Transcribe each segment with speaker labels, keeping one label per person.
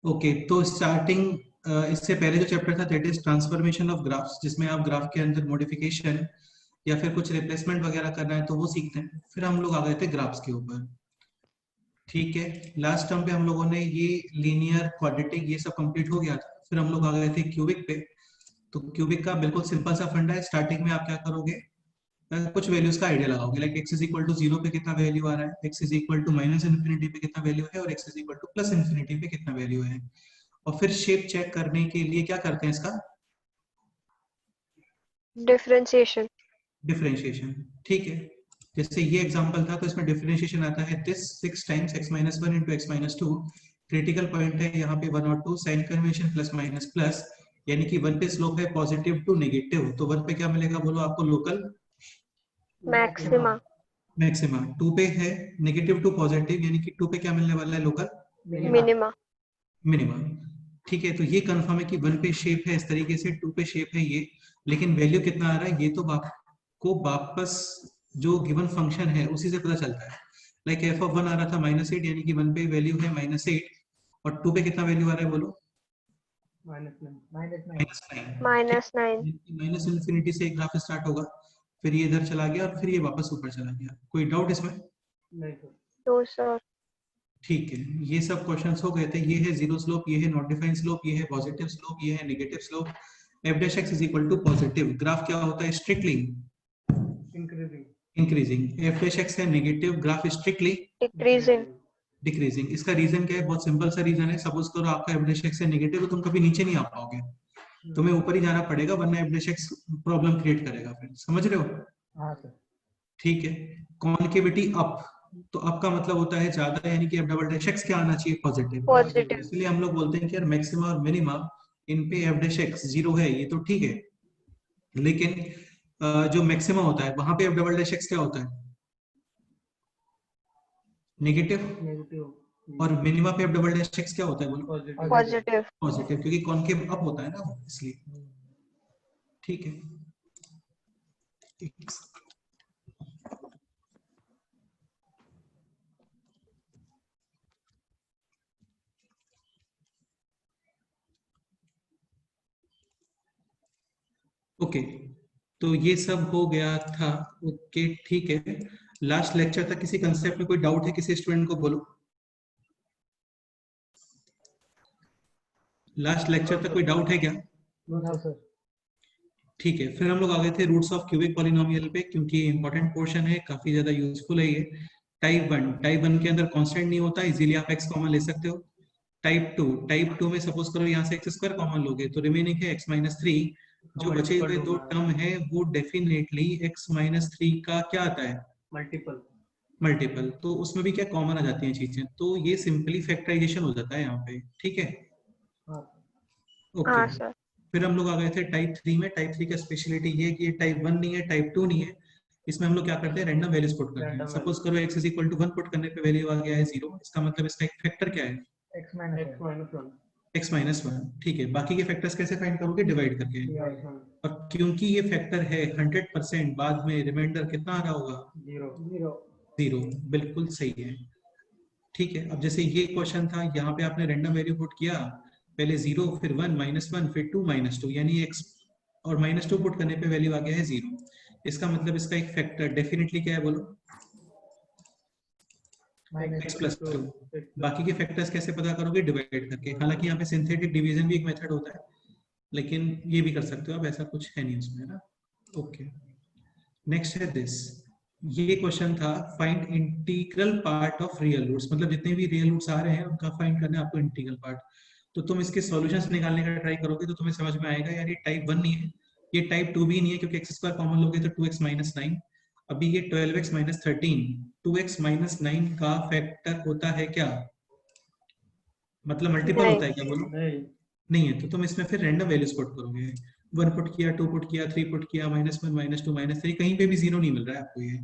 Speaker 1: Okay, तो starting इससे पहले जो चैप्टर था that is transformation of graphs, जिसमें आप ग्राफ के अंदर मॉडिफिकेशन या फिर कुछ रिप्लेसमेंट वगैरह करना है तो वो सीखते हैं। फिर हम लोग आ गए थे ग्राफ्स के ऊपर। ठीक है, लास्ट टर्म पे हम लोगों ने ये लीनियर क्वाड्रेटिक ये सब कंप्लीट हो गया था। फिर हम लोग आ गए थे क्यूबिक पे। तो क्यूबिक का बिल्कुल सिंपल सा फंडा है। स्टार्टिंग में आप क्या करोगे, कुछ वैल्यूज का आइडिया लगाओगे, like x is equal to zero पे कितना वैल्यू आ रहा है, x is equal to minus infinity पे कितना वैल्यू है, और x is equal to plus infinity पे कितना वैल्यू है। और फिर शेप चेक करने के लिए क्या करते हैं इसका,
Speaker 2: डिफरेंशिएशन।
Speaker 1: डिफरेंशिएशन। ठीक है, जैसे ये एग्जांपल था तो इसमें डिफरेंशिएशन आता है this 6 times x minus one into x minus two. Critical point है यहाँ पे 1 और 2, sign convention plus minus plus, यानी कि 1 पे स्लोप है पॉजिटिव टू नेगेटिव, तो 1 पे क्या मिलेगा बोलो आपको, लोकल
Speaker 2: मैक्सिमा।
Speaker 1: मैक्सिमा। 2 पे है नेगेटिव टू पॉजिटिव, यानी कि 2 पे क्या मिलने वाला है, लोकल
Speaker 2: मिनिमा।
Speaker 1: मिनिमा। ठीक है, तो ये कंफर्म है कि 1 पे शेप है इस तरीके से, 2 पे शेप है ये, लेकिन वैल्यू कितना आ रहा है ये तो आपको वापस जो गिवन फंक्शन है उसी से पता चलता है। लाइक एफ ऑफ 1 आ रहा था -8, यानी कि 1 पे वैल्यू है -8, और 2 पे कितना वैल्यू आ रहा है बोलो, -9। ठीक,
Speaker 2: -9।
Speaker 1: माइनस इन्फिनिटी से एक ग्राफ स्टार्ट होगा, फिर ये इधर चला गया और फिर ये वापस ऊपर चला गया। कोई डाउट इसमें?
Speaker 2: तो सर
Speaker 1: ठीक है, ये सब क्वेश्चंस हो गए थे। ये है जीरो स्लोप, ये है नॉट डिफाइंड स्लोप, ये है पॉजिटिव स्लोप, ये है negative slope. F dash x is equal to positive, graph क्या होता है, strictly increasing. F dash x है negative, graph strictly
Speaker 2: decreasing.
Speaker 1: Decreasing. इसका रीजन क्या है, बहुत सिंपल सा रीजन है। सपोज करो आपका एफ डैश एक्स है नेगेटिव, तो तुम कभी नीचे नहीं आ पाओगे, तुम्हें ऊपर ही जाना पड़ेगा, वरना F dash x problem create करेगा। फिर समझ रहे हो?
Speaker 3: हाँ सर।
Speaker 1: ठीक है, कॉन्केविटी अप, तो अप का मतलब होता है ज्यादा, यानी कि एफ डबल डैश एक्स क्या आना चाहिए, पॉजिटिव।
Speaker 2: पॉजिटिव।
Speaker 1: इसलिए हम लोग बोलते हैं कि यार मैक्सिमा और मिनिमा इन पे एफ डैश एक्स जीरो है, ये तो ठीक है, लेकिन जो मैक्सिमा होता है वहां पे एफ डबल डैश एक्स क्या होता है, नेगेटिव, और मिनिमा पे एफ डबल डैश एक्स क्या होता है बोलो,
Speaker 2: पॉजिटिव।
Speaker 1: पॉजिटिव, क्योंकि कॉन्केव अप होता है ना वो, इसलिए। ठीक है, ओके, तो ये सब हो गया था। ओके ठीक है, लास्ट लेक्चर तक किसी कंसेप्ट में कोई डाउट है किसी स्टूडेंट को, बोलो। लास्ट लेक्चर तक कोई डाउट है क्या?
Speaker 3: सर।
Speaker 1: ठीक है, फिर हम लोग आ गए थे रूट्स ऑफ क्यूबिक पॉलिनोमियल पे, क्योंकि इंपॉर्टेंट पोर्शन है, काफी ज्यादा यूजफुल है ये। टाइप वन के अंदर कांस्टेंट नहीं होता, इजीली आप एक्स कॉमन ले सकते हो। टाइप टू में सपोज करो यहाँ से एक्स स्क्वायर कॉमन लोगे तो रिमेनिंग है एक्स माइनस थ्री। जो बचे हुए दो टर्म है वो डेफिनेटली एक्स माइनस थ्री का क्या आता है, मल्टीपल, तो उसमें भी क्या कॉमन आ जाती हैं चीजें, तो ये सिंपली फैक्टराइजेशन हो जाता है यहाँ पे। ठीक है, ओके।
Speaker 2: हाँ सर।
Speaker 1: फिर हम लोग आ गए थे टाइप थ्री में। टाइप थ्री का स्पेशलिटी ये है कि ये टाइप वन नहीं है, टाइप टू नहीं है। इसमें हम लोग क्या करते हैं, रैंडम वैल्यूज पुट करते हैं। सपोज करो x is equal to 1 put करने पे वैल्यू आ गया है 0, इसका मतलब इसका एक फैक्टर क्या है, x माइनस वन। ठीक है, बाकी के फैक्टर्स कैसे फाइंड करोगे, डिवाइड करके। और क्योंकि ये फैक्टर है 100%, बाद में रिमाइंडर कितना आ रहा होगा, 0। बिल्कुल सही है। ठीक है, अब जैसे ये क्वेश्चन था, यहाँ पे आपने रैंडम वैल्यू पुट किया, पहले 0 फिर 1 -1 फिर 2 -2, यानी x और -2 पुट करने पे वैल्यू आ गया है 0। इसका मतलब इसका एक फैक्टर डेफिनेटली क्या है बोलो, x प्लस 2। बाकी के फैक्टर्स कैसे पता करोगे, डिवाइड करके। हालांकि यहाँ पे सिंथेटिक डिवीजन भी एक मेथड होता है, लेकिन ये भी कर सकते हो आप, ऐसा कुछ है नहीं उसमें ना। ओके, नेक्स्ट है दिस। ये क्वेश्चन था, find integral part of real roots, मतलब जितने भी रियल रूट्स आ रहे हैं उनका फाइंड करना है आपको इंटीग्रल पार्ट। तो तुम इसके सॉल्यूशंस निकालने का ट्राई करोगे तो तुम्हें समझ में आएगा यार ये टाइप वन नहीं है, ये टाइप टू भी नहीं है, क्योंकि एक्स स्क्वायर कॉमन लोगे तो 2x माइनस 9। अभी ये 12x माइनस 13, 2x माइनस 9 का फैक्टर होता है क्या, मतलब मल्टीपल होता है क्या बोलो, नहीं है। तो तुम इसमें फिर रैंडम वैल्यूज पुट करोगे, 1 पुट किया, 2 पुट किया, 3 पुट किया, -1 -2 -3, कहीं पे भी 0 नहीं मिल रहा है आपको ये।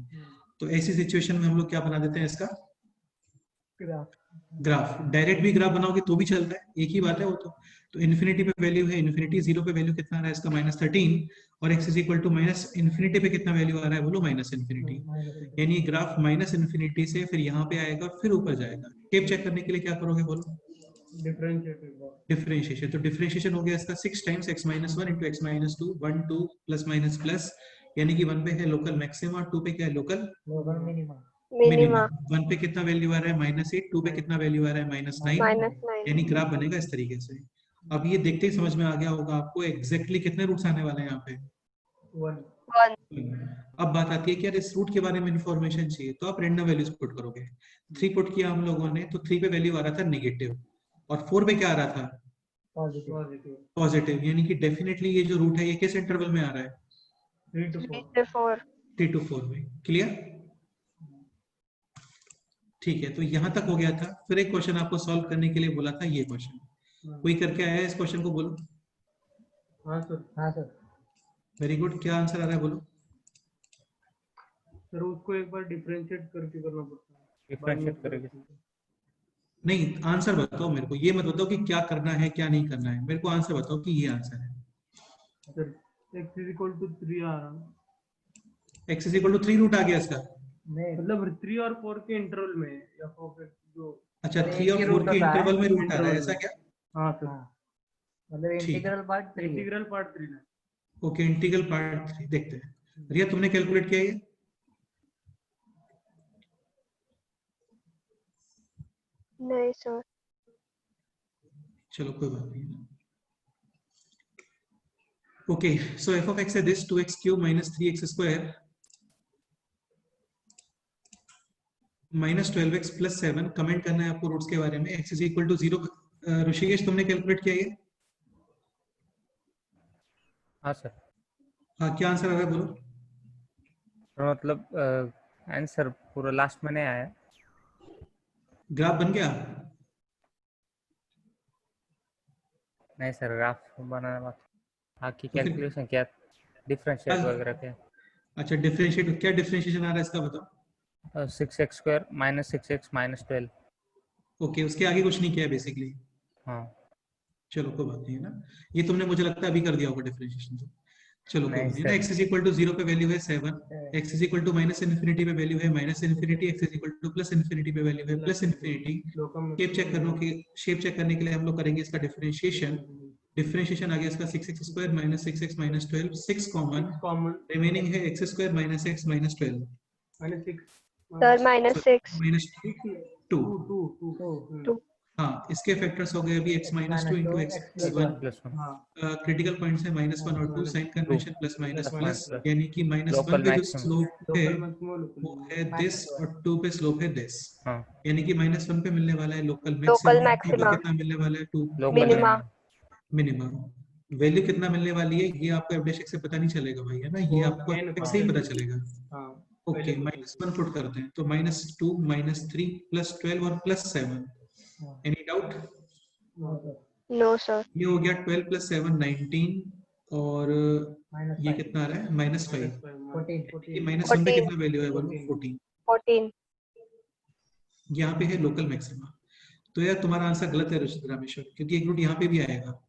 Speaker 1: तो ऐसी सिचुएशन में हम लोग क्या बना देते हैं, इसका ग्राफ। डायरेक्ट भी ग्राफ बनाओगे तो भी चलता है, एक ही बात है वो तो इन्फिनिटी पे वैल्यू है इन्फिनिटी, 0 पे वैल्यू कितना आ रहा है इसका, -13, और x is equal to minus infinity पे कितना वैल्यू आ रहा है बोलो, -इन्फिनिटी। यानी ग्राफ -इन्फिनिटी से फिर यहाँ पे आएगा, फिर ऊपर जाएगा। शेप चेक करने के लिए क्या करोगे बोलो, डिफरेंशिएशन, तो डिफरेंशिएशन हो गया इसका 6 times x minus one into x minus to, 1 2 plus minus plus, यानी कि 1 पे है लोकल मैक्सिमा, 2 पे क्या है लोकल मिनिमा।
Speaker 2: मिनिमा
Speaker 1: 1 पे कितना वैल्यू आ रहा है -8, 2 पे कितना वैल्यू आ रहा है -9,
Speaker 2: -9
Speaker 1: यानी ग्राफ बनेगा इस तरीके से। अब ये देखते ही समझ में आ गया होगा आपको एग्जैक्टली कितने रूट्स आने वाले हैं यहाँ पे।
Speaker 2: 1
Speaker 1: अब बात आती है कि यार इस रूट के बारे में इंफॉर्मेशन चाहिए, तो आप रेंडम वैल्यूज पुट करोगे। 3 पुट किया हम लोगों ने, तो 3 पे वैल्यू आ रहा था नेगेटिव और 4 पे क्या आ रहा था पॉजिटिव, यानी कि डेफिनेटली ये जो रूट है ये किस इंटरवल में आ रहा है
Speaker 2: 3 से 4
Speaker 1: 3 to 4 में। क्लियर? ठीक है, तो यहां तक हो गया था। फिर एक क्वेश्चन आपको सॉल्व करने के लिए बोला था, ये क्वेश्चन कोई करके आया है इस क्वेश्चन को? बोलो।
Speaker 3: हाँ सर
Speaker 1: वेरी गुड, क्या आंसर आ रहा है बोलो।
Speaker 3: सर उसको एक बार डिफरेंशिएट करके करना पड़ता है,
Speaker 4: डिफरेंशिएट करेंगे।
Speaker 1: नहीं, आंसर बताओ मेरे को, ये मत बताओ कि क्या करना है क्या नहीं करना है, मेरे को आंसर बताओ कि ये आंसर है।
Speaker 3: सर x = 3 आ रहा,
Speaker 1: x = 3 रूट आ गया इसका,
Speaker 3: मतलब 3 और 4 के इंटरवल में या जो
Speaker 1: अच्छा 3 और 4 के इंटरवल में रूट आ रहा है, ऐसा क्या?
Speaker 3: हाँ सर
Speaker 4: मतलब इंटीग्रल पार्ट
Speaker 3: 3 है।
Speaker 1: ओके, इंटीग्रल पार्ट 3 देखते हैं। रिया तुमने कैलकुलेट किया ये?
Speaker 2: नहीं सर
Speaker 1: चलो कोई बात नहीं। Okay, so f of x है this 2x cube minus 3x square minus 12x plus 7। Comment करना है आपको रूट्स के बारे में। x is equal to 0। Rishikesh तुमने कैलकुलेट किया ये?
Speaker 4: हाँ सर।
Speaker 1: हाँ, क्या आंसर आ रहा है बोलो।
Speaker 4: तो मतलब आंसर पूरा लास्ट में नहीं आया।
Speaker 1: ग्राफ बन गया?
Speaker 4: नहीं सर, ग्राफ बनाना बात, बाकी
Speaker 1: तो फिर-
Speaker 4: कैलकुलेशन क्या, डिफरेंशिएट वगैरह क्या।
Speaker 1: अच्छा, डिफरेंशिएट, क्या डिफरेंशिएशन आ रहा है इसका बताओ।
Speaker 4: 6x² - 6x - 12।
Speaker 1: ओके, उसके आगे कुछ नहीं किया बेसिकली।
Speaker 4: हाँ
Speaker 1: चलो कोई बात नहीं है ना, ये तुमने मुझे लगता है अभी कर दिया होगा डिफरेंशिएशन तो। चलो कोई
Speaker 4: नहीं
Speaker 1: बात नहीं ना।
Speaker 4: Sir.
Speaker 1: x is equal to 0 पे वैल्यू है 7, x is equal to minus infinity पे वैल्यू है minus infinity, x is equal to plus infinity पे वैल्यू है प्लस इन्फिनिटी। शेप चेक करने के लिए हम लोग करेंगे इसका डिफरेंशिएशन। डिफरेंशिएशन आ गया इसका 6x² - 6x - 12, 6 कॉमन, रिमेनिंग है x² - x - 12
Speaker 2: सर -6
Speaker 1: -2। हाँ, इसके फैक्टर्स हो गए अभी x - 2 into x + 1।
Speaker 4: +1
Speaker 1: critical points है -1 और 2, sign convention plus minus plus, यानी कि -1
Speaker 4: लोकल
Speaker 1: पे जो
Speaker 4: मैक्सिमम।
Speaker 1: स्लोप है वो है दिस और 2 पे स्लोप है दिस,
Speaker 4: हाँ,
Speaker 1: यानी कि -1 पे मिलने वाला है लोकल
Speaker 2: लोकल
Speaker 1: मैक्सिमम, 2 पे
Speaker 2: मैक्सिमा
Speaker 1: कितना मिलने वाला है 2
Speaker 4: लोकल
Speaker 2: मिनिमा
Speaker 1: मिनिमम। वैल्यू कितना मिलने वाली है ये आपको एफडेशिक से पता नहीं चलेगा भाई, है ना, ये आपको एफडेशिक से ही पता चलेगा। ओके, -1 पुट करते हैं तो -2 -3 +12 और +7। Any doubt?
Speaker 2: नो सर
Speaker 1: ये हो गया 12 + 7 19 और ये कितना आ रहा है -5। ये -1 पे
Speaker 2: 14
Speaker 1: कितना वैल्यू है बोलो 14।
Speaker 2: 14
Speaker 1: यहाँ पे है लोकल मैक्सिमा। तो यार तुम्हारा आंसर गलत है रामेश्वर, क्योंकि एक रूट यहाँ पे भी आएगा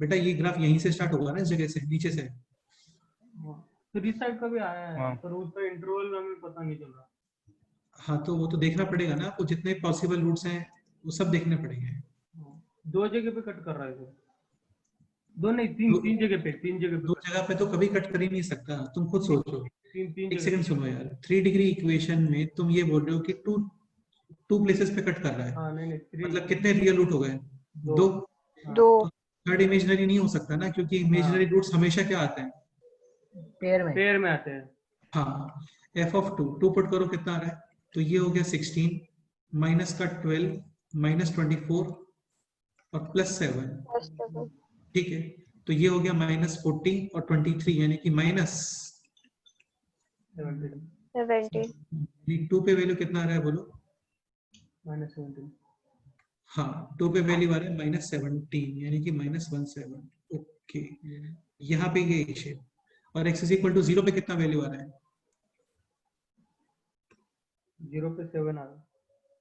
Speaker 1: बेटा, ये ग्राफ यहीं से स्टार्ट होगा ना, इस जगह से नीचे से।
Speaker 3: तो इस साइड का भी आया है
Speaker 4: हाँ।
Speaker 3: पर उसका इंटरवल हमें पता नहीं चल रहा।
Speaker 1: हाँ, तो वो तो देखना पड़ेगा ना आपको, जितने पॉसिबल रूट्स हैं वो सब देखने पड़ेंगे।
Speaker 3: 2 जगह पे कट कर रहा है सर, 2 नहीं 3 जगह पे, 3 जगह पे
Speaker 1: 2 जगह पे तो कभी कट कर ही नहीं सकता, तुम खुद सोचो।
Speaker 3: 3
Speaker 1: एक सेकंड सुनो यार, 3 डिग्री इक्वेशन में तुम ये बोल रहे हो कि टू प्लेसेस पे कट कर रहा है,
Speaker 3: हाँ नहीं 3
Speaker 1: मतलब कितने रियल रूट हो गए? 2।
Speaker 2: 2
Speaker 1: थर्ड इमेजिनरी नहीं हो सकता ना, क्योंकि इमेजिनरी रूट्स हमेशा क्या आते हैं
Speaker 3: पेयर में आते हैं।
Speaker 1: हाँ, f of 2 पुट करो कितना आ रहा है, तो ये हो गया 16 माइनस का 12 -24 और +7। ठीक है, तो ये हो गया -40 और 23, यानी कि17 2 पे वैल्यू कितना आ रहा है बोलो।
Speaker 3: -17
Speaker 1: हाँ, 2 पे वैल्यू आ रहा है -17, यानी कि -17। ओके, यहाँ पे ये शेप, और x = 0 पे कितना वैल्यू आ रहा है?
Speaker 3: 0 पे 7 आ रहा है।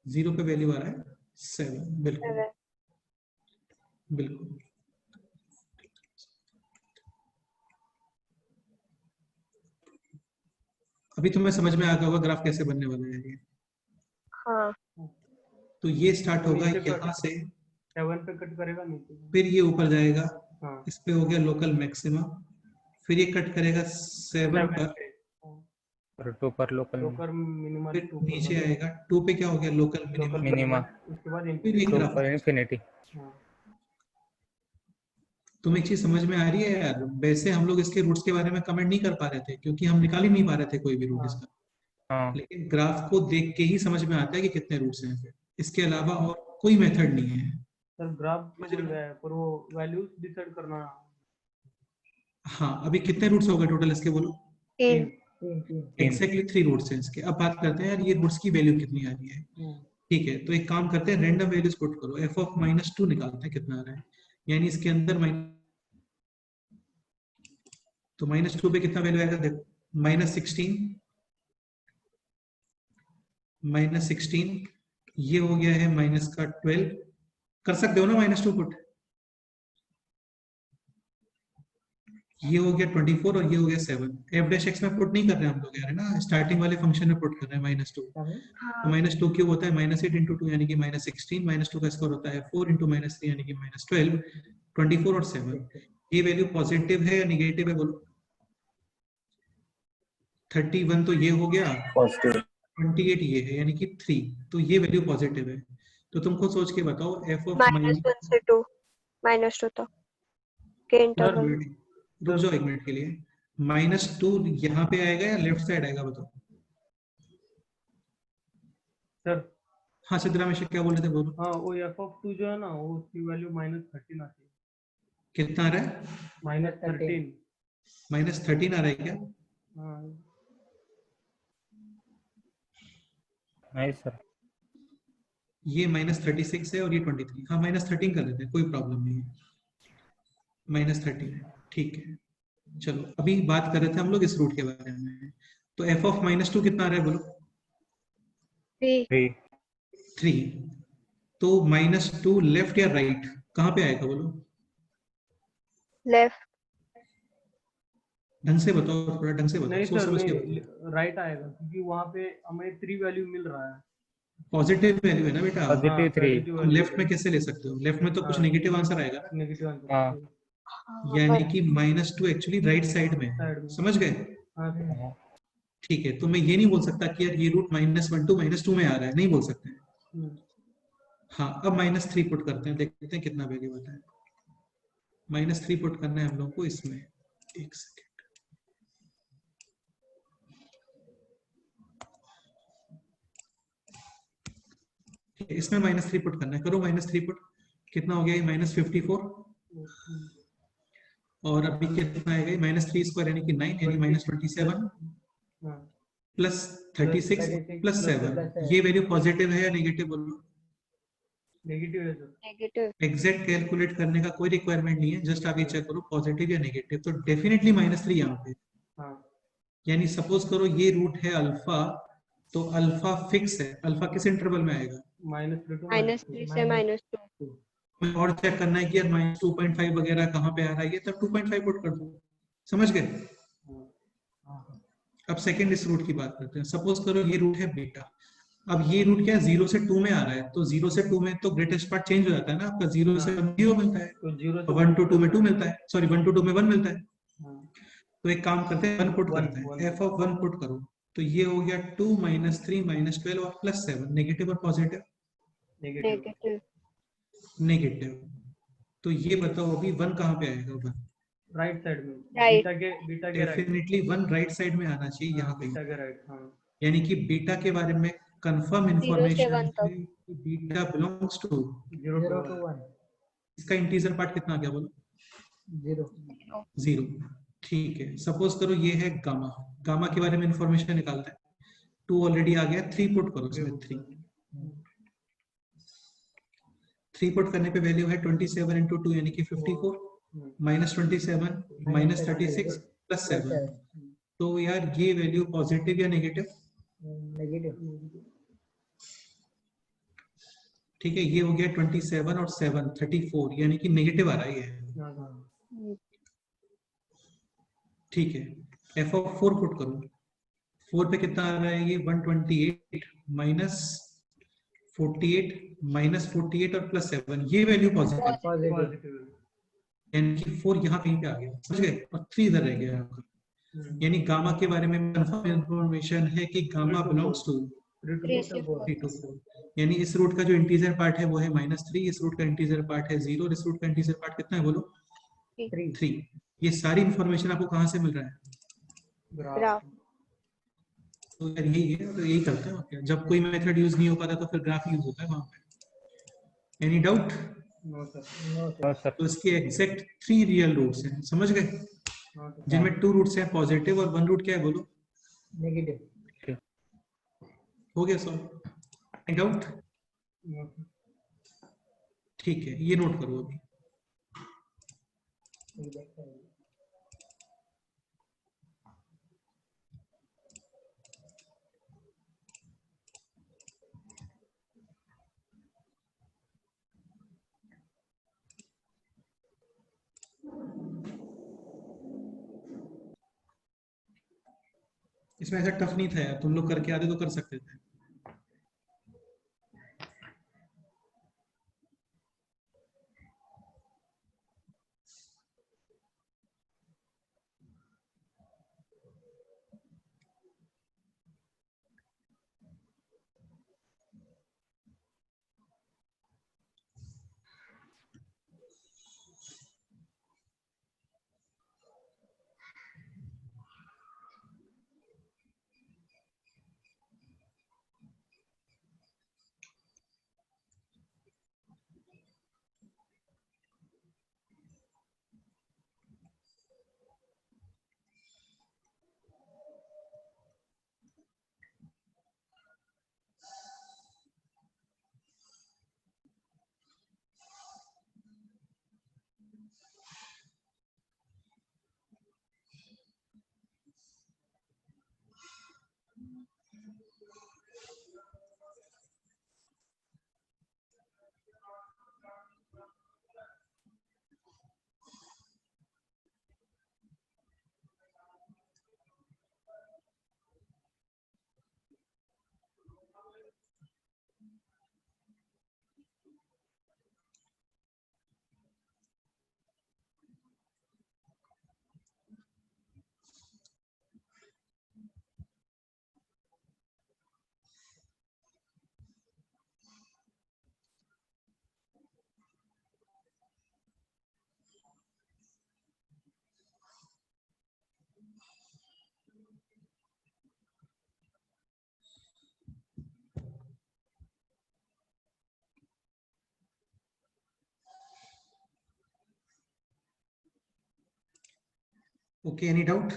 Speaker 1: 0 पे वैल्यू आ रहा है 7। बिल्कुल बिल्कुल। अभी तुम्हें समझ में आ गया होगा ग्राफ कैसे बनने वाला है ये।
Speaker 2: हाँ
Speaker 1: तो ये स्टार्ट
Speaker 3: तो
Speaker 1: होगा
Speaker 3: नीचे
Speaker 1: यहाँ से,
Speaker 3: 7 पे कट करेगा नीचे।
Speaker 1: फिर ये ऊपर जाएगा,
Speaker 3: हाँ
Speaker 1: इस पे हो गया लोकल मैक्सिमा, फिर ये कट करेगा 7 पर,
Speaker 3: पे
Speaker 4: और 2 पर लोकल
Speaker 3: लोकल मिनिमम
Speaker 1: फिर नीचे आएगा 2 पे, क्या हो गया लोकल मिनिमम,
Speaker 4: मिनिमा,
Speaker 3: उसके बाद
Speaker 1: फिर ये
Speaker 4: 2
Speaker 1: ग्राफ।
Speaker 4: पर इन्फिनिटी।
Speaker 3: हाँ
Speaker 1: तुम्हें एक चीज समझ में आ रही है यार, वैसे हम लोग इसके रूट्स के बारे में कमेंट नहीं कर पा रहे थे क्योंकि हम निकाल ही नहीं पा रहे थे कोई भी रूट
Speaker 3: हाँ।
Speaker 1: इसका,
Speaker 4: हाँ
Speaker 1: लेकिन ग्राफ को देख के ही समझ में आता है कि कितने रूट्स हैं फिर, इसके अलावा और कोई मेथड नहीं है।
Speaker 3: सर ग्राफ तो मिल रहा है पर वो वैल्यूज डिसाइड करना।
Speaker 1: हाँ, अभी कितने रूट्स हो गए टोटल इसके बोलो?
Speaker 2: 3
Speaker 1: एग्जैक्टली 3 रूट्स हैं इसके। अब बात करते हैं यार ये रूट्स की वैल्यू कितनी आ रही है। ठीक है, तो एक काम करते हैं, रैंडम वैल्यूज पुट करो, f ऑफ -2 निकालते हैं कितना आ रहा है, यानी इसके अंदर तो -2 पे कितना वैल्यू आएगा देखो, -16, ये हो गया है -12, कर सकते हो ना -2 पुट, ये हो गया 24 और ये हो गया 7। f डैश x में पुट नहीं कर रहे हैं हम लोग यार, है ना, स्टार्टिंग वाले फंक्शन में पुट कर रहे हैं -2। तो -2 क्यूब होता है -8 इंटू 2 यानी कि -16, -2 का स्क्वायर होता है 4 इंटू -3 यानी कि -12, 24 और 7। ये वैल्यू पॉजिटिव है या निगेटिव है बोलो? 31 तो ये हो गया,
Speaker 5: पॉजिटिव।
Speaker 1: 28 ये है यानी कि 3, तो ये वैल्यू पॉजिटिव है। तो तुम खुद सोच के बताओ f ऑफ
Speaker 2: -1 से 2 -2 तक के इंटरवल।
Speaker 1: रुक जाओ एक मिनट के लिए, -2 यहाँ पे आएगा या लेफ्ट साइड आएगा बताओ?
Speaker 3: सर
Speaker 1: हाँ सिद्धरामेश क्या बोल रहे थे बोलो।
Speaker 3: हाँ वो f ऑफ 2 जो है ना वो उसकी वैल्यू -13 आती है।
Speaker 1: कितना आ रहा है?
Speaker 3: -13।
Speaker 1: -13 आ रहा है क्या?
Speaker 3: हाँ
Speaker 4: नहीं सर,
Speaker 1: ये -36 है और ये 23, हाँ -13 कर देते हैं, कोई प्रॉब्लम नहीं है, -13 है, ठीक है। चलो अभी बात कर रहे थे हम लोग इस रूट के बारे में, तो f ऑफ -2 कितना आ रहा है बोलो?
Speaker 2: 3
Speaker 4: 3
Speaker 1: 3। तो -2 लेफ्ट या राइट कहाँ पे आएगा बोलो?
Speaker 2: लेफ्ट।
Speaker 1: ढंग से बताओ, थोड़ा ढंग से बताओ,
Speaker 3: नहीं
Speaker 1: सोच
Speaker 3: सर
Speaker 1: समझ के
Speaker 3: नहीं राइट आएगा क्योंकि वहाँ पे हमें 3 वैल्यू मिल रहा है।
Speaker 1: पॉजिटिव वैल्यू है ना बेटा,
Speaker 4: पॉजिटिव 3।
Speaker 1: तुम लेफ्ट में कैसे ले सकते हो? लेफ्ट में तो कुछ नेगेटिव आंसर आएगा ना,
Speaker 3: नेगेटिव आंसर।
Speaker 4: हाँ
Speaker 1: यानी कि -2 एक्चुअली राइट साइड में है, समझ गए?
Speaker 3: हाँ सर।
Speaker 4: हाँ,
Speaker 1: ठीक है, तो मैं ये नहीं बोल सकता कि यार ये रूट -1 to -2 में आ रहा है, नहीं बोल सकते। हाँ, अब -3 पुट करते हैं, देखते हैं कितना वैल्यू आता है। -3 पुट करना है हम लोग को इसमें, एक सेकेंड, इसमें -3 पुट करना है, करो -3 पुट, कितना हो गया ये -54, और अभी कितना आएगा -3 स्क्वायर यानी कि 9 यानी -27 प्लस 36 प्लस 7, ये वैल्यू पॉजिटिव है या नेगेटिव बोलो?
Speaker 3: नेगेटिव है सर।
Speaker 2: नेगेटिव।
Speaker 1: एग्जैक्ट कैलकुलेट करने का कोई रिक्वायरमेंट नहीं है, जस्ट आप ये चेक करो पॉजिटिव या नेगेटिव, तो डेफिनेटली -3 यहाँ पे,
Speaker 3: हाँ
Speaker 1: यानी सपोज करो ये रूट है अल्फा, तो अल्फा फिक्स है, अल्फा किस इंटरवल में आएगा?
Speaker 3: -3 to
Speaker 2: -3 से -2।
Speaker 1: मैं और चेक करना है कि यार -2.5 वगैरह कहाँ पे आ रहा है, तब 2.5 पुट कर दो, समझ गए? अब सेकंड इस रूट की बात करते हैं, सपोज करो ये रूट है बीटा, अब ये रूट क्या है 0 से 2 में आ रहा है, तो 0 से 2 में तो ग्रेटेस्ट पार्ट चेंज हो जाता है ना आपका, 0 से 0 मिलता है,
Speaker 3: तो 0
Speaker 1: तो 1 to 2 में 2 मिलता है, सॉरी 1 to 2 में 1 मिलता है।
Speaker 3: हाँ
Speaker 1: तो एक काम करते हैं 1 पुट
Speaker 3: One,
Speaker 1: करते हैं,
Speaker 3: one.
Speaker 1: f ऑफ 1 पुट करो, तो ये हो गया 2 -3 -12 और +7, नेगेटिव और पॉजिटिव?
Speaker 3: नेगेटिव।
Speaker 2: नेगेटिव।
Speaker 1: नेगेटिव। तो ये बताओ अभी 1 कहाँ पे आएगा? 1
Speaker 3: राइट साइड में।
Speaker 2: Right.
Speaker 3: बीटा के राइट।
Speaker 1: डेफिनेटली 1 राइट साइड में आना चाहिए यहाँ पे,
Speaker 3: बीटा के राइट। हाँ
Speaker 1: यानी कि बीटा के बारे में कंफर्म
Speaker 2: 0 से
Speaker 1: इंफॉर्मेशन
Speaker 2: 1
Speaker 1: है
Speaker 2: तक।
Speaker 1: कि बीटा बिलोंग्स टू,
Speaker 3: 0 to 1।
Speaker 1: इसका इंटीजर पार्ट कितना आ गया बोलो? 0। ठीक है, सपोज करो ये है गामा, गामा के बारे में इंफॉर्मेशन निकालते हैं, 2 ऑलरेडी आ गया, 3 पुट करो इसमें, 3 पुट करने पे वैल्यू है 27 इंटू 2 यानी कि 54, -27 -36 प्लस 7, तो यार ये वैल्यू पॉजिटिव या नेगेटिव? ठीक है, ये हो गया 27 और 7 34 यानी कि नेगेटिव आ रहा है ये, ठीक है। f ऑफ 4 पुट करो, 4 पे कितना आ रहा है ये 128 माइनस 48 -48 और +7 ये वैल्यू पॉजिटिव,
Speaker 3: पॉजिटिव।
Speaker 1: यानी कि 4 यहाँ कहीं पे आ गया, समझ गए, और 3 इधर रह गया आपका। यानी गामा के बारे में कंफर्म इंफॉर्मेशन है कि गामा बिलोंग्स टू
Speaker 2: 3 से 4
Speaker 1: 3 to 4। यानी इस रूट का जो इंटीजर पार्ट है वो है -3, इस रूट का इंटीजर पार्ट है 0 और इस रूट का इंटीजर पार्ट कितना है बोलो? 3। ये सारी इंफॉर्मेशन आपको कहाँ से मिल रहा है?
Speaker 2: ग्राफ।
Speaker 1: तो यार यही है, तो यही करते हैं और क्या। जब कोई मेथड यूज नहीं हो पाता तो फिर ग्राफ यूज होता है वहां पे। Any doubt?
Speaker 3: No sir.
Speaker 4: No sir.
Speaker 1: तो इसके एग्जैक्ट 3 रियल रूट्स हैं, समझ गए, जिनमें 2 रूट्स हैं पॉजिटिव और 1 रूट क्या है बोलो?
Speaker 3: नेगेटिव।
Speaker 1: हो गया सॉल्व? Any doubt? ठीक है, ये नोट करो अभी। इसमें ऐसा टफ नहीं था यार, तुम लोग करके आते तो कर सकते थे। Okay, any doubt?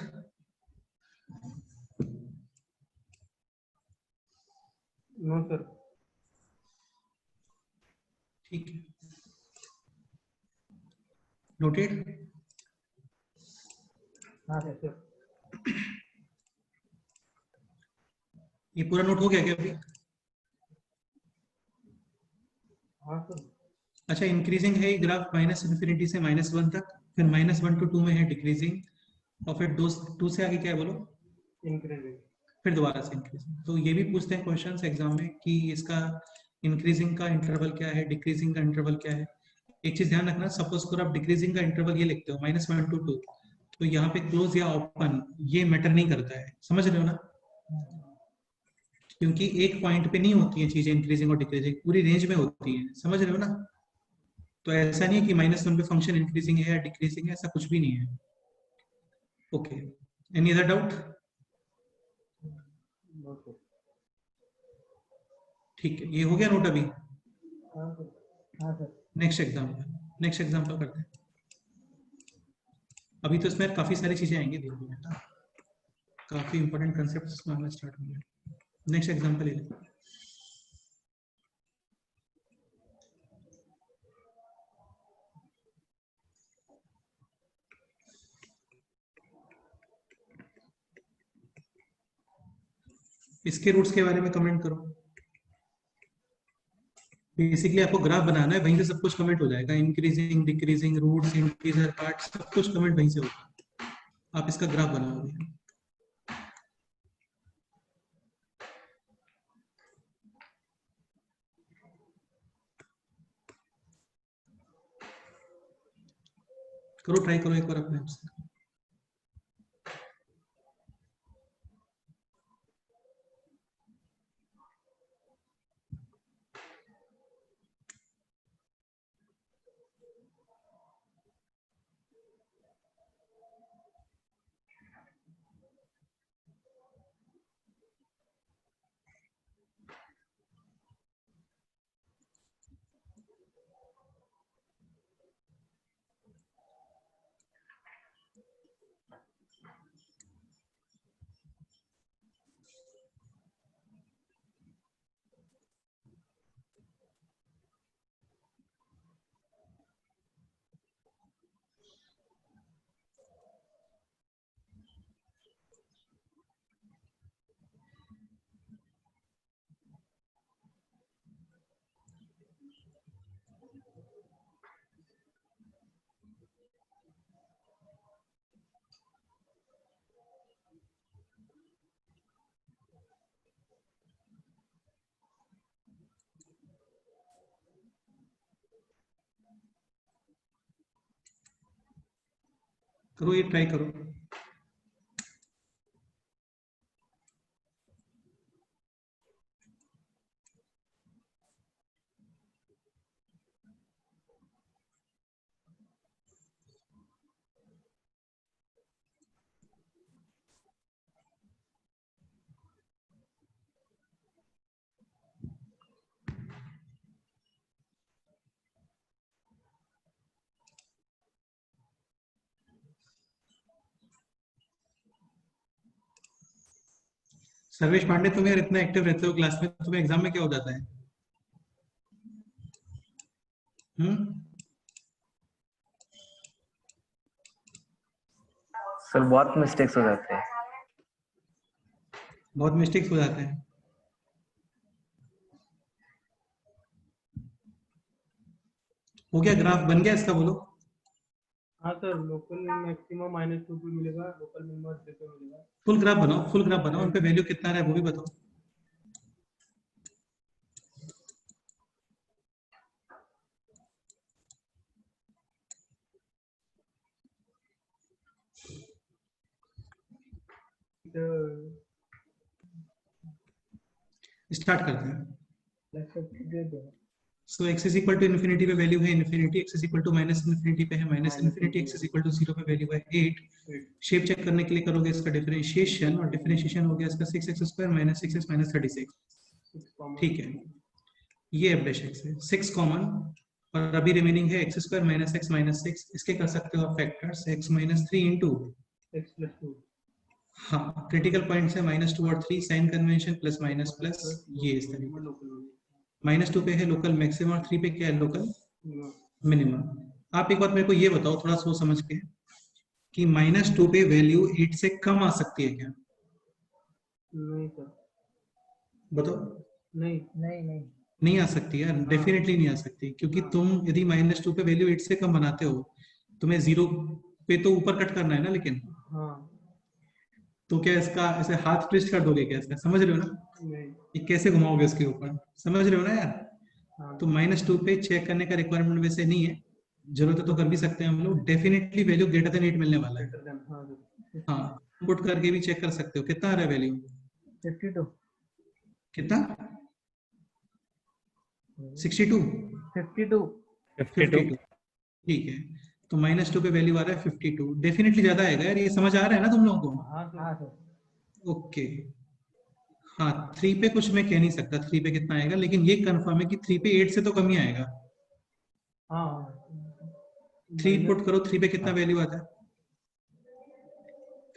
Speaker 3: No sir.
Speaker 1: ठीक है, नोटेड?
Speaker 3: हाँ सर।
Speaker 1: ये पूरा नोट हो गया क्या अभी?
Speaker 3: हाँ सर।
Speaker 1: अच्छा, इंक्रीजिंग है ये ग्राफ -∞ से -1 तक, फिर -1 to 2 में है डिक्रीजिंग, और फिर 2 से आगे क्या है बोलो?
Speaker 3: इंक्रीजिंग।
Speaker 1: फिर दोबारा से इंक्रीजिंग। तो ये भी पूछते हैं क्वेश्चंस एग्जाम में कि इसका इंक्रीजिंग का इंटरवल क्या है, डिक्रीजिंग का इंटरवल क्या है। एक चीज ध्यान रखना, सपोज करो आप डिक्रीजिंग का इंटरवल ये लिखते हो -1 to 2, तो यहाँ पे क्लोज या ओपन ये मैटर नहीं करता है, समझ रहे हो ना? क्योंकि एक पॉइंट पे नहीं होती है चीजें इंक्रीजिंग और डिक्रीजिंग, पूरी रेंज में होती है, समझ रहे हो ना? तो ऐसा नहीं है कि -1 पे फंक्शन इंक्रीजिंग है या डिक्रीजिंग है, ऐसा कुछ भी नहीं है। Okay, any other doubt?
Speaker 3: No sir.
Speaker 1: ठीक है, ये हो गया नोट अभी।
Speaker 3: हाँ सर। हाँ सर।
Speaker 1: नेक्स्ट एग्जाम्पल करते हैं। अभी तो इसमें काफी सारी चीजें आएंगी धीरे धीरे ना, काफी इंपॉर्टेंट कंसेप्ट इसमें आना स्टार्ट होंगे। नेक्स्ट एग्जाम्पल ले लेते हैं। इसके रूट्स के बारे में कमेंट करो। बेसिकली आपको ग्राफ बनाना है, वहीं से सब कुछ कमेंट हो जाएगा, increasing decreasing roots integer part सब कुछ कमेंट वहीं से होगा। आप इसका ग्राफ बनाओगे। करो, ट्राई करो एक बार अपने आप से। करो, ये ट्राई करो। सर्वेश पांडे, तुम यार इतना एक्टिव रहते हो क्लास में, तुम्हें एग्जाम में क्या हो जाता है?
Speaker 5: सर बहुत मिस्टेक्स हो जाते हैं।
Speaker 1: बहुत मिस्टेक्स हो जाते हैं। हो गया, ग्राफ बन गया इसका, बोलो।
Speaker 3: हाँ सर, लोकल मैक्सिमम -2 पे मिलेगा, लोकल मिनिमम 3 पे मिलेगा।
Speaker 1: फुल ग्राफ बनाओ, फुल ग्राफ बनाओ, उन पे वैल्यू कितना रहा है वो भी बताओ। स्टार्ट करते हैं। So x is equal to infinity पे वैल्यू है infinity, x is equal to minus infinity पे है minus infinity, x is equal to 0 पे वैल्यू है 8। शेप चेक करने के लिए करोगे इसका डिफरेंशिएशन, और डिफरेंशिएशन हो गया इसका 6x² माइनस 6x माइनस 36। ठीक है, ये f डैश x है, 6 कॉमन, और अभी रिमेनिंग है x² माइनस x माइनस 6। इसके कर सकते हो आप factors, x minus 3 into
Speaker 3: x plus 2।
Speaker 1: हाँ, क्रिटिकल पॉइंट्स है -2 और 3, sign convention plus minus plus, ये इस तरीके -2 पे है लोकल मैक्सिमम और 3 पे क्या है लोकल मिनिमम। आप एक बात मेरे को ये बताओ थोड़ा सोच समझ के, कि -2 पे वैल्यू 8 से कम आ सकती है क्या?
Speaker 3: नहीं सर,
Speaker 1: बताओ।
Speaker 3: नहीं
Speaker 1: नहीं आ सकती यार, डेफिनेटली नहीं आ सकती, क्योंकि तुम यदि -2 पे वैल्यू 8 से कम बनाते हो, तुम्हें 0 पे तो ऊपर कट करना है ना, लेकिन
Speaker 3: हाँ
Speaker 1: तो क्या इसका ऐसे हाथ ट्विस्ट कर दोगे क्या इसका? समझ रहे हो ना,
Speaker 3: नहीं,
Speaker 1: ये कैसे घुमाओगे इसके ऊपर? समझ रहे हो ना यार?
Speaker 3: हाँ
Speaker 1: तो -2 पे चेक करने का रिक्वायरमेंट वैसे नहीं है, जरूरत है तो कर भी सकते हैं हम लोग। डेफिनेटली वैल्यू ग्रेटर देन 8 मिलने वाला है।
Speaker 3: बेटर देन, हाँ सर।
Speaker 1: हाँ, पुट करके भी चेक कर सकते हो कितना आ रहा है वैल्यू।
Speaker 3: 52
Speaker 1: कितना? 62
Speaker 3: 52
Speaker 1: 52। ठीक है, तो -2 पे वैल्यू आ रहा है 52, डेफिनेटली ज्यादा आएगा यार, ये समझ आ रहा है ना तुम लोगों को?
Speaker 3: हाँ सर।
Speaker 1: ओके। हाँ, 3 पे कुछ मैं कह नहीं सकता 3 पे कितना आएगा, लेकिन ये कंफर्म है कि 3 पे 8 से तो कम ही आएगा।
Speaker 3: हाँ
Speaker 1: 3 पुट करो, 3 पे कितना वैल्यू आता है?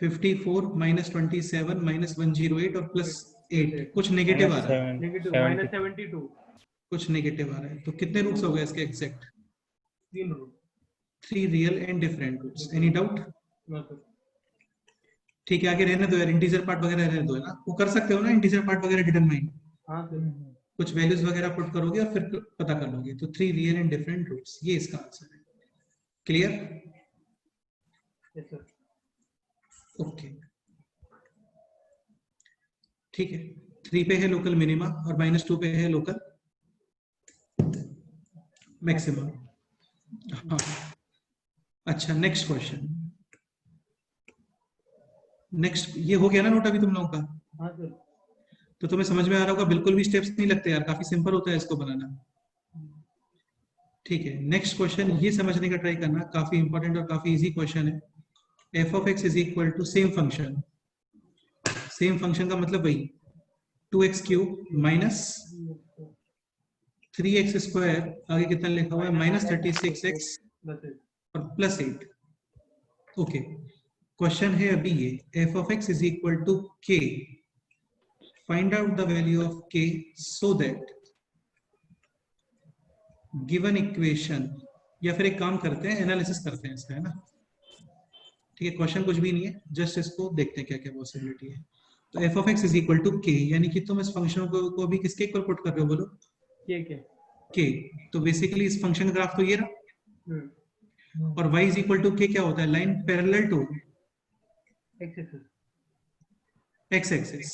Speaker 1: 54 -27 -108 और प्लस 8, कुछ नेगेटिव आ रहा है,
Speaker 3: नेगेटिव 72।
Speaker 1: कुछ नेगेटिव आ रहा है। तो कितने रूट्स हो गए इसके exact?
Speaker 3: 3 root.
Speaker 1: 3 real and different roots. Any doubt?
Speaker 3: ना सर।
Speaker 1: ठीक है, आगे रहने दो यार, इंटीजर पार्ट वगैरह रहने दो, है ना? वो कर सकते हो ना इंटीजर पार्ट वगैरह डिटरमाइन,
Speaker 3: हाँ सर।
Speaker 1: कुछ वैल्यूज वगैरह पुट करोगे और फिर पता कर लोगे। तो 3 रियल एंड डिफरेंट रूट्स, ये इसका आंसर है। क्लियर?
Speaker 3: Yes sir.
Speaker 1: ओके, ठीक है। 3 पे है लोकल मिनिमा और -2 पे है लोकल मैक्सिमम। हाँ, अच्छा, नेक्स्ट क्वेश्चन। नेक्स्ट, ये हो गया ना नोट अभी तुम लोगों का?
Speaker 3: हाँ सर।
Speaker 1: तो तुम्हें समझ में आ रहा होगा, बिल्कुल भी स्टेप्स नहीं लगते यार, काफी सिंपल होता है इसको बनाना। ठीक है, नेक्स्ट क्वेश्चन ये समझने का ट्राई करना, काफी इंपॉर्टेंट और काफी इजी क्वेश्चन है। F of x is equal to same function, same function का मतलब वही 2x cube minus 3x square, आगे कितना लिखा हुआ है माइनस 36x और प्लस 8। ओके, क्वेश्चन है अभी ये f of x is equal to k, find out the value of k so that given equation, या फिर एक काम करते हैं एनालिसिस करते हैं इसका, है ना? ठीक है, क्वेश्चन कुछ भी नहीं है, जस्ट इसको देखते हैं क्या क्या पॉसिबिलिटी है। तो f of x is equal to k, यानी कि तुम इस फंक्शन को भी किसके इक्वल पुट कर रहे हो बोलो? के। तो बेसिकली इस फंक्शन का ग्राफ तो ये रहा, और y इज इक्वल टू के क्या होता है? Line parallel to x axis.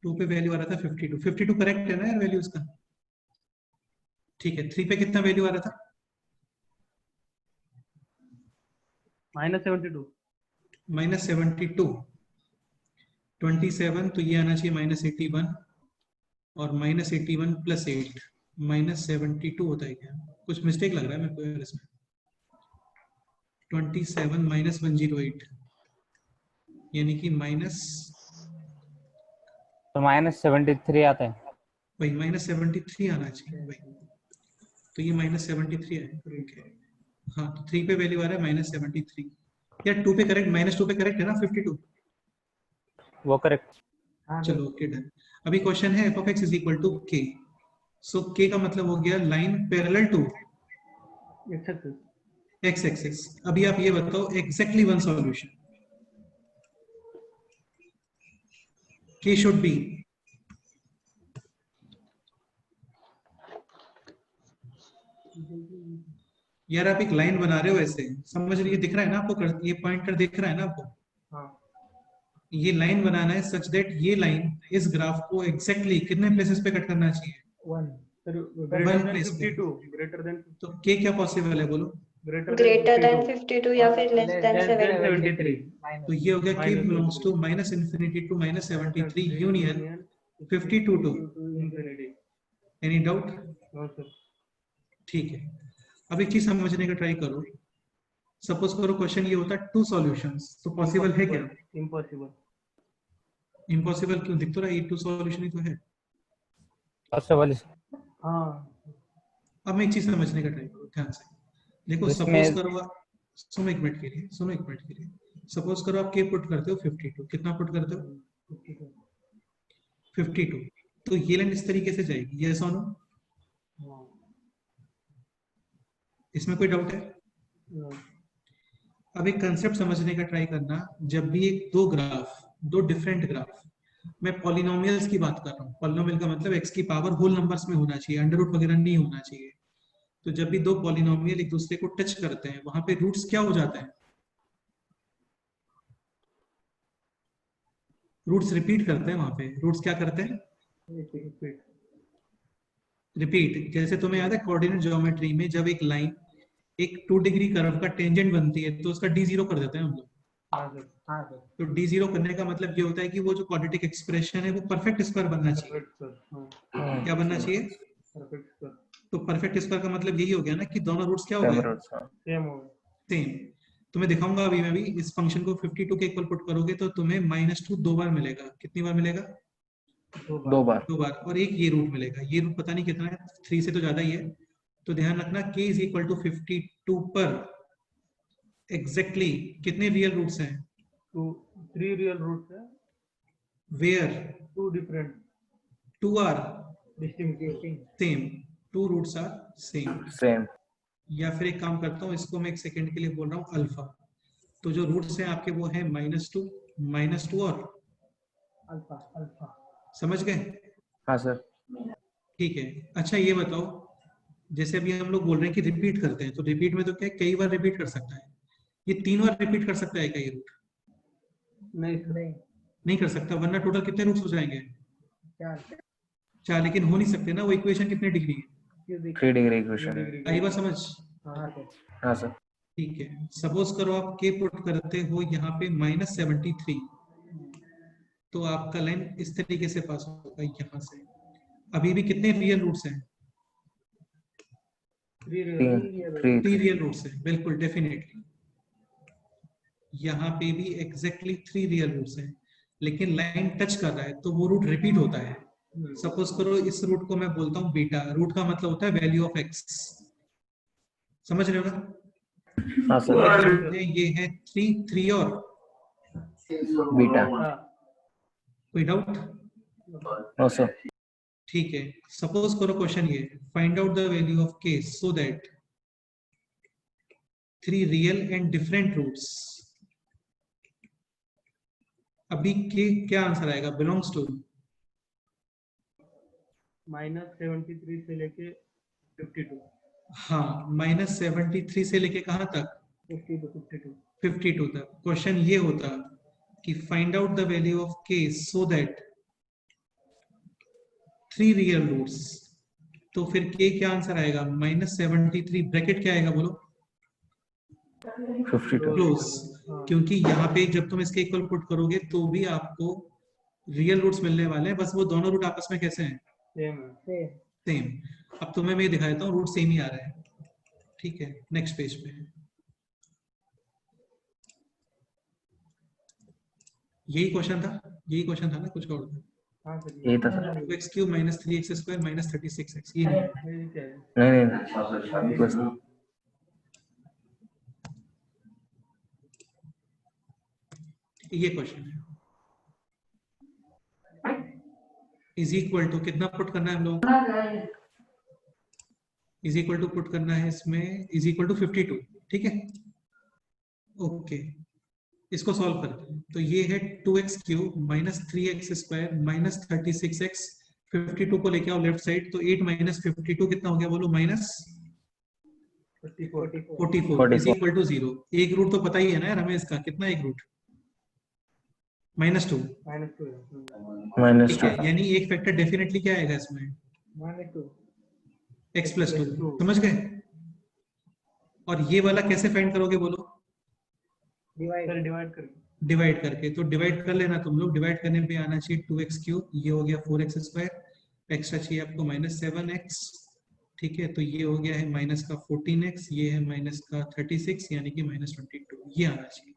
Speaker 1: Two पे वैल्यू आ रहा था 52, 52 करेक्ट है ना यार वैल्यू इसका? ठीक है, 3 पे कितना वैल्यू आ रहा था?
Speaker 3: -72।
Speaker 1: माइनस 72, 27, तो ये आना चाहिए -81, और -81 प्लस 8 -72 होता है क्या? कुछ मिस्टेक लग रहा है मेरे को यार इसमें। 27 माइनस 108, यानी कि माइनस,
Speaker 4: तो -73 आता है।
Speaker 1: वही -73 आना चाहिए भाई, तो ये -73 है। ओके, हाँ, तो 3 पे वैल्यू आ रहा है -73 यार। 2 पे करेक्ट, -2 पे करेक्ट है ना 52?
Speaker 4: वो करेक्ट।
Speaker 1: चलो ओके, डन। अभी क्वेश्चन है f of x is equal to k, so k का मतलब हो गया line parallel to x axis. अभी आप ये बताओ exactly one solution, k should be, यार आप एक लाइन बना रहे हो ऐसे, समझ रही है, दिख रहा है ना आपको, ये पॉइंटर दिख रहा है ना आपको?
Speaker 3: हाँ।
Speaker 1: ये लाइन बनाना है सच दैट ये लाइन इस ग्राफ को एग्जैक्टली कितने प्लेसेस पे कट करना चाहिए?
Speaker 3: ग्रेटर देन 52, ग्रेटर देन,
Speaker 1: तो के क्या पॉसिबल है बोलो?
Speaker 2: ग्रेटर देन 52 या फिर लेस देन 73।
Speaker 1: तो ये हो गया k belongs to minus infinity to -73 union 52 to
Speaker 3: infinity.
Speaker 1: Any doubt?
Speaker 3: No sir.
Speaker 1: ठीक है, अब एक चीज समझने का ट्राई करो। सपोज करो क्वेश्चन ये होता है टू सॉल्यूशंस, तो पॉसिबल है क्या?
Speaker 3: इम्पॉसिबल।
Speaker 1: इम्पॉसिबल क्यों? दिख तो रहा है ये टू सॉल्यूशन ही तो है।
Speaker 4: पॉसिबल।
Speaker 3: हाँ।
Speaker 1: अब मैं एक चीज समझने का ट्राई करो ध्यान से, देखो
Speaker 4: जिसमें-
Speaker 1: सपोज करो सुनो एक मिनट के लिए, सुनो एक मिनट के लिए। सपोज करो आप के पुट करते हो 52, कितना पुट करते हो? 52, तो ये लाइन इस तरीके से जाएगी, यस और नो? इसमें कोई डाउट है? अब एक कंसेप्ट समझने का ट्राई करना, जब भी एक दो डिफरेंट ग्राफ, मैं पॉलिनोमियल्स की बात कर रहा हूँ, पॉलिनोमियल का मतलब एक्स की पावर होल नंबर्स में होना चाहिए, अंडर रूट वगैरह नहीं होना चाहिए। तो जब भी दो पॉलिनोमियल एक दूसरे को टच करते हैं, वहां पे रूट्स क्या हो जाते हैं? रूट्स रिपीट करते हैं, वहां पे रूट्स क्या करते हैं? रिपीट। जैसे तुम्हें याद है कोऑर्डिनेट ज्योमेट्री में जब एक लाइन एक 2 डिग्री कर्व का टेंजेंट बनती है तो उसका d0 कर देते हैं हम लोग। तो d0 करने का मतलब ये होता है कि वो जो क्वाड्रेटिक एक्सप्रेशन है वो परफेक्ट स्क्वायर बनना चाहिए। क्या बनना चाहिए? तो परफेक्ट स्क्वायर का मतलब यही हो गया ना कि दोनों रूट्स क्या हो गए? सेम। तुम्हें दिखाऊंगा अभी मैं भी, इस फंक्शन को 52 के इक्वल पुट करोगे तो तुम्हें -2 दो बार मिलेगा। कितनी बार मिलेगा?
Speaker 5: 2 बार।
Speaker 1: 2 बार। और एक ये रूट मिलेगा, ये रूट पता नहीं कितना है, 3 से तो ज्यादा ही है। तो ध्यान रखना k इज इक्वल टू 52 पर एग्जैक्टली कितने रियल रूट्स हैं?
Speaker 3: 3 रियल रूट्स है।
Speaker 1: Where
Speaker 3: 2 different
Speaker 1: 2 are
Speaker 3: distinct
Speaker 1: same, 2 roots are same.
Speaker 5: Same.
Speaker 1: या फिर एक काम करता हूँ, इसको मैं एक सेकंड के लिए बोल रहा हूँ अल्फा। तो जो रूट्स हैं आपके वो है -2 और
Speaker 3: अल्फा अल्फा
Speaker 1: समझ गए?
Speaker 5: हाँ सर।
Speaker 1: ठीक है। अच्छा ये बताओ, जैसे अभी हम लोग बोल रहे हैं कि रिपीट करते हैं, तो रिपीट में तो क्या है, कई बार रिपीट कर सकता है। ये 3 बार रिपीट कर सकता है क्या ये रूट?
Speaker 3: नहीं नहीं
Speaker 1: नहीं कर सकता, वरना टोटल कितने रूट्स हो जाएंगे? 4। लेकिन हो नहीं सकते ना, वो इक्वेशन कितने डिग्री है?
Speaker 5: 3 डिग्री इक्वेशन।
Speaker 1: आई बात समझ?
Speaker 5: हाँ सर।
Speaker 1: ठीक है। सपोज करो आप के पुट करते हो यहाँ पे -73, तो आपका लाइन इस तरीके से पास होगा यहाँ से। अभी भी कितने रियल रूट्स हैं? 3 रियल रूट्स हैं, बिल्कुल डेफिनेटली। यहाँ पे भी एग्जैक्टली 3 रियल रूट्स हैं, लेकिन लाइन टच कर रहा है तो वो रूट रिपीट होता है। सपोज करो इस रूट को मैं बोलता हूँ बीटा, रूट का मतलब होता है वैल्यू ऑफ एक्स, समझ रहे हो ना?
Speaker 5: हाँ सर।
Speaker 1: ये है 3 और
Speaker 5: बीटा।
Speaker 1: कोई डाउट?
Speaker 5: No sir.
Speaker 1: ठीक है। सपोज करो क्वेश्चन ये, find out the value of k so that 3 real and different roots. अभी k क्या आंसर आएगा? बिलोंग्स टू
Speaker 3: -73 से लेके 52।
Speaker 1: हाँ, -73 से लेके कहां तक? 52 तक। क्वेश्चन ये होता कि find out the value of k so that 3 real roots. तो फिर k क्या आंसर आएगा? -73 ब्रैकेट क्या आएगा बोलो?
Speaker 5: 52।
Speaker 1: क्लोज। क्योंकि यहाँ पे जब तुम इसके इक्वल पुट करोगे तो भी आपको रियल रूट्स मिलने वाले हैं, बस वो दोनों रूट आपस में कैसे हैं? सेम। अब तुम्हें मैं दिखा देता हूँ, रूट सेम ही आ रहा है। ठीक है, नेक्स्ट पेज पे यही क्वेश्चन था ना, कुछ और था?
Speaker 5: यही था सर।
Speaker 1: 2x³ - 3x² - 36x, ये
Speaker 5: नहीं बस।
Speaker 1: ये क्वेश्चन है। इज इक्वल टू कितना पुट करना है हम लोग? इज इक्वल टू पुट करना है इसमें, इज इक्वल टू 52। ठीक है, ओके। इसको सॉल्व करते हैं। तो ये है 2x³ - 3x² - 36x। 52 को लेके आओ लेफ्ट साइड, तो 8 - 52 कितना हो गया बोलो? -44 इज इक्वल टू 0। एक रूट तो पता ही है ना यार हमें इसका, कितना एक रूट? -2। ठीक है, यानी एक फैक्टर डेफिनेटली क्या आएगा इसमें? x+2। समझ गए? और ये वाला कैसे फाइंड करोगे बोलो? डिवाइड करके। तो डिवाइड कर लेना तुम लोग। डिवाइड करने पे आना चाहिए 2x³, ये हो गया 4x², एक्स्ट्रा चाहिए आपको -7x। ठीक है, तो ये हो गया है माइनस का 14x, ये है माइनस का 36, यानी कि -22। ये आना चाहिए।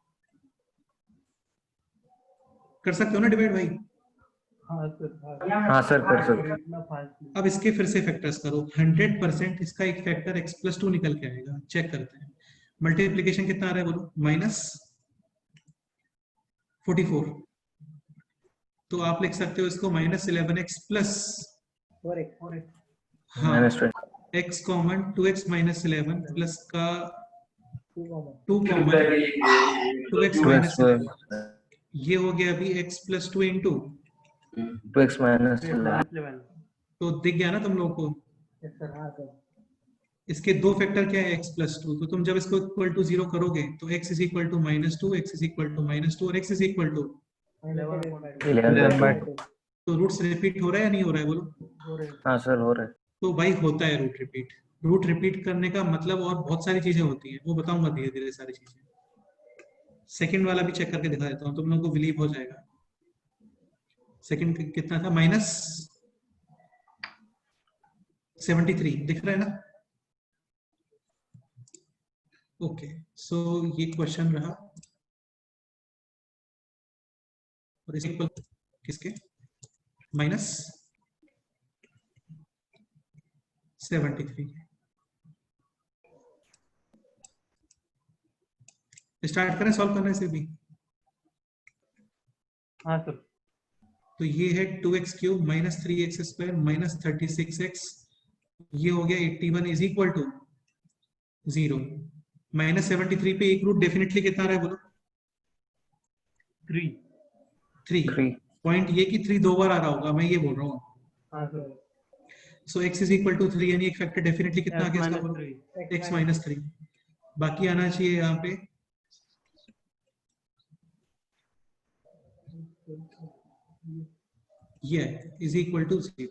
Speaker 1: कर सकते हो ना डिवाइड भाई?
Speaker 5: हाँ सर कर सकते।
Speaker 1: अब इसके फिर से फैक्टर्स करो। 100% इसका एक फैक्टर x+2 निकल के आएगा। चेक करते हैं। मल्टीप्लीकेशन कितना आ रहा है बोलो? -44। तो आप लिख सकते हो इसको -11x plus x common 2x - 11 plus का 2 कॉमन 2x - 11। ये हो गया अभी x+2 इंटू
Speaker 5: 2x - 11।
Speaker 1: तो दिख गया ना तुम लोगों को? इसके दो फैक्टर क्या है? x+2। तो तुम जब इसको इक्वल टू 0 करोगे तो x = -2, x = -2 और x =
Speaker 5: 11/2।
Speaker 1: तो रूट्स रिपीट हो रहा है या नहीं हो रहा है बोलो?
Speaker 5: हाँ सर हो रहा है।
Speaker 1: तो भाई होता है रूट रिपीट। रूट रिपीट करने का मतलब और बहुत सारी चीजें होती हैं, वो बताऊंगा धीरे धीरे सारी चीजें। सेकंड वाला भी चेक करके दिखा देता हूँ, तुम लोगों को बिलीव हो जाएगा। सेकंड कितना था? -73 दिख रहा है ना? ओके, सो ये क्वेश्चन रहा। और इस इक्वल किसके? -73। स्टार्ट करें सॉल्व करने से भी?
Speaker 3: हाँ सर।
Speaker 1: तो ये है 2x³ - 3x² - 36x। ये हो गया 81 इज इक्वल टू 0। -73 पे एक रूट डेफिनेटली कितना आ रहा है बोलो?
Speaker 3: 3
Speaker 1: 3
Speaker 5: 3
Speaker 1: पॉइंट ये कि 3 दो बार आ रहा होगा, मैं ये बोल रहा हूँ।
Speaker 3: हाँ sir
Speaker 1: so x is equal to 3 यानी एक फैक्टर डेफिनेटली कितना आ
Speaker 3: x
Speaker 1: गया इसका,
Speaker 3: माइनस
Speaker 1: बोलो
Speaker 3: 3
Speaker 1: x माइनस 3। बाकी आना चाहिए यहाँ पे ये इज इक्वल टू 0।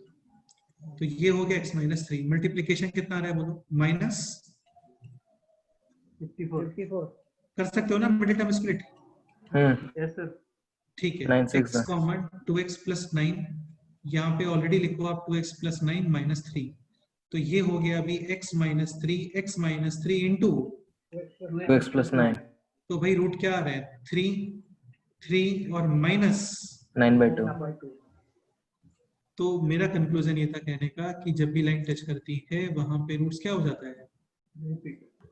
Speaker 1: तो ये हो गया x माइनस 3। मल्टीप्लीकेशन कितना आ रहा है बोलो, माइनस
Speaker 3: 54
Speaker 1: कर सकते हो ना middle term split.
Speaker 3: Yes sir
Speaker 1: ठीक है
Speaker 5: 9 6
Speaker 1: x कॉमन 2x प्लस 9, यहाँ पे ऑलरेडी लिखो आप 2x प्लस 9 माइनस 3। तो ये हो गया अभी x minus 3 into
Speaker 5: 2x plus 9
Speaker 1: तो भाई रूट क्या आ रहा है 3 और माइनस।
Speaker 5: 9/2
Speaker 1: तो मेरा कंक्लूजन ये था कहने का कि जब भी लाइन टच करती है वहां पे रूट्स क्या हो जाता है,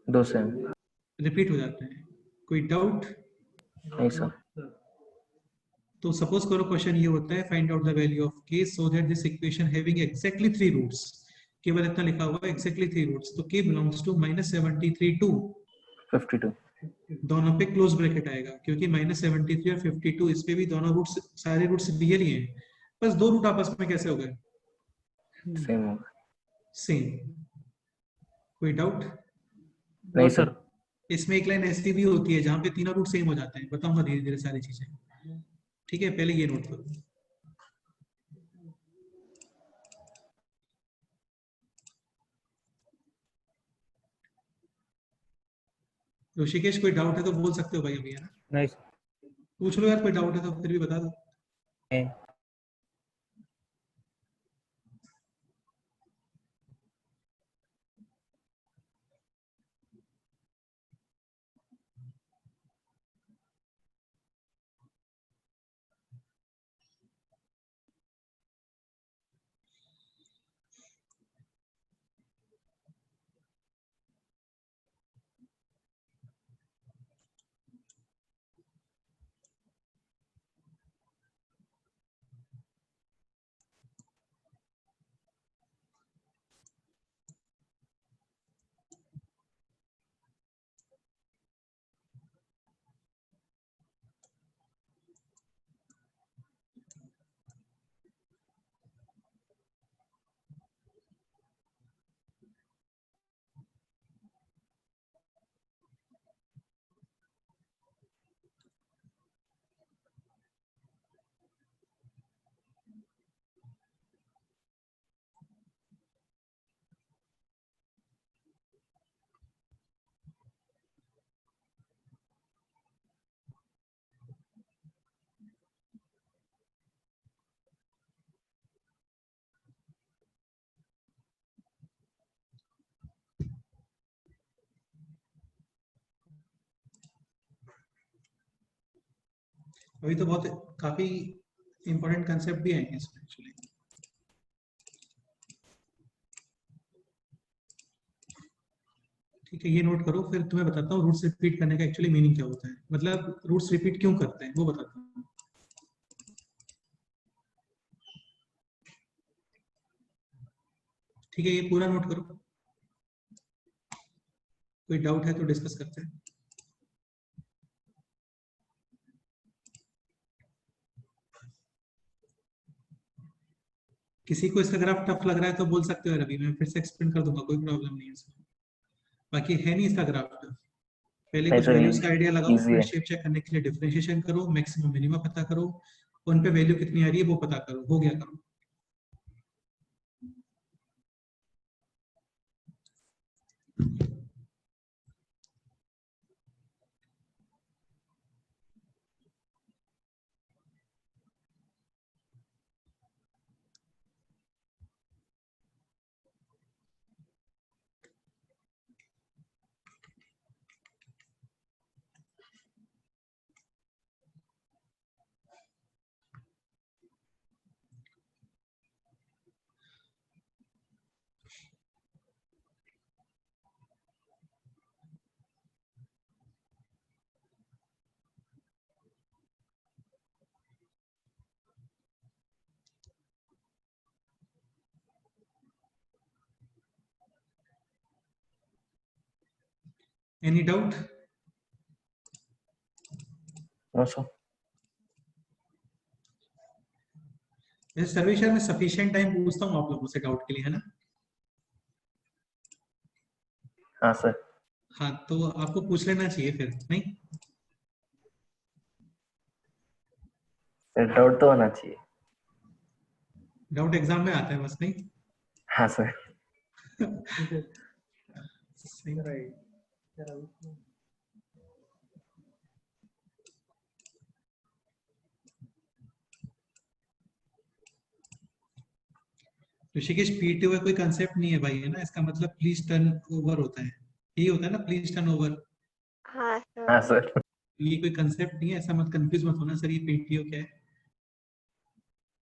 Speaker 5: 2 सेम
Speaker 1: रिपीट हो जाते हैं। कोई डाउट?
Speaker 5: नहीं सर
Speaker 1: तो सपोज करो क्वेश्चन ये होता है find out the value of k so that this equation having exactly 3 roots, केवल इतना लिखा हुआ है एग्जैक्टली 3 रूट्स। तो k बिलोंग्स टू -73 टू
Speaker 5: 52
Speaker 1: दोनों पे क्लोज ब्रैकेट आएगा क्योंकि -73 और 52 इस पे भी दोनों रूट्स सारे रूट्स रियल ही हैं, बस दो रूट आपस में कैसे हो गए
Speaker 5: सेम होगा
Speaker 1: सेम। कोई डाउट?
Speaker 5: नहीं सर
Speaker 1: इसमें एक लाइन ऐसी भी होती है जहां पे तीनों रूट सेम हो जाते हैं, बताऊंगा धीरे धीरे सारी चीजें। ठीक है पहले ये नोट करो। ऋषिकेश कोई डाउट है तो बोल सकते हो भाई अभी, है ना?
Speaker 4: नहीं
Speaker 1: पूछ लो यार, कोई डाउट है तो फिर भी बता दो।
Speaker 4: नहीं
Speaker 1: अभी तो बहुत काफी इंपॉर्टेंट कंसेप्ट भी आएंगे इसमें एक्चुअली। ठीक है ये नोट करो, फिर तुम्हें बताता हूँ रूट्स रिपीट करने का एक्चुअली मीनिंग क्या होता है, मतलब रूट्स रिपीट क्यों करते हैं वो बताता हूँ। ठीक है ये पूरा नोट करो, कोई डाउट है तो डिस्कस करते हैं। किसी को इसका ग्राफ टफ लग रहा है तो बोल सकते हो रवि, मैं फिर से एक्सप्लेन कर दूंगा, कोई प्रॉब्लम नहीं है इसमें। बाकी है नहीं इसका ग्राफ टफ। पहले
Speaker 5: नहीं
Speaker 1: कुछ
Speaker 5: सर
Speaker 1: वैल्यूज का आइडिया लगाओ,
Speaker 5: इजी
Speaker 1: फिर
Speaker 5: है
Speaker 1: शेप चेक करने के लिए डिफरेंशिएशन करो, मैक्सिमम मिनिमम पता करो, उन पे वैल्यू कितनी आ रही है वो पता करो, हो गया करो। Any doubt?
Speaker 5: नो सर
Speaker 1: वैसे सर्वेशर में सफिशिएंट टाइम पूछता हूँ आप लोगों से डाउट के लिए, है ना?
Speaker 5: हाँ सर।
Speaker 1: हाँ, तो आपको पूछ लेना चाहिए फिर, नहीं?
Speaker 5: सर डाउट तो होना चाहिए।
Speaker 1: डाउट एग्जाम में आता है बस, नहीं?
Speaker 5: हाँ सर।
Speaker 1: सही।
Speaker 3: राइट।
Speaker 1: ऋषिकेश, पीटीओ का कोई कंसेप्ट नहीं है भाई, है ना? इसका मतलब प्लीज टर्न ओवर होता है, यही होता है ना, प्लीज टर्न ओवर।
Speaker 2: हाँ
Speaker 5: हाँ
Speaker 2: सर।
Speaker 5: सर।
Speaker 1: ये कोई कंसेप्ट नहीं है, ऐसा मत कंफ्यूज मत होना सर, ये पीटीओ क्या है।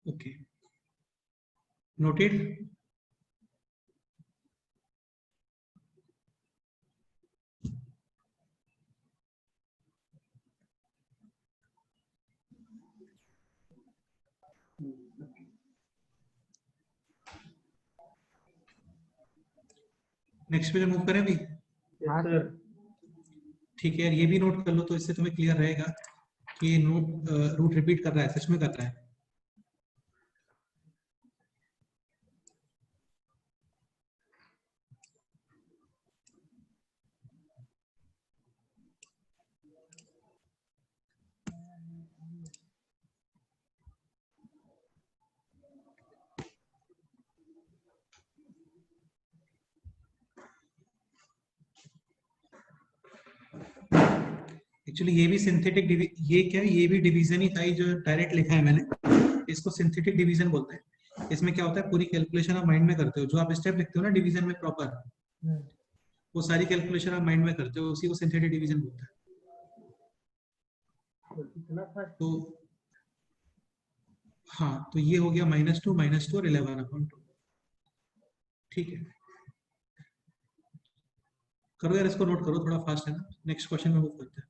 Speaker 1: Okay, noted. नेक्स्ट पे जो मूव करें भी,
Speaker 3: हाँ सर।
Speaker 1: ठीक है यार, ये भी नोट कर लो तो इससे तुम्हें क्लियर रहेगा कि ये नोट रूट रिपीट कर रहा है, सच में कर रहा है। एक्चुअली ये भी सिंथेटिक, ये क्या है, ये भी डिवीजन ही था, ये जो डायरेक्ट लिखा है मैंने, इसको सिंथेटिक डिवीजन बोलते हैं। इसमें क्या होता है, पूरी कैलकुलेशन आप माइंड में करते हो, जो आप स्टेप लिखते हो ना डिवीजन में प्रॉपर, वो सारी कैलकुलेशन आप माइंड में करते हो, उसी को सिंथेटिक डिवीजन बोलते हैं। तो हाँ, तो ये हो गया -2 और 11/2। ठीक है, करो यार, इसको नोट करो, थोड़ा फास्ट है ना। नेक्स्ट क्वेश्चन में मूव करते हैं।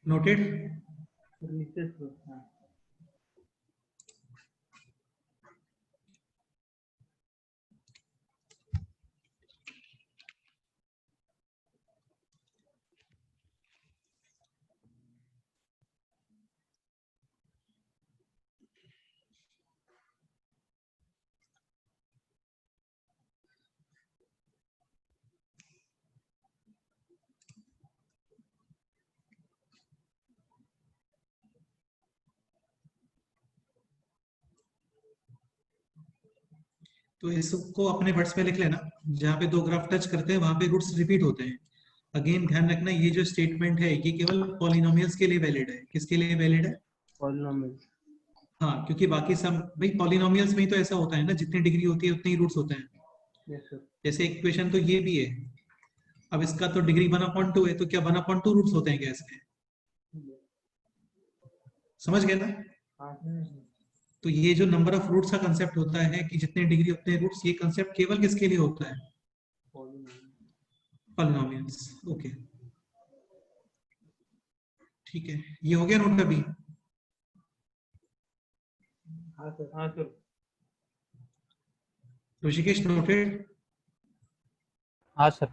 Speaker 1: नोटेड। तो इसको अपने वर्ड्स में लिख लेना, जहाँ पे दो ग्राफ टच करते हैं वहां पे रूट्स रिपीट होते हैं। अगेन ध्यान रखना, ये जो स्टेटमेंट है ये केवल पॉलिनोमियल्स के लिए वैलिड है। किसके लिए वैलिड है?
Speaker 3: पॉलिनोमियल।
Speaker 1: हाँ, क्योंकि बाकी सब भाई पॉलिनोमियल्स में ही तो ऐसा होता है ना, जितनी डिग्री होती है उतने ही रूट्स होते हैं।
Speaker 3: Yes sir.
Speaker 1: जैसे इक्वेशन तो ये भी है, अब इसका तो डिग्री 1/2 है, तो क्या 1/2 रूट्स होते हैं क्या इसमें? समझ गए ना?
Speaker 3: हाँ।
Speaker 1: तो ये जो नंबर ऑफ रूट्स का कंसेप्ट होता है कि जितने डिग्री उतने रूट्स, ये कंसेप्ट केवल किसके लिए होता है? पॉलिनोमियल्स। ओके, ठीक है, ये हो गया नोट अभी।
Speaker 3: हाँ सर। हाँ सर।
Speaker 1: ऋषिकेश, नोटेड?
Speaker 4: हाँ सर।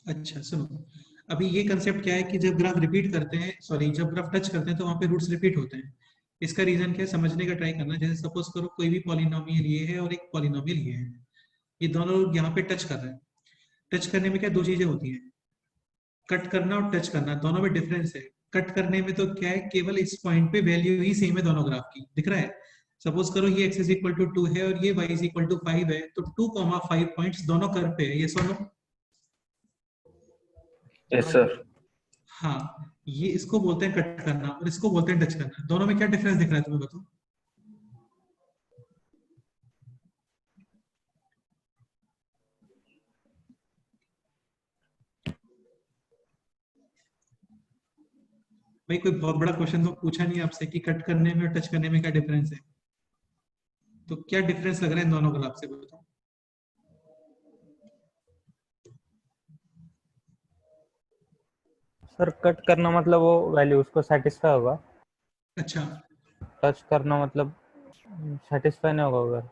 Speaker 1: अच्छा सुनो, अभी ये कंसेप्ट क्या है कि जब ग्राफ रिपीट करते हैं, सॉरी, जब ग्राफ टच करते हैं तो वहां पे रूट्स रिपीट होते हैं। इसका रीजन क्या है, समझने का ट्राई करना। जैसे सपोज करो कोई भी पॉलिनोमियल ये है और एक पॉलिनोमियल ये है, ये दोनों लोग यहाँ पे टच कर रहे हैं। टच करने में क्या दो चीजें होती हैं, कट करना और टच करना, दोनों में डिफरेंस है। कट करने में तो क्या है, केवल इस पॉइंट पे वैल्यू ही सेम है दोनों ग्राफ की, दिख रहा है। सपोज करो ये x = 2 है और ये y = 5 है, तो 2,5 पॉइंट्स दोनों कर्व पे है, ये सुनो।
Speaker 5: Yes sir.
Speaker 1: हाँ, ये इसको बोलते हैं कट करना और इसको बोलते हैं टच करना। दोनों में क्या डिफरेंस दिख रहा है तुम्हें बताओ? भाई कोई बहुत बड़ा क्वेश्चन तो पूछा नहीं आपसे कि कट करने में और टच करने में क्या डिफरेंस है, तो क्या डिफरेंस लग रहा है इन दोनों ग्राफ से बताओ।
Speaker 4: सर कट करना मतलब वो वैल्यू उसको सेटिस्फाई होगा,
Speaker 1: अच्छा,
Speaker 4: टच करना मतलब सेटिस्फाई नहीं होगा अगर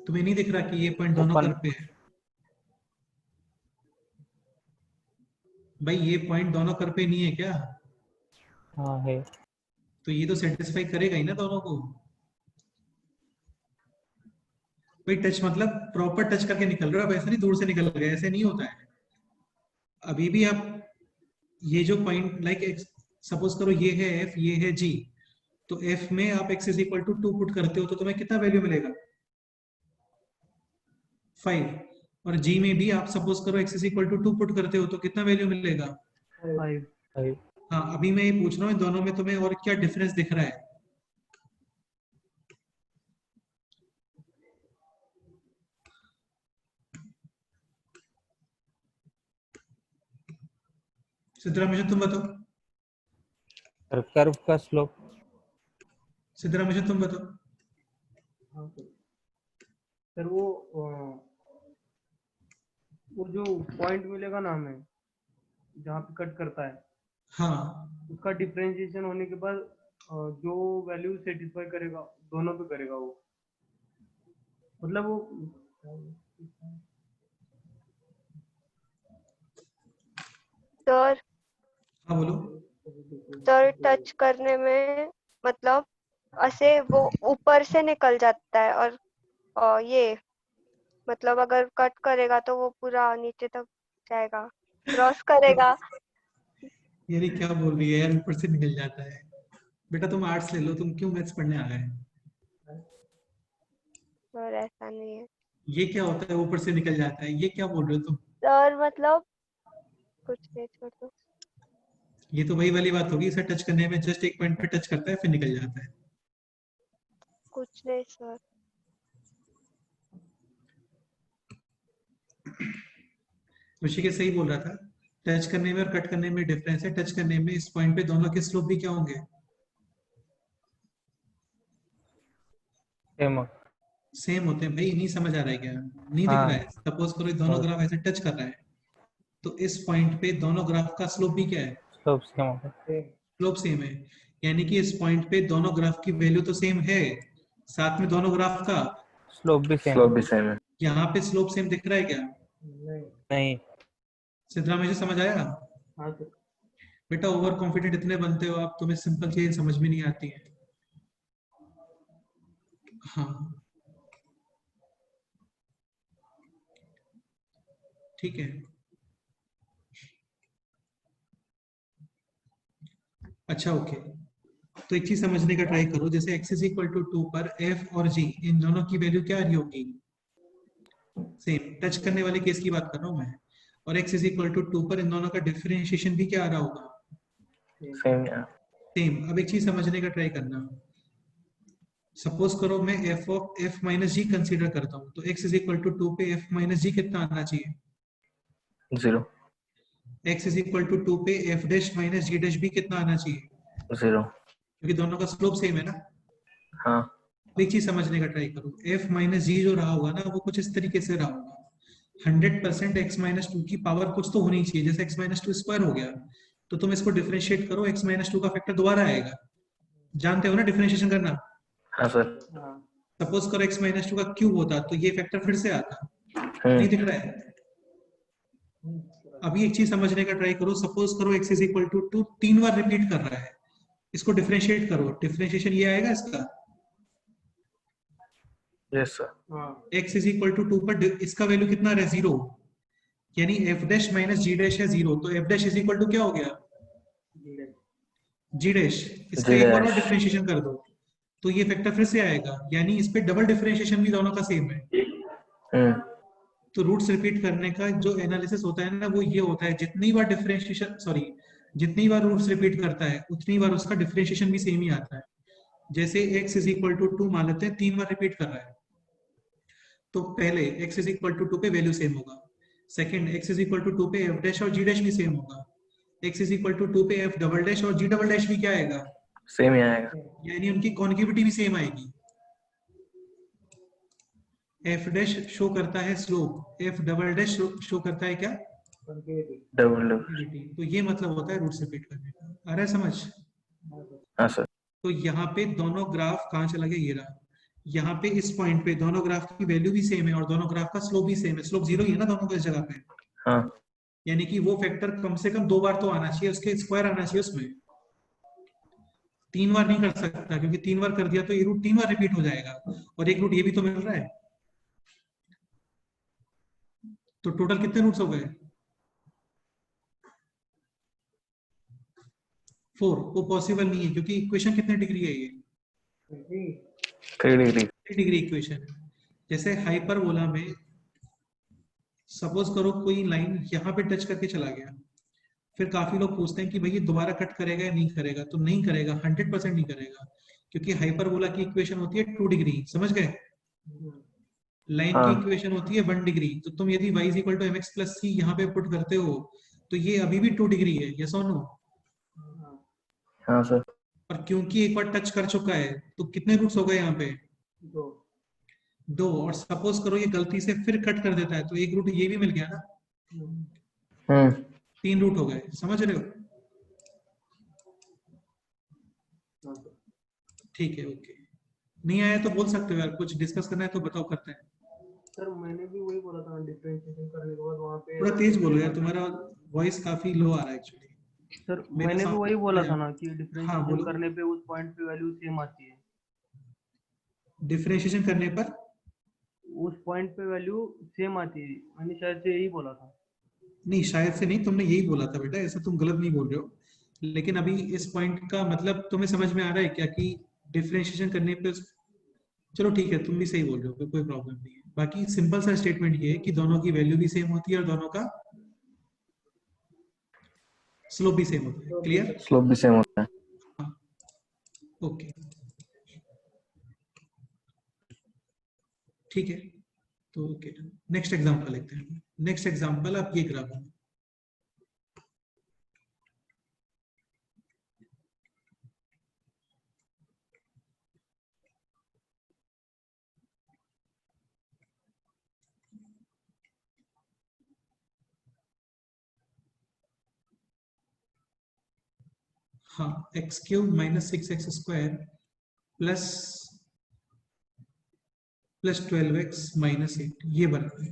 Speaker 1: तुम्हें नहीं दिख रहा कि ये पॉइंट दोनों
Speaker 4: ओपन।
Speaker 1: कर्व पे है? भाई ये पॉइंट दोनों कर्व पे नहीं है क्या?
Speaker 4: हाँ है।
Speaker 1: तो ये तो सेटिस्फाई करेगा ही ना दोनों को। भाई टच मतलब प्रॉपर टच करके निकल रहे हो, अब ऐसा नहीं दूर से निकल गए, ऐसे नहीं होता है। अभी भी आप ये जो पॉइंट लाइक सपोज करो ये है एफ, ये है जी, तो एफ में आप x is equal to 2 put करते हो तो तुम्हें कितना वैल्यू मिलेगा? 5। और जी में भी आप सपोज करो x is equal to 2 put करते हो तो कितना वैल्यू मिलेगा?
Speaker 3: 5।
Speaker 4: है।
Speaker 1: हाँ, अभी मैं ये पूछ रहा हूँ इन दोनों में तुम्हें और क्या डिफरेंस दिख रहा है? सिद्धरामेश्वर तुम बताओ।
Speaker 4: और कर्व का स्लोप।
Speaker 1: सिद्धरामेश्वर तुम बताओ।
Speaker 3: हाँ सर वो जो पॉइंट मिलेगा ना हमें जहाँ पे कट करता है,
Speaker 1: हाँ,
Speaker 3: उसका डिफरेंशिएशन होने के बाद जो वैल्यू सेटिस्फाई करेगा दोनों पे करेगा वो, मतलब वो
Speaker 2: सर
Speaker 1: हाँ बोलो।
Speaker 2: सर टच करने में मतलब ऐसे वो ऊपर से निकल जाता है, और ये मतलब अगर कट करेगा तो वो पूरा नीचे तक जाएगा, क्रॉस करेगा।
Speaker 1: यार ये क्या बोल रही है यार, ऊपर से निकल जाता है। बेटा तुम आर्ट्स ले लो, तुम क्यों मैथ्स पढ़ने आ गए?
Speaker 2: सर ऐसा नहीं है
Speaker 1: ये क्या होता है ऊपर से निकल जाता है, ये क्या बोल रहे हो तुम?
Speaker 2: सर, मतलब कुछ नहीं, छोड़ दो।
Speaker 1: ये तो वही वाली बात होगी, इसे टच करने में जस्ट एक पॉइंट पे टच करता है फिर निकल जाता है।
Speaker 2: कुछ नहीं सर।
Speaker 1: ऋषिकेश सही बोल रहा था, टच करने में और कट करने में डिफरेंस है। टच करने में इस पॉइंट पे दोनों के स्लोप भी क्या होंगे?
Speaker 4: सेम।
Speaker 1: सेम होते हैं। भाई नहीं समझ आ रहा है क्या? नहीं दिख रहा
Speaker 4: हाँ।
Speaker 1: है? सपोज करो ये दोनों ग्राफ ऐसे टच कर रहा है, तो इस पॉइंट पे दोनों ग्राफ का स्लोप भी क्या है?
Speaker 4: स्लोप सेम होगा।
Speaker 1: स्लोप सेम है। यानी कि इस पॉइंट पे दोनों ग्राफ की वैल्यू तो सेम है, साथ में दोनों ग्राफ का
Speaker 4: स्लोप भी सेम।
Speaker 5: स्लोप भी सेम है।
Speaker 1: यहाँ पे स्लोप सेम दिख रहा है क्या?
Speaker 3: नहीं।
Speaker 4: नहीं।
Speaker 1: सिद्धरामेश्वर समझ आया?
Speaker 3: हाँ सर।
Speaker 1: बेटा ओवर कॉन्फिडेंट इतने बनते हो आप, तुम्हें सिंपल चीजें समझ में नहीं आती है। हाँ ठीक है। अच्छा ओके, तो एक चीज समझने का ट्राई करो, जैसे x इज इक्वल टू 2 पर f और g इन दोनों की वैल्यू क्या आ रही होगी? सेम। टच करने वाले केस की बात कर रहा हूं मैं। और x इज इक्वल टू 2 पर इन दोनों का डिफरेंशिएशन भी क्या आ रहा होगा?
Speaker 5: सेम या
Speaker 1: सेम। अब एक चीज समझने का ट्राई करना, सपोज करो मैं f of f minus g consider करता हूँ, तो x इज इक्वल टू 2 पे f माइनस जी कितना आना चाहिए?
Speaker 5: 0
Speaker 1: x इज इक्वल टू 2 पे f डैश माइनस जी डैश भी कितना आना चाहिए?
Speaker 5: 0।
Speaker 1: क्योंकि दोनों का स्लोप सेम है ना।
Speaker 5: हाँ
Speaker 1: एक चीज समझने का ट्राई करो, f माइनस जी जो रहा होगा ना वो कुछ इस तरीके से रहा होगा। 100% x माइनस टू की पावर कुछ तो होनी चाहिए, जैसे x माइनस टू स्क्वायर हो गया, तो तुम इसको डिफरेंशिएट करो, x माइनस टू का फैक्टर दोबारा आएगा। जानते हो ना डिफरेंशिएशन करना?
Speaker 5: हाँ सर।
Speaker 3: हाँ
Speaker 1: सपोज करो x माइनस टू का क्यूब होता तो ये फैक्टर फिर से आता। नहीं दिख रहा है? अभी एक चीज समझने का ट्राई करो, सपोज करो x इज इक्वल टू 2 3 बार रिपीट कर रहा है, इसको डिफरेंशिएट करो, डिफरेंशिएशन ये आएगा इसका।
Speaker 5: Yes sir.
Speaker 3: हाँ
Speaker 1: x इज इक्वल टू 2 पर इसका वैल्यू कितना रहा? 0। यानी f डैश माइनस जी डैश है 0, तो f dash is equal to क्या हो गया? जी डैश। इसका
Speaker 5: जी
Speaker 1: एक बार और
Speaker 5: डैश।
Speaker 1: डिफरेंशिएशन कर दो तो ये फैक्टर फिर से आएगा, यानी इस पे डबल डिफरेंशिएशन भी दोनों का सेम है। तो रूट्स रिपीट करने का जो एनालिसिस होता है ना वो ये होता है, जितनी बार डिफरेंशिएशन सॉरी जितनी बार रूट्स रिपीट करता है उतनी बार उसका डिफरेंशिएशन भी सेम ही आता है। जैसे x इज इक्वल टू 2 मान लेते हैं 3 बार रिपीट कर रहा है, तो पहले x इज इक्वल टू 2 पे वैल्यू सेम होगा, second x is equal to 2 पे f डैश और g डैश भी सेम होगा, x इज इक्वल टू 2 पे f डबल डैश और g डबल डैश भी क्या आएगा,
Speaker 5: सेम ही आएगा।
Speaker 1: यानी उनकी कॉन्केविटी भी सेम आएगी। f डैश शो करता है slope, f double dash show करता है क्या,
Speaker 5: डबल।
Speaker 1: कॉन्केविटी। तो ये मतलब होता है रूट से फिट करने का। आ रहा है समझ?
Speaker 5: हाँ सर।
Speaker 1: तो यहाँ पे दोनों ग्राफ कहाँ चला गया, ये रहा। यहाँ पे इस पॉइंट पे दोनों ग्राफ की वैल्यू भी सेम है और दोनों ग्राफ का स्लोप भी सेम है। स्लोप 0 ही है ना दोनों को इस जगह पे,
Speaker 5: हाँ
Speaker 1: यानी कि वो फैक्टर कम से कम 2 बार तो आना चाहिए, उसके स्क्वायर आना चाहिए उसमें। 3 बार नहीं कर सकता, क्योंकि 3 बार कर दिया तो ये रूट 3 बार रिपीट हो जाएगा, और एक रूट ये भी तो मिल रहा है। तो टोटल कितने रूट्स हो गए, 4। वो पॉसिबल नहीं है, क्योंकि इक्वेशन कितने डिग्री है, ये
Speaker 5: 3 डिग्री।
Speaker 1: 3 डिग्री इक्वेशन है। जैसे हाइपरबोला में सपोज करो कोई लाइन यहाँ पे टच करके चला गया, फिर काफी लोग पूछते हैं कि भाई ये दोबारा कट करेगा या नहीं करेगा, तो नहीं करेगा, 100% नहीं करेगा, क्योंकि हाइपरबोला की इक्वेशन होती है 2 डिग्री, समझ गए। लाइन की
Speaker 5: हाँ
Speaker 1: इक्वेशन होती है 1 डिग्री। तो तुम यदि y equal to mx plus c यहाँ पे पुट करते हो तो ये अभी भी 2 डिग्री है, यस और नो।
Speaker 5: हाँ सर।
Speaker 1: और क्योंकि एक बार टच कर चुका है तो कितने रूट्स हो गए यहाँ पे, 2। और सपोज करो ये गलती से फिर कट कर देता है तो एक रूट ये भी मिल गया ना, 3 रूट हो गए, समझ रहे हो। ठीक है, ओके। नहीं आया तो बोल सकते हो यार, कुछ डिस्कस करना है तो बताओ, करते हैं।
Speaker 3: सर मैंने भी वही बोला था, डिफरेंशिएशन करने के बाद वहाँ पे
Speaker 1: थोड़ा तेज बोलो यार, तुम्हारा वॉइस काफी लो आ रहा है एक्चुअली।
Speaker 3: सर
Speaker 1: मेरा
Speaker 3: मैंने भी
Speaker 1: साउंड
Speaker 3: वही बोला
Speaker 1: है।
Speaker 3: था ना कि
Speaker 1: हाँ,
Speaker 3: डिफरेंशिएशन
Speaker 1: बोलो।
Speaker 3: करने पे उस पॉइंट पे वैल्यू सेम आती है,
Speaker 1: डिफरेंशिएशन करने पर
Speaker 3: उस पॉइंट पे वैल्यू सेम आती है, मैंने शायद से यही बोला था।
Speaker 1: नहीं, शायद से नहीं, तुमने यही बोला था बेटा, ऐसा तुम गलत नहीं बोल रहे हो। लेकिन अभी इस पॉइंट का मतलब तुम्हें समझ में आ रहा है क्या कि डिफरेंशिएशन करने पे, चलो ठीक है, तुम भी सही बोल रहे हो, कोई प्रॉब्लम नहीं है। बाकी सिंपल सा स्टेटमेंट ये है कि दोनों की वैल्यू भी सेम होती है और दोनों का स्लोप भी सेम होता है। क्लियर?
Speaker 5: स्लोप भी सेम होता है।
Speaker 1: हाँ, ओके, ठीक है। तो ओके, नेक्स्ट एग्जांपल लेते हैं। नेक्स्ट एग्जांपल आप ये ग्राफ है, हाँ, x cube minus 6x² plus 12x minus 8 ये बना है।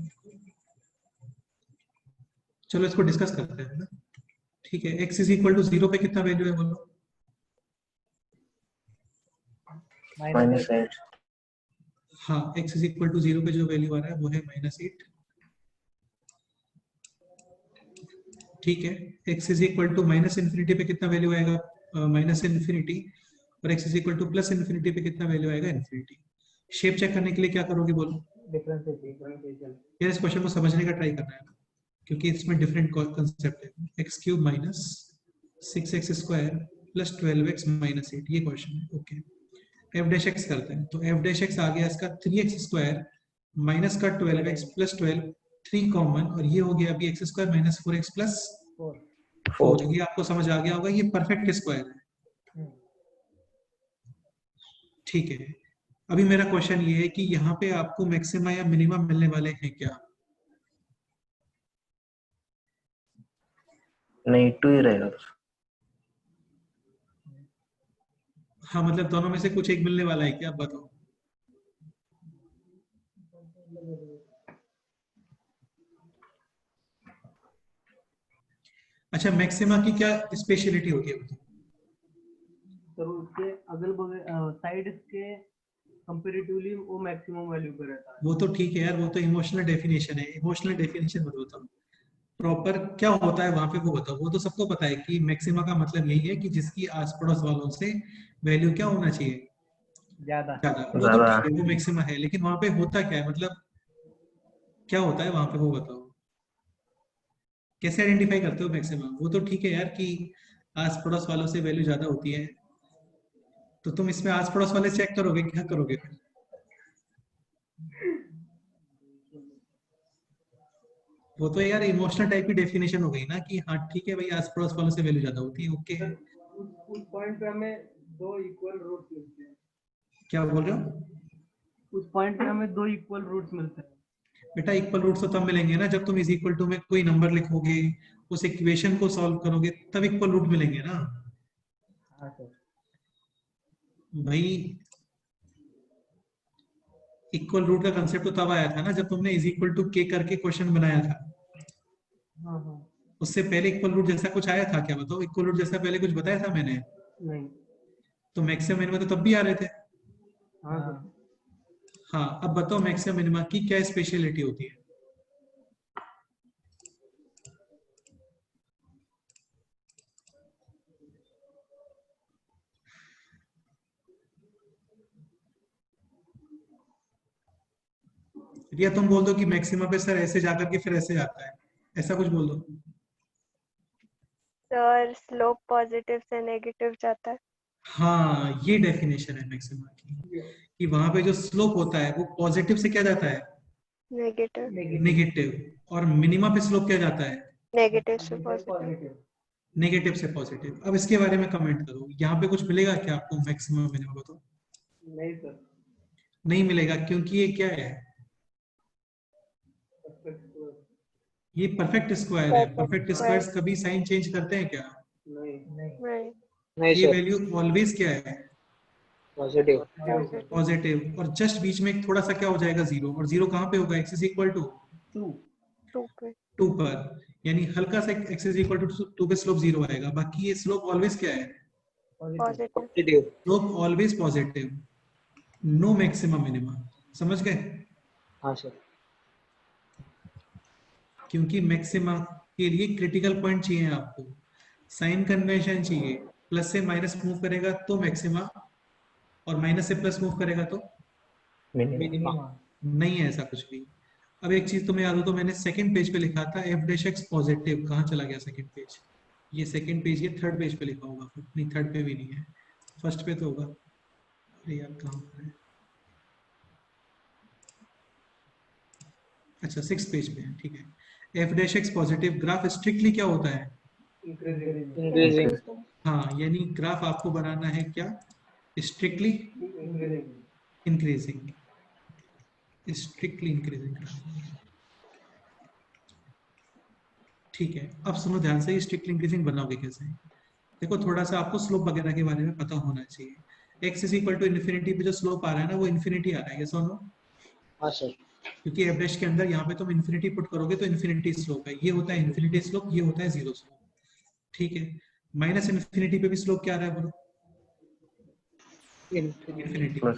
Speaker 1: चलो इसको डिस्कस करते हैं ना। ठीक है, x इज इक्वल टू 0 पे कितना वैल्यू है बोलो,
Speaker 5: -8।
Speaker 1: हाँ, x इज इक्वल टू 0 पे जो वैल्यू आ रहा है वो है -8। ठीक है, x is equal to minus infinity पे कितना वैल्यू आएगा, -इन्फिनिटी, और x is equal to plus infinity पे कितना वैल्यू आएगा, इन्फिनिटी। शेप चेक करने के लिए क्या करोगे बोलो, यार इस क्वेश्चन को समझने का ट्राई करना है ना, क्योंकि इसमें डिफरेंट कंसेप्ट है। X cube minus 6x² plus 12x minus 8 ये क्वेश्चन है। ओके, एफ डैश एक्स करते हैं। तो एफ डैश एक्स आ गया इसका 3x² माइनस का 12x प्लस 12, 3 कॉमन, और ये हो गया अभी x² माइनस 4x प्लस 4। ये आपको समझ आ गया होगा, ये परफेक्ट स्क्वायर है। ठीक है, अभी मेरा क्वेश्चन ये है कि यहाँ पे आपको मैक्सिमा या मिनिमा मिलने वाले हैं क्या?
Speaker 5: नहीं, 2 ही रहेगा।
Speaker 1: हाँ, मतलब दोनों में से कुछ एक मिलने वाला है क्या, आप बताओ। अच्छा, मैक्सिमा की क्या स्पेशलिटी होती है बताओ?
Speaker 3: सर उसके अगल बगल साइड के कंपैरेटिवली वो मैक्सिमम वैल्यू पे रहता है।
Speaker 1: वो तो ठीक है यार, वो तो इमोशनल डेफिनेशन है, इमोशनल डेफिनेशन मत बताओ, प्रॉपर क्या होता है वहां पे वो बताओ। वो तो सबको पता है कि मैक्सिमा का मतलब यही है कि जिसकी आस पड़ोस वालों से वैल्यू क्या होना चाहिए,
Speaker 3: ज्यादा।
Speaker 1: वो तो
Speaker 5: ज्यादा।
Speaker 1: ठीक है, वो मैक्सिमा है। लेकिन वहां पे होता क्या है, मतलब क्या होता है वहां पे वो बताओ, कैसे आइडेंटिफाई करते हो मैक्सिमा? वो तो ठीक है यार कि आस पड़ोस वालों से वैल्यू ज्यादा होती है, तो तुम इसमें आस पड़ोस वाले चेक करोगे, क्या करोगे फिर? वो तो यार इमोशनल टाइप की डेफिनेशन हो गई ना कि हाँ ठीक है भाई, आस पड़ोस वालों से वैल्यू ज्यादा होती है, ओके है।
Speaker 3: उस पॉइंट पे हमें दो इक्वल रूट्स मिलते हैं।
Speaker 1: क्या बोल रहे हो?
Speaker 3: उस पॉइंट पे हमें दो इक्वल रूट्स मिलते हैं।
Speaker 1: बेटा इक्वल रूट्स तो तब मिलेंगे ना जब तुम इज इक्वल टू में कोई नंबर लिखोगे, उस इक्वेशन को सॉल्व करोगे, तब इक्वल रूट मिलेंगे ना
Speaker 3: हाँ सर।
Speaker 1: भाई। इक्वल रूट का कंसेप्ट तो तब आया था ना जब तुमने इज इक्वल टू के करके क्वेश्चन बनाया था।
Speaker 3: हाँ हाँ।
Speaker 1: उससे पहले इक्वल रूट जैसा कुछ आया था क्या? बताओ, इक्वल रूट जैसा पहले कुछ बताया था मैंने?
Speaker 3: नहीं।
Speaker 1: तो मैक्सिमम मिनिमम तो तब भी आ रहे थे।
Speaker 3: हाँ सर।
Speaker 1: हाँ, अब बताओ मैक्सिमम मिनिमम की क्या स्पेशलिटी होती है? या तुम बोल दो कि मैक्सिमा पे सर ऐसे जाकर के फिर ऐसे आता है, ऐसा कुछ बोल दो।
Speaker 2: सर स्लोप पॉजिटिव से नेगेटिव जाता है।
Speaker 1: हाँ, ये डेफिनेशन है मैक्सिमा की, कि वहां पे जो स्लोप होता है वो पॉजिटिव से क्या जाता है?
Speaker 2: नेगेटिव।
Speaker 1: नेगेटिव। और मिनिमा पे स्लोप क्या जाता है?
Speaker 2: नेगेटिव से पॉजिटिव।
Speaker 1: नेगेटिव से पॉजिटिव। अब इसके बारे में कमेंट करो, यहाँ पे कुछ मिलेगा क्या आपको मैक्सिमम मिनिमम? बताओ।
Speaker 3: नहीं सर।
Speaker 1: नहीं मिलेगा, क्योंकि ये क्या है? ये परफेक्ट स्क्वायर है। परफेक्ट स्क्वायर्स कभी साइन चेंज करते हैं क्या?
Speaker 3: नहीं।
Speaker 2: नहीं।
Speaker 6: नहीं
Speaker 1: ये
Speaker 6: सर,
Speaker 1: वैल्यू ऑलवेज क्या है?
Speaker 6: पॉजिटिव।
Speaker 1: पॉजिटिव। और जस्ट बीच में थोड़ा सा क्या हो जाएगा? जीरो। और जीरो कहाँ पे होगा? एक्स इज इक्वल टू
Speaker 2: 2 पे।
Speaker 1: 2 पर, यानी हल्का सा एक्स इज इक्वल टू 2 पे स्लोप जीरो आएगा। बाकी ये स्लोप ऑलवेज क्या है?
Speaker 2: Positive.
Speaker 6: Positive.
Speaker 1: Slope always positive. No maximum minimum. समझ गए?
Speaker 6: हाँ सर।
Speaker 1: क्योंकि मैक्सिमा के लिए क्रिटिकल पॉइंट चाहिए आपको, साइन कन्वेंशन चाहिए। प्लस से माइनस मूव करेगा तो मैक्सिमा, और माइनस से प्लस मूव करेगा तो
Speaker 6: मिनिमा।
Speaker 1: नहीं है ऐसा कुछ भी। अब एक चीज तुम्हें याद हो तो मैंने सेकंड पेज पे लिखा था एफ डैश एक्स पॉजिटिव। कहाँ चला गया सेकंड पेज? ये सेकंड पेज, ये थर्ड पेज पे लिखा होगा। नहीं, थर्ड पे भी नहीं है, फर्स्ट पे तो होगा। अरे यार कहाँ पर है? अच्छा, 6 पेज पे है, ठीक है। F dash x positive graph strictly क्या होता है?
Speaker 6: इंक्रीजिंग।
Speaker 1: हाँ, यानी ग्राफ आपको बनाना है क्या? Strictly increasing. Strictly increasing graph. ठीक है, अब सुनो ध्यान से, स्ट्रिक्टली इंक्रीजिंग बनाओगे कैसे? देखो, थोड़ा सा आपको स्लोप वगैरह के बारे में पता होना चाहिए। X is equal to infinity पे जो स्लोप आ रहा है ना, वो इन्फिनिटी आ रहा है, ये सुनो।
Speaker 6: हाँ सर।
Speaker 1: क्योंकि एफ डैश के अंदर यहाँ पे तुम इन्फिनिटी पुट करोगे तो इन्फिनिटी स्लोप है। ये होता है इन्फिनिटी स्लोप, ये होता है जीरो स्लोप। ठीक है। माइनस इन्फिनिटी पे भी स्लोप क्या आ रहा है बोलो? इन्फिनिटी।
Speaker 5: Plus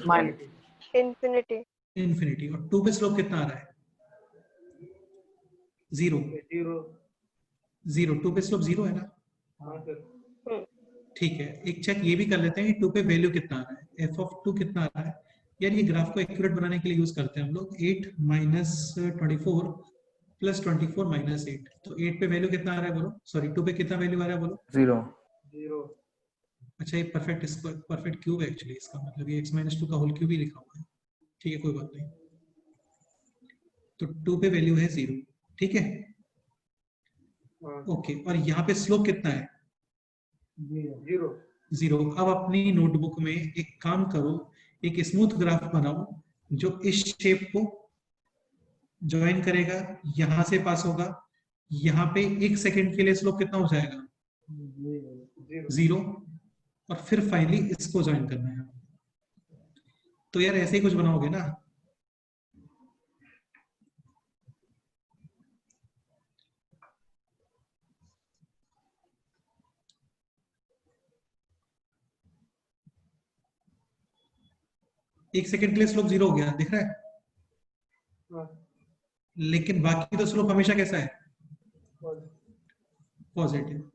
Speaker 2: infinity.
Speaker 1: इन्फिनिटी। और 2 पे स्लोप कितना आ रहा है? जीरो। जीरो। 2 पे स्लोप जीरो है ना? ठीक है, एक चेक ये भी कर लेते हैं कि 2 पे वैल्यू कितना आ रहा है। एफ ऑफ 2 कितना आ रहा है? यार ये ग्राफ को एक्यूरेट बनाने के लिए यूज करते हैं हम लोग। 8 माइनस 24 प्लस 24 माइनस 8। तो 8 पे वैल्यू कितना आ रहा है बोलो? सॉरी, 2 पे कितना वैल्यू आ रहा है बोलो?
Speaker 5: 0
Speaker 1: अच्छा, ये परफेक्ट परफेक्ट क्यूब है एक्चुअली, इसका मतलब ये x माइनस 2 का होल क्यूब ही लिखा हुआ है। ठीक है, कोई बात नहीं। तो 2 पे वैल्यू है 0। ठीक है, ओके। और यहाँ पे स्लोप कितना है? 0। अब अपनी नोटबुक में एक काम करो, एक स्मूथ ग्राफ बनाओ जो इस शेप को ज्वाइन करेगा, यहां से पास होगा। यहाँ पे 1 सेकंड के लिए स्लोप कितना हो जाएगा? 0। और फिर फाइनली इसको ज्वाइन करना है। तो यार ऐसे ही कुछ बनाओगे ना? एक सेकंड के लिए स्लोप 0 हो गया, दिख रहा है? लेकिन बाकी तो स्लोप हमेशा कैसा है? पॉजिटिव।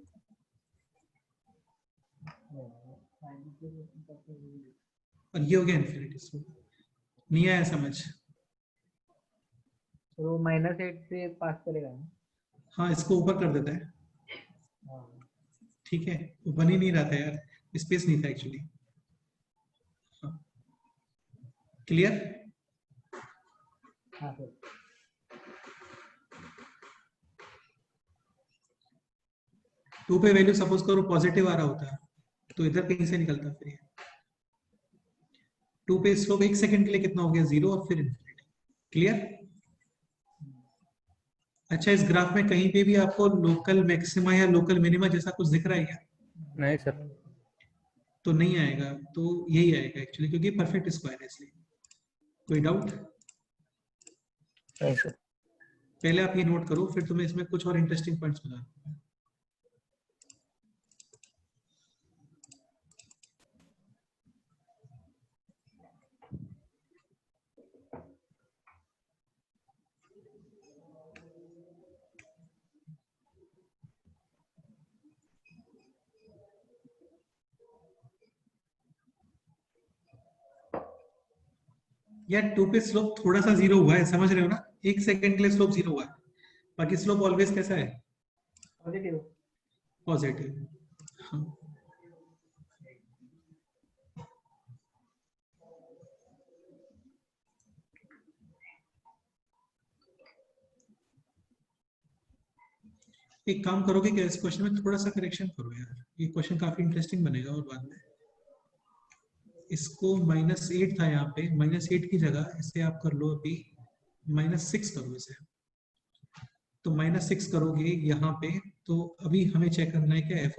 Speaker 1: और ये हो गया इन्फिनिटी स्लोप। नहीं आया समझ?
Speaker 3: तो -8 से पास करेगा ना?
Speaker 1: हाँ, इसको ऊपर कर देता है। ठीक है, वो बन ही नहीं रहा था यार, स्पेस नहीं था एक्चुअली। क्लियर?
Speaker 3: हाँ सर।
Speaker 1: 2 पे वैल्यू सपोज करो पॉजिटिव आ रहा होता है तो इधर कहीं से निकलता फिर ये 2 पे स्लोप 1 सेकंड के लिए कितना हो गया 0 और फिर इन्फिनिटी। क्लियर? अच्छा, इस ग्राफ में कहीं पे भी आपको लोकल मैक्सिमा या लोकल मिनिमा जैसा कुछ दिख रहा है क्या?
Speaker 4: नहीं सर।
Speaker 1: तो नहीं आएगा, तो यही आएगा एक्चुअली क्योंकि परफेक्ट स्क्वायर है इसलिए। कोई डाउट?
Speaker 5: नहीं सर।
Speaker 1: पहले आप ये नोट करो, फिर तुम्हें इसमें कुछ और इंटरेस्टिंग पॉइंट्स बता। यार 2 पे स्लोप थोड़ा सा 0 हुआ है, समझ रहे हो ना? 1 सेकंड के लिए स्लोप 0 हुआ है, बाकी स्लोप ऑलवेज कैसा है?
Speaker 3: पॉजिटिव।
Speaker 1: पॉजिटिव। हाँ। एक काम करोगे क्या, इस क्वेश्चन में थोड़ा सा करेक्शन करो यार, ये क्वेश्चन काफी इंटरेस्टिंग बनेगा और बाद में इसको -8 था यहाँ पे, -8 की जगह इसे आप कर लो अभी -6 करो इसे। तो -6 करोगे यहाँ पे, तो अभी हमें चेक करना है कि f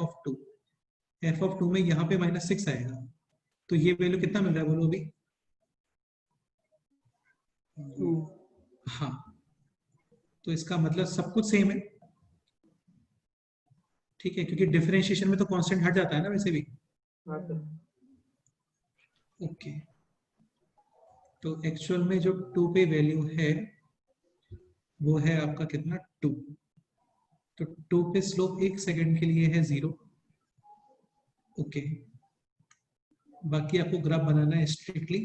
Speaker 1: ऑफ 2 में यहाँ पे -6 आएगा, तो ये वैल्यू कितना मिल रहा है बोलो अभी? हाँ, तो इसका मतलब सब कुछ सेम है, ठीक है, क्योंकि डिफरेंशिएशन में तो कांस्टेंट हट जाता है ना वैसे भी। ओके, तो एक्चुअल में जो 2 पे वैल्यू है वो है आपका कितना 2, तो 2 पे स्लोप 1 सेकंड के लिए है 0। ओके, बाकी आपको ग्राफ बनाना है strictly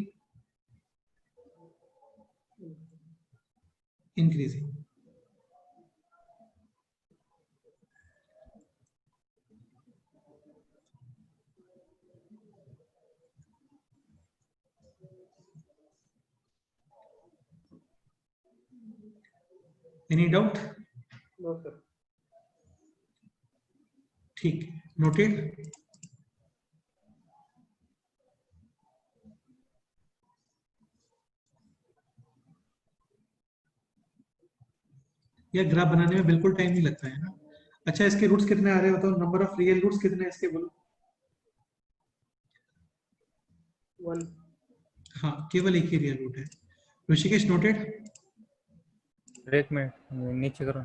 Speaker 1: increasing. Any doubt?
Speaker 3: No sir.
Speaker 1: ठीक, नोटेड। यह ग्राफ बनाने में बिल्कुल टाइम नहीं लगता है ना। अच्छा, इसके रूट्स कितने आ रहे हैं बताओ, नंबर ऑफ रियल रूट्स कितने हैं इसके बोलो?
Speaker 3: 1।
Speaker 1: हाँ, केवल एक ही रियल रूट है। ऋषिकेश नोटेड?
Speaker 4: एक मिनट नीचे करो।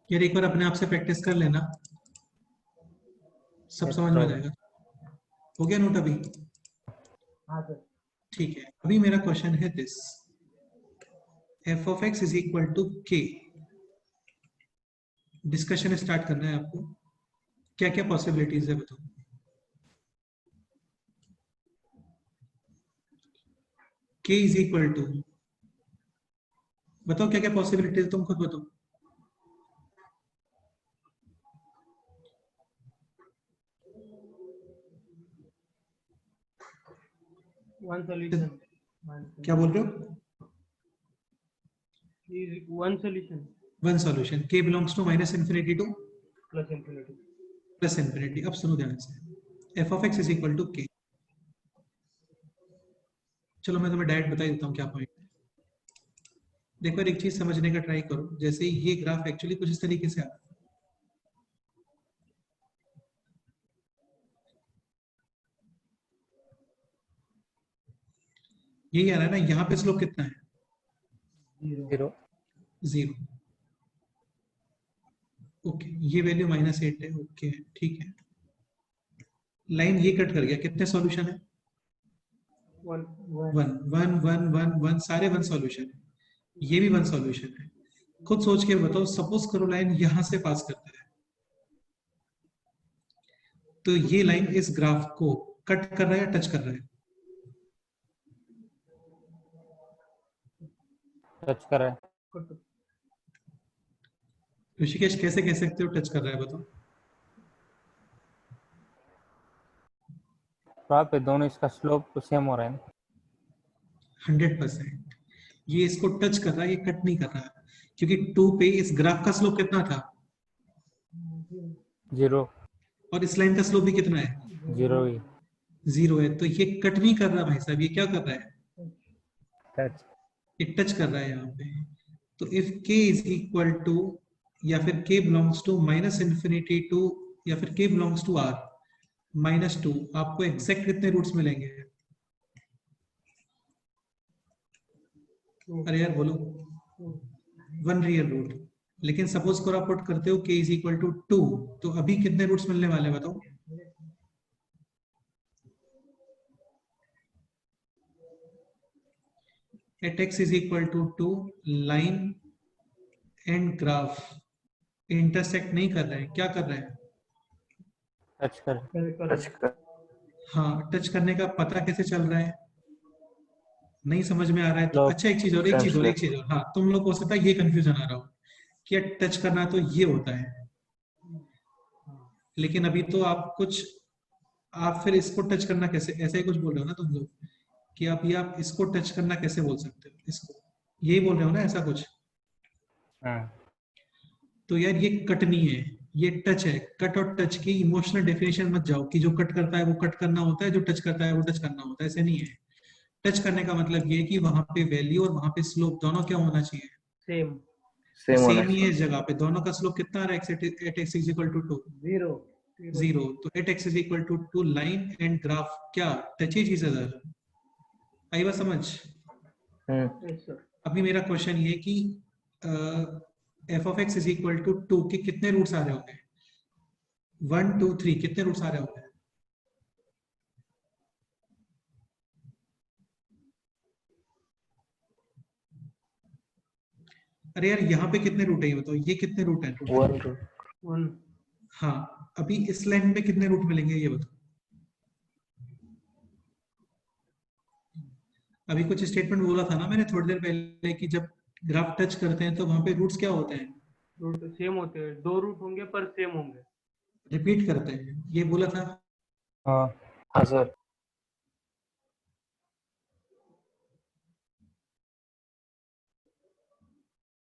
Speaker 1: यार एक बार अपने आप से प्रैक्टिस कर लेना, सब समझ में आ जाएगा। हो गया नोट अभी?
Speaker 3: हाँ सर।
Speaker 1: ठीक है, अभी मेरा क्वेश्चन है this, f of x is equal to k। Discussion start करना है आपको, क्या क्या पॉसिबिलिटीज है बताओ। k इज इक्वल टू, बताओ क्या क्या पॉसिबिलिटीज, तुम खुद बताओ।
Speaker 3: One solution.
Speaker 1: क्या बोल रहे हो?
Speaker 3: One solution
Speaker 1: one solution, k belongs to -infinity to
Speaker 3: plus infinity.
Speaker 1: Plus infinity. अब सुनो ध्यान से, f of x is equal to k। चलो मैं तुम्हें डायरेक्ट बता देता हूँ क्या पॉइंट है। देखो एक चीज समझने का ट्राई करो, जैसे ये ग्राफ एक्चुअली कुछ इस तरीके से आता है, यही आ रहा है ना, यहाँ पे स्लोप कितना है?
Speaker 4: 0।
Speaker 1: 0। ओके, ये वैल्यू -8 है। ओके ठीक है, लाइन ये कट कर गया, कितने सॉल्यूशन है?
Speaker 3: 1
Speaker 1: 1 1 1 1 1, सारे 1 सॉल्यूशन है, ये भी 1 सॉल्यूशन है। खुद सोच के बताओ, सपोज करो लाइन यहां से पास करता है, तो ये लाइन इस ग्राफ को कट कर रहा है या टच कर रहा है?
Speaker 4: टच कर रहा है।
Speaker 1: ऋषिकेश कैसे कह सकते हो टच कर रहा है बताओ?
Speaker 4: वहाँ पे दोनों इसका स्लोप सेम हो रहा है ना?
Speaker 1: 100%। ये इसको टच कर रहा है, ये कट नहीं कर रहा है, क्योंकि 2 पे इस ग्राफ का स्लोप कितना था
Speaker 4: 0
Speaker 1: और इस लाइन का स्लोप भी कितना है
Speaker 4: 0 ही
Speaker 1: 0 है। तो ये कट नहीं कर रहा भाई साहब, ये क्या कर रहा है,
Speaker 4: टच।
Speaker 1: ये टच कर रहा है यहाँ पे। तो if k is equal to, या फिर k belongs to minus infinity to, या फिर k बिलोंग्स टू r -2, आपको एग्जैक्ट कितने रूट्स मिलेंगे? अरे यार बोलो। 1 रियल रूट। लेकिन सपोज करो आप पुट करते हो k इज इक्वल टू 2, तो अभी कितने रूट्स मिलने वाले हैं बताओ? At x is equal to 2, line and graph intersect नहीं कर रहे हैं, क्या कर रहे हैं?
Speaker 4: टच कर।
Speaker 5: टच कर।
Speaker 1: हाँ, टच करने का पता कैसे चल रहा है? नहीं समझ में आ रहा है तो
Speaker 4: Slope.
Speaker 1: अच्छा, एक चीज और, हाँ तुम लोग को हो सकता है ये कंफ्यूजन आ रहा हो कि टच करना तो ये होता है, लेकिन अभी तो आप फिर इसको टच करना कैसे, ऐसा ही कुछ बोल रहे हो ना तुम लोग कि आप इसको टच करना कैसे बोल सकते हो, इसको यही बोल रहे हो ना ऐसा कुछ?
Speaker 4: हाँ
Speaker 1: तो यार ये कट नहीं है, ये टच है। कट और टच की इमोशनल डेफिनेशन मत जाओ कि जो कट करता है वो कट करना होता है, जो टच करता है वो टच करना होता है, ऐसे नहीं है। टच करने का मतलब ये है कि वहां पे वैल्यू और वहां पे स्लोप दोनों क्या होना चाहिए,
Speaker 3: सेम
Speaker 5: सेम होना
Speaker 1: सेम ही है
Speaker 5: चाहिए।
Speaker 1: इस जगह पे। दोनों का स्लोप कितना आ रहा है at x is equal to 2? 0। तो at x is equal to 2, line and graph क्या टच ही चीज है सर? आई बात समझ? अभी मेरा क्वेश्चन ये कि f of x is equal to 2 के कितने रूट्स आ रहे होंगे? 1 2 3 कितने रूट्स आ रहे होंगे? अरे यार यहाँ पे कितने रूट है ये बताओ, ये कितने रूट है टोटल?
Speaker 5: 1
Speaker 3: 1
Speaker 1: हाँ, अभी इस लाइन में कितने रूट मिलेंगे ये बताओ? अभी कुछ स्टेटमेंट बोला था ना मैंने थोड़ी देर पहले कि जब ग्राफ टच करते हैं तो वहां पे रूट्स क्या होते हैं?
Speaker 3: रूट सेम होते हैं, 2 रूट होंगे पर सेम होंगे।
Speaker 1: रिपीट करते हैं, ये बोला था।
Speaker 4: हाँ
Speaker 5: हाँ सर।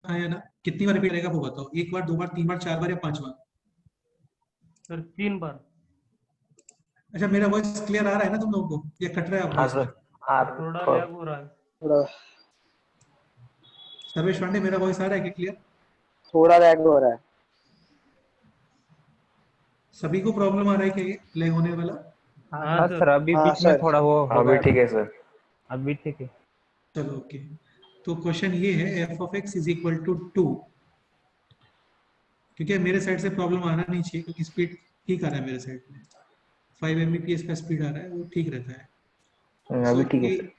Speaker 1: हाँ या ना? कितनी बार रिपीट करेगा वो बताओ, 1 बार 2 बार 3 बार 4 बार या 5 बार?
Speaker 3: सर 3 बार।
Speaker 1: अच्छा, मेरा वॉइस क्लियर आ रहा है ना तुम लोगों को, या कट रहा है
Speaker 5: हाँ
Speaker 1: आपको?
Speaker 5: सर। हाँ
Speaker 3: थोड़ा
Speaker 5: थोड़ा।
Speaker 3: लैग हो रहा है।
Speaker 6: थोड़ा
Speaker 1: सर्वेश पांडे, मेरा वॉइस आ रहा है क्या क्लियर?
Speaker 6: थोड़ा लैग हो रहा है।
Speaker 1: सभी को प्रॉब्लम आ रहा है क्या ये लैग होने वाला?
Speaker 3: हाँ
Speaker 4: हाँ
Speaker 3: सर।
Speaker 4: सर अभी
Speaker 6: हाँ
Speaker 4: बीच में
Speaker 6: सर।
Speaker 4: थोड़ा वो
Speaker 5: हाँ
Speaker 4: हो
Speaker 5: अभी
Speaker 4: गया।
Speaker 5: ठीक है सर।
Speaker 4: अभी ठीक है।
Speaker 1: चलो ओके। तो क्वेश्चन ये है f of x is equal to 2, क्योंकि मेरे साइड से प्रॉब्लम आना नहीं चाहिए क्योंकि स्पीड ठीक आ रहा है मेरे साइड में, 5 Mbps का स्पीड आ रहा है, वो ठीक रहता है।
Speaker 5: अभी
Speaker 1: सो
Speaker 5: ठीक है
Speaker 1: के,
Speaker 5: सर।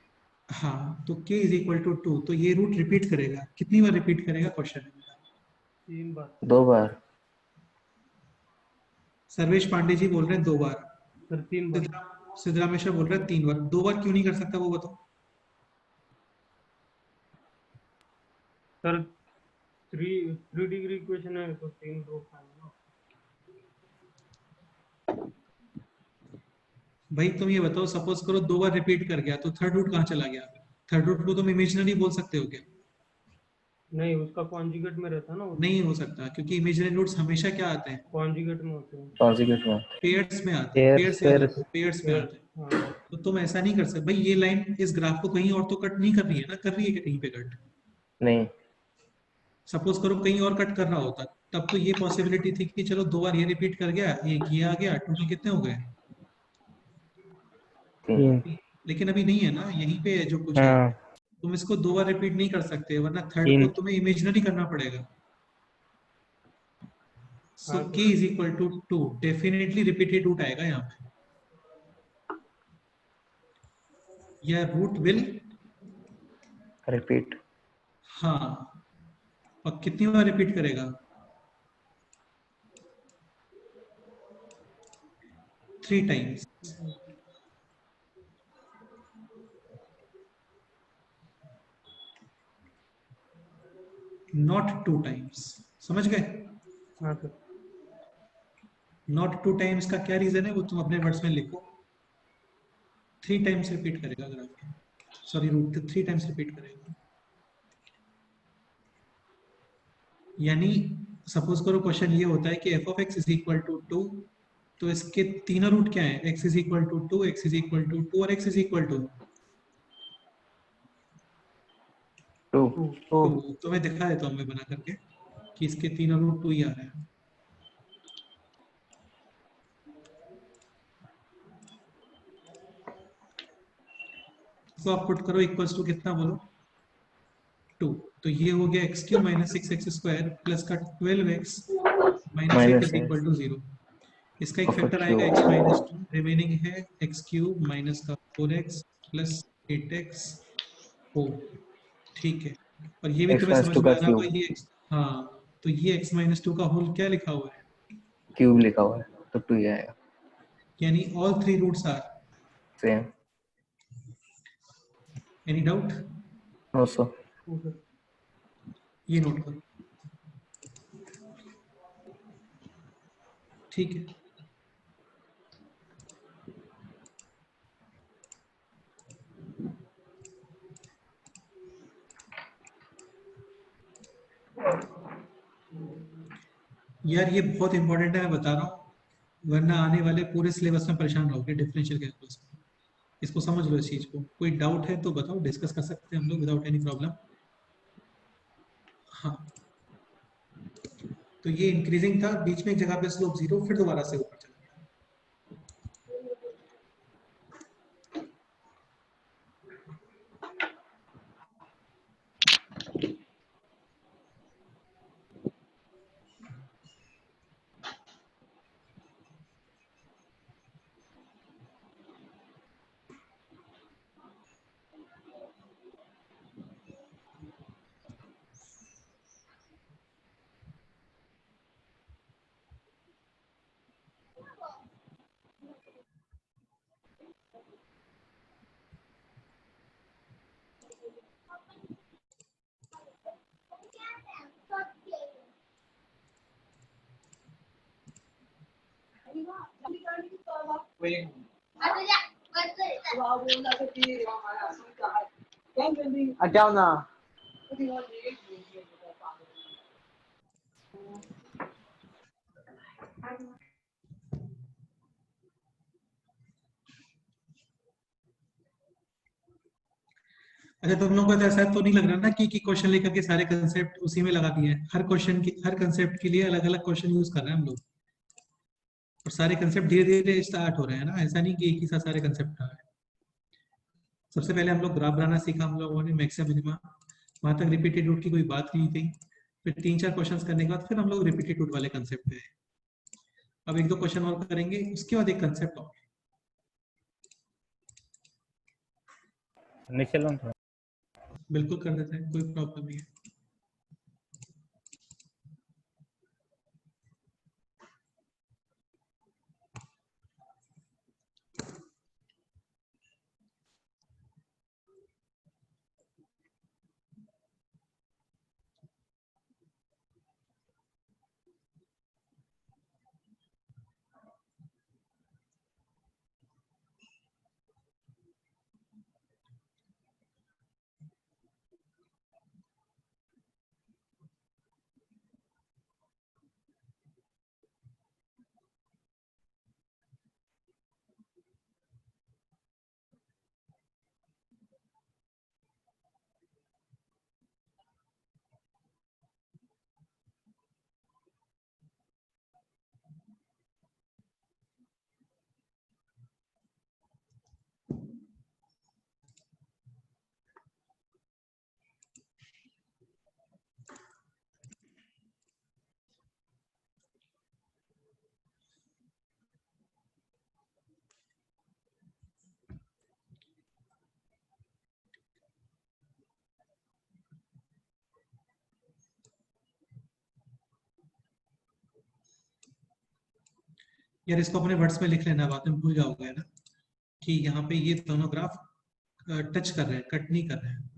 Speaker 1: हाँ तो k इज इक्वल टू 2, तो ये रूट रिपीट करेगा, कितनी बार रिपीट करेगा क्वेश्चन है मेरा?
Speaker 3: 3 बार।
Speaker 5: 2 बार।
Speaker 1: सर्वेश पांडे जी बोल रहे हैं 2 बार,
Speaker 3: सर 3 बार।
Speaker 1: सिद्धरामेश्वर बोल रहे हैं 3 बार। 2 बार क्यों नहीं कर सकता वो बताओ?
Speaker 3: सर 3 डिग्री इक्वेशन है तो 3 रूट आएंगे।
Speaker 1: भाई तुम ये बताओ, सपोज करो 2 बार रिपीट कर गया तो थर्ड रूट कहाँ चला गया? थर्ड रूट को तुम इमेजिनरी बोल सकते हो क्या?
Speaker 3: नहीं, उसका कॉन्जुगेट में रहता है ना।
Speaker 1: नहीं हो सकता, क्योंकि इमेजिनरी रूट्स हमेशा क्या आते हैं?
Speaker 3: कॉन्जुगेट में होते हैं।
Speaker 5: कॉन्जिक्यूट में।
Speaker 1: पेयर्स में आते हैं, पेयर्स याद रखो, पेयर्स में आते हैं।
Speaker 3: हाँ
Speaker 1: तो तुम ऐसा नहीं कर सकते भाई, ये लाइन इस ग्राफ को कहीं और तो कट नहीं कर रही है ना, कर रही है क्या कहीं पे कट?
Speaker 5: नहीं।
Speaker 1: सपोज करो कहीं और कट कर रहा होता, तब तो ये पॉसिबिलिटी थी कि चलो 2 बार ये रिपीट कर गया, एक ये आ गया, टोटल कितने हो गए?
Speaker 5: 3।
Speaker 1: लेकिन अभी नहीं है ना, यहीं पे है जो कुछ है।
Speaker 4: हाँ
Speaker 1: तुम इसको 2 बार रिपीट नहीं कर सकते, वरना थर्ड को
Speaker 4: 3।
Speaker 1: तुम्हें इमेजिनरी करना पड़ेगा। सो
Speaker 3: हाँ
Speaker 1: k is equal to 2, definitely repeated root आएगा यहाँ पे, या रूट विल,
Speaker 5: रिपीट।
Speaker 1: हाँ। और कितनी बार रिपीट करेगा? 3 टाइम्स, नॉट 2 टाइम्स। समझ गए?
Speaker 3: हाँ सर।
Speaker 1: नॉट 2 टाइम्स का क्या रीजन है वो तुम अपने वर्ड्स में लिखो। 3 टाइम्स रिपीट करेगा graph, sorry root 3 times repeat करेगा। यानी सपोज करो क्वेश्चन ये होता है कि f of x is equal to 2, तो इसके तीनों रूट क्या है, x is equal to 2, x is equal to 2 और x इज इक्वल टू
Speaker 5: 2
Speaker 1: 2। तो मैं दिखा देता हूँ मैं बना करके कि इसके तीनों रूट 2 ही आ रहे हैं। तो आप पुट करो इक्वल्स टू कितना बोलो 2, तो ये हो गया x cube minus 6x square plus का 12x minus 8 is equal to 0। इसका एक
Speaker 5: of a
Speaker 1: फैक्टर आएगा
Speaker 5: cube.
Speaker 1: x माइनस 2, रिमेनिंग है एक्स क्यूब माइनस का 4x प्लस 8x 4। ठीक है, और ये भी
Speaker 5: X
Speaker 1: तुम्हें
Speaker 5: minus
Speaker 1: समझ
Speaker 5: 2
Speaker 1: में
Speaker 5: का
Speaker 1: आ रहा होगा
Speaker 5: क्यूब,
Speaker 1: ये हाँ, तो ये x माइनस 2 का होल क्या लिखा हुआ है,
Speaker 5: क्यूब लिखा हुआ है तो 2 ही आएगा।
Speaker 1: यानी all 3 roots are.
Speaker 5: Same.
Speaker 1: Any doubt?
Speaker 5: No sir.
Speaker 3: हाँ सर।
Speaker 1: ये नोट करो, ठीक है। यार ये बहुत इंपॉर्टेंट है, मैं बता रहा हूँ, वरना आने वाले पूरे सिलेबस में परेशान रहोगे डिफरेंशियल कैलकुलस में। इसको समझ लो, इस चीज को। कोई डाउट है तो बताओ, डिस्कस कर सकते हैं हम लोग विदाउट एनी प्रॉब्लम। हाँ, तो ये इंक्रीजिंग था, बीच में एक जगह पे स्लोप 0, फिर दोबारा से ऊपर चला गया।
Speaker 6: हटाओ ना।
Speaker 1: अच्छा, तुम लोगों को तो ऐसा तो नहीं लग रहा ना कि क्वेश्चन लेकर के सारे कंसेप्ट उसी में लगा दिए हैं? हर क्वेश्चन की, हर कंसेप्ट के लिए अलग अलग क्वेश्चन यूज कर रहे हैं हम लोग, और सारे कंसेप्ट धीरे धीरे स्टार्ट हो रहे हैं ना, ऐसा नहीं कि एक ही साथ सारे कंसेप्ट आ रहे हैं। सबसे पहले हम लोग ग्राफ बनाना सीखा हम लोगों ने, मैक्सिमम मिनिमा, वहां तक रिपीटेड रूट की कोई बात नहीं थी। फिर 3-4 क्वेश्चंस करने के बाद फिर हम लोग रिपीटेड रूट वाले कंसेप्ट पे आए। अब 1-2 क्वेश्चन और करेंगे, उसके बाद एक कंसेप्ट और।
Speaker 4: निखिल on थोड़ा।
Speaker 1: बिल्कुल कर देते हैं, कोई प्रॉब्लम नहीं है। यार इसको अपने वर्ड्स में लिख लेना, बाद में भूल जाओगे ना, कि यहाँ पे ये दोनों ग्राफ टच कर रहे हैं, कट नहीं कर रहे हैं।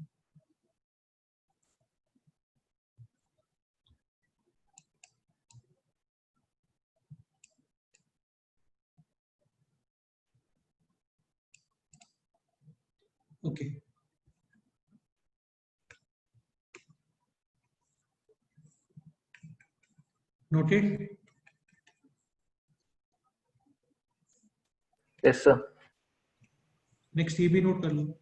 Speaker 1: Okay noted.
Speaker 5: Yes sir.
Speaker 1: Next ये भी नोट कर लो।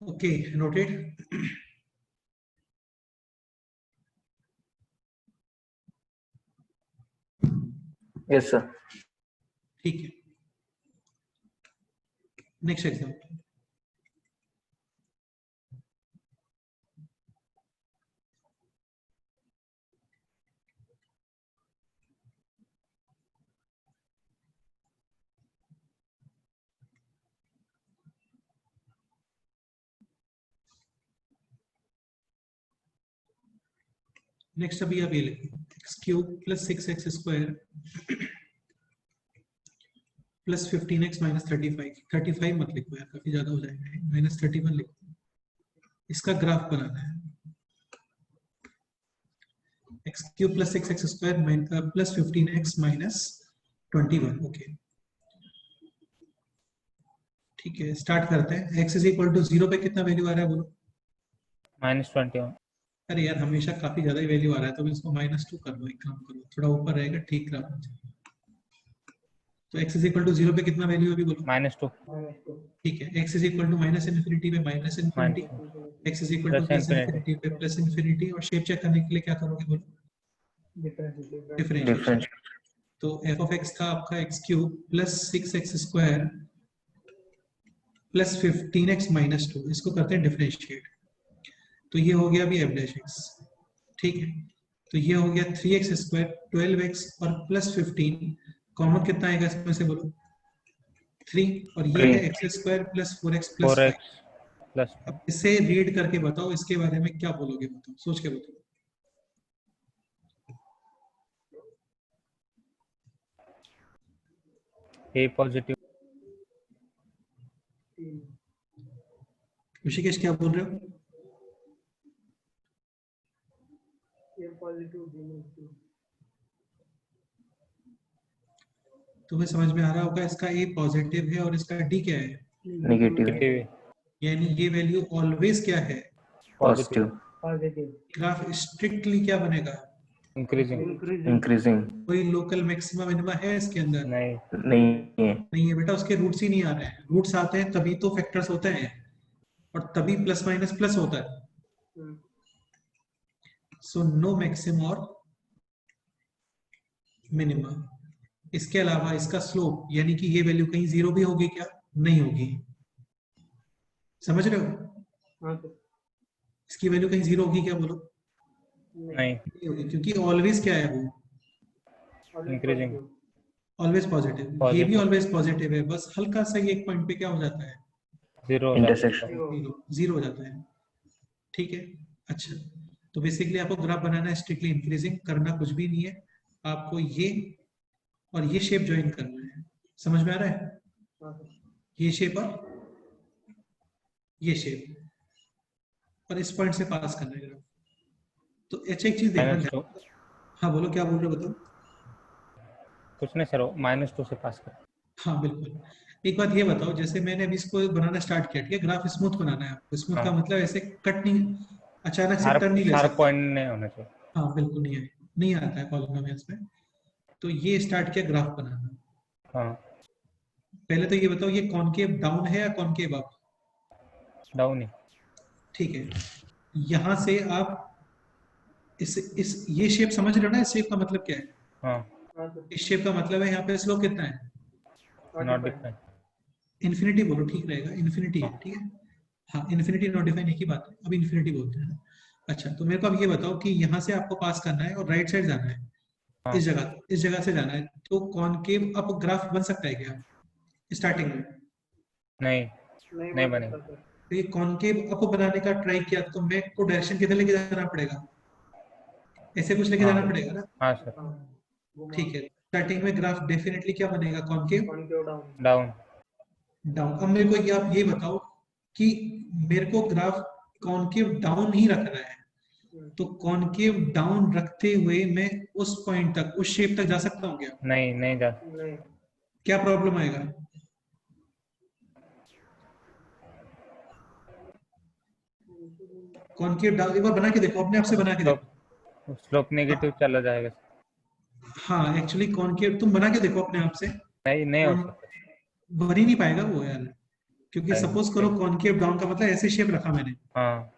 Speaker 1: Okay noted.
Speaker 5: Yes sir.
Speaker 1: ठीक है नेक्स्ट एग्जाम्पल। नेक्स्ट अभी आप ये लिखो x cube plus 6x square plus 15x minus 35 मत लिखो यार, काफी ज्यादा हो जाएगा, माइनस 31 लिखो। इसका ग्राफ बनाना है x cube plus 6x square plus 15x minus 21। Okay ठीक है स्टार्ट करते हैं। x इज इक्वल टू 0 पे कितना वैल्यू आ रहा है बोलो?
Speaker 4: -21।
Speaker 1: अरे यार हमेशा काफी ज्यादा ही वैल्यू आ रहा है, तो इसको -2 कर लो, एक काम करो थोड़ा ऊपर रहेगा, ठीक रहा। तो x इज इक्वल टू 0 पे कितना वैल्यू अभी बोलो?
Speaker 4: -2
Speaker 1: ठीक है x is equal to minus infinity पे minus infinity, x is equal to
Speaker 4: plus
Speaker 1: plus
Speaker 4: infinity.
Speaker 1: Infinity पे प्लस इन्फिनिटी, और शेप चेक करने के लिए क्या करोगे बोलो? डिफरेंशिएशन।
Speaker 5: डिफरेंस।
Speaker 1: तो f ऑफ x था आपका x cube plus 6x square plus 15x minus 2, इसको करते हैं डिफरेंशिएट। तो ये हो गया अभी f डैश x, ठीक है। तो ये हो गया 3x स्क्वायर 12x और प्लस 15, कॉमन कितना आएगा इसमें से बोलो? 3, और ये है x square plus 4x plus 5।
Speaker 4: 4x plus
Speaker 1: अब इसे रीड करके बताओ, इसके बारे में क्या बोलोगे, बताओ सोच के बताओ।
Speaker 4: a positive.
Speaker 1: ऋषिकेश क्या बोल रहे हो? तुम्हें समझ में आ रहा होगा, इसका a पॉजिटिव है और इसका d क्या है?
Speaker 5: नेगेटिव है।
Speaker 1: यानी ये वैल्यू ऑलवेज क्या है?
Speaker 5: पॉजिटिव।
Speaker 1: ग्राफ स्ट्रिक्टली क्या बनेगा?
Speaker 4: इंक्रीजिंग।
Speaker 5: इंक्रीजिंग।
Speaker 1: कोई लोकल मैक्सिमा मिनिमा है इसके अंदर?
Speaker 4: नहीं।
Speaker 1: नहीं है बेटा, उसके रूट्स ही नहीं आ रहे हैं। रूट्स आते हैं तभी तो फैक्टर्स होते हैं, और तभी प्लस माइनस प्लस होता है। सो नो मैक्सिमा और मिनिमा। इसके अलावा इसका स्लोप, यानी कि ये वैल्यू कहीं 0 भी होगी क्या? नहीं होगी। समझ रहे हो? इसकी वैल्यू कहीं 0 होगी क्या बोलो?
Speaker 4: नहीं।
Speaker 1: नहीं होगी, क्योंकि ऑलवेज क्या है वो?
Speaker 4: इंक्रीजिंग।
Speaker 1: Always positive. ये भी ऑलवेज पॉजिटिव है, बस हल्का सा एक पॉइंट पे क्या हो जाता है?
Speaker 4: 0
Speaker 5: इंटरसेक्शन।
Speaker 1: 0 हो जाता है। ठीक है अच्छा, तो बेसिकली आपको ग्राफ बनाना है स्ट्रिक्टली इंक्रीजिंग, करना कुछ भी नहीं है, आपको ये और ये शेप ज्वाइन करना है। समझ में आ रहा है? ये शेप और ये शेप, और इस पॉइंट से पास करना है ग्राफ। तो अच्छा एक चीज देखना। हाँ बोलो, क्या बोल रहे हो बताओ?
Speaker 4: कुछ नहीं सर, -2 से पास कर।
Speaker 1: हाँ बिल्कुल। एक बात ये बताओ, जैसे मैंने अभी इसको बनाना स्टार्ट किया, ठीक है, ग्राफ स्मूथ बनाना है आपको। स्मूथ का मतलब ऐसे कट नहीं, अचानक से टर्न नहीं ले सकते।
Speaker 4: पॉइंट नहीं होना चाहिए।
Speaker 1: हाँ बिल्कुल नहीं आता है पॉलीनोमियल्स में। तो ये स्टार्ट किया ग्राफ बनाना।
Speaker 4: हाँ।
Speaker 1: पहले तो ये बताओ, ये कॉनकेव डाउन है या कॉनकेव अप?
Speaker 4: डाउन ही।
Speaker 1: ठीक है, यहां से आप इस ये शेप समझ रहे हो ना? इस शेप का मतलब क्या है?
Speaker 4: हाँ।
Speaker 1: इस शेप का मतलब है यहाँ पे स्लोप कितना है?
Speaker 4: Not define.
Speaker 1: इन्फिनिटी बोलो, ठीक रहेगा, इन्फिनिटी है, ठीक है। हाँ, इन्फिनिटी नॉट डिफाइन एक ही बात है, अब इन्फिनिटी बोलते हैं ना। अच्छा, तो मेरे को अब ये बताओ कि यहाँ से आपको पास करना है और राइट साइड जाना है,
Speaker 4: हाँ।
Speaker 1: इस जगह से जाना है, तो कॉनकेव अप ग्राफ बन सकता है क्या स्टार्टिंग में?
Speaker 4: नहीं बनेगा।
Speaker 1: तो ये कॉनकेव अप बनाने का ट्राई किया तो मैं को डायरेक्शन किधर लेके जाना पड़ेगा? ऐसे कुछ लेके
Speaker 4: हाँ।
Speaker 1: जाना पड़ेगा ना।
Speaker 4: हाँ सर।
Speaker 1: ठीक है, स्टार्टिंग में ग्राफ डेफिनेटली क्या बनेगा? Concave
Speaker 4: down.
Speaker 1: डाउन। अब मेरे को ये आप ये बताओ कि मेरे को ग्राफ कॉनकेव डाउन ही रखना है, तो कॉनकेव डाउन रखते हुए मैं उस पॉइंट तक, उस शेप तक जा सकता हूँ क्या?
Speaker 4: नहीं जा।
Speaker 1: क्या प्रॉब्लम आएगा? कॉनकेव डाउन एक बार बना के देखो, अपने आप से बना के देखो।
Speaker 4: स्लोप नेगेटिव चला जाएगा।
Speaker 1: हाँ, एक्चुअली कॉनकेव तुम बना के देखो अपने आप से,
Speaker 4: नहीं हो सकता।
Speaker 1: बन ही नहीं पाएगा वो यार, क्योंकि
Speaker 4: नहीं।
Speaker 1: सपोज करो कॉनकेव डाउन का मतलब ऐसे शेप रखा मैंने,
Speaker 4: हाँ।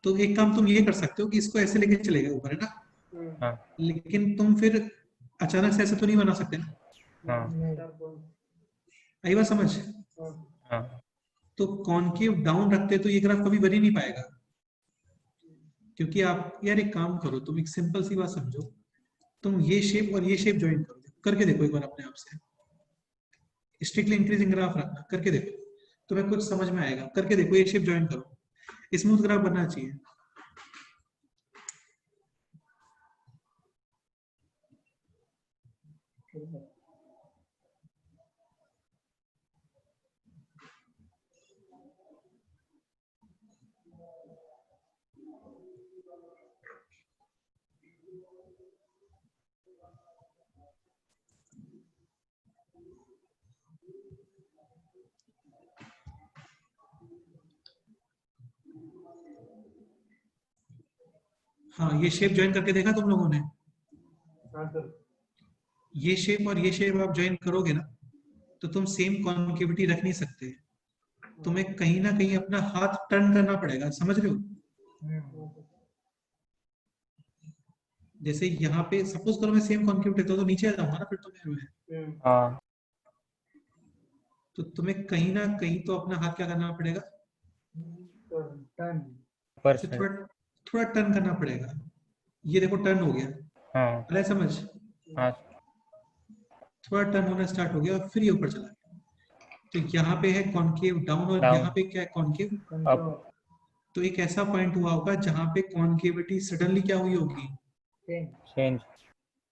Speaker 1: तो एक काम तुम ये कर सकते हो कि इसको ऐसे लेके चले गए ऊपर, है ना।
Speaker 4: हाँ।
Speaker 1: लेकिन तुम फिर अचानक से ऐसे तो नहीं बना सकते ना,
Speaker 4: हाँ।
Speaker 1: आई बात समझ?
Speaker 4: हाँ।
Speaker 1: तो कॉनकेव डाउन रखते तो ये ग्राफ कभी बन ही नहीं पाएगा, क्योंकि आप यार एक काम करो, तुम एक सिंपल सी बात समझो, तुम ये शेप और ये शेप ज्वाइन करो, करके देखो एक बार अपने आप से, स्ट्रिक्टली इंक्रीजिंग ग्राफ रखना, करके देखो तुम्हें कुछ समझ में आएगा, करके देखो, ये शेप ज्वाइन करो, स्मूथ ग्राफ बनना चाहिए। हाँ, ये शेप ज्वाइन करके देखा तुम लोगों ने? ये शेप और ये शेप आप ज्वाइन करोगे ना, तो तुम सेम कॉन्केविटी रख नहीं सकते, तुम्हें कहीं ना कहीं अपना हाथ टर्न करना पड़ेगा, समझ रहे हो? जैसे यहाँ पे सपोज करो मैं सेम कॉन्केविटी तो नीचे आ जाऊंगा ना फिर तो मैं,
Speaker 4: हाँ।
Speaker 1: तो तुम्हें कहीं ना कहीं तो अपना हाथ क्या करना पड़ेगा? तो थोड़ा टर्न करना पड़ेगा। ये देखो टर्न हो गया,
Speaker 4: हाँ।
Speaker 1: अरे समझ,
Speaker 4: हाँ।
Speaker 1: थोड़ा टर्न होना स्टार्ट हो गया और फिर ये ऊपर चला गया। तो यहाँ पे है कॉनकेव डाउन और
Speaker 4: Down.
Speaker 1: यहाँ पे क्या है? Concave
Speaker 4: up.
Speaker 1: तो एक ऐसा पॉइंट हुआ होगा जहाँ पे कॉनकेविटी सडनली क्या हुई होगी?
Speaker 4: चेंज।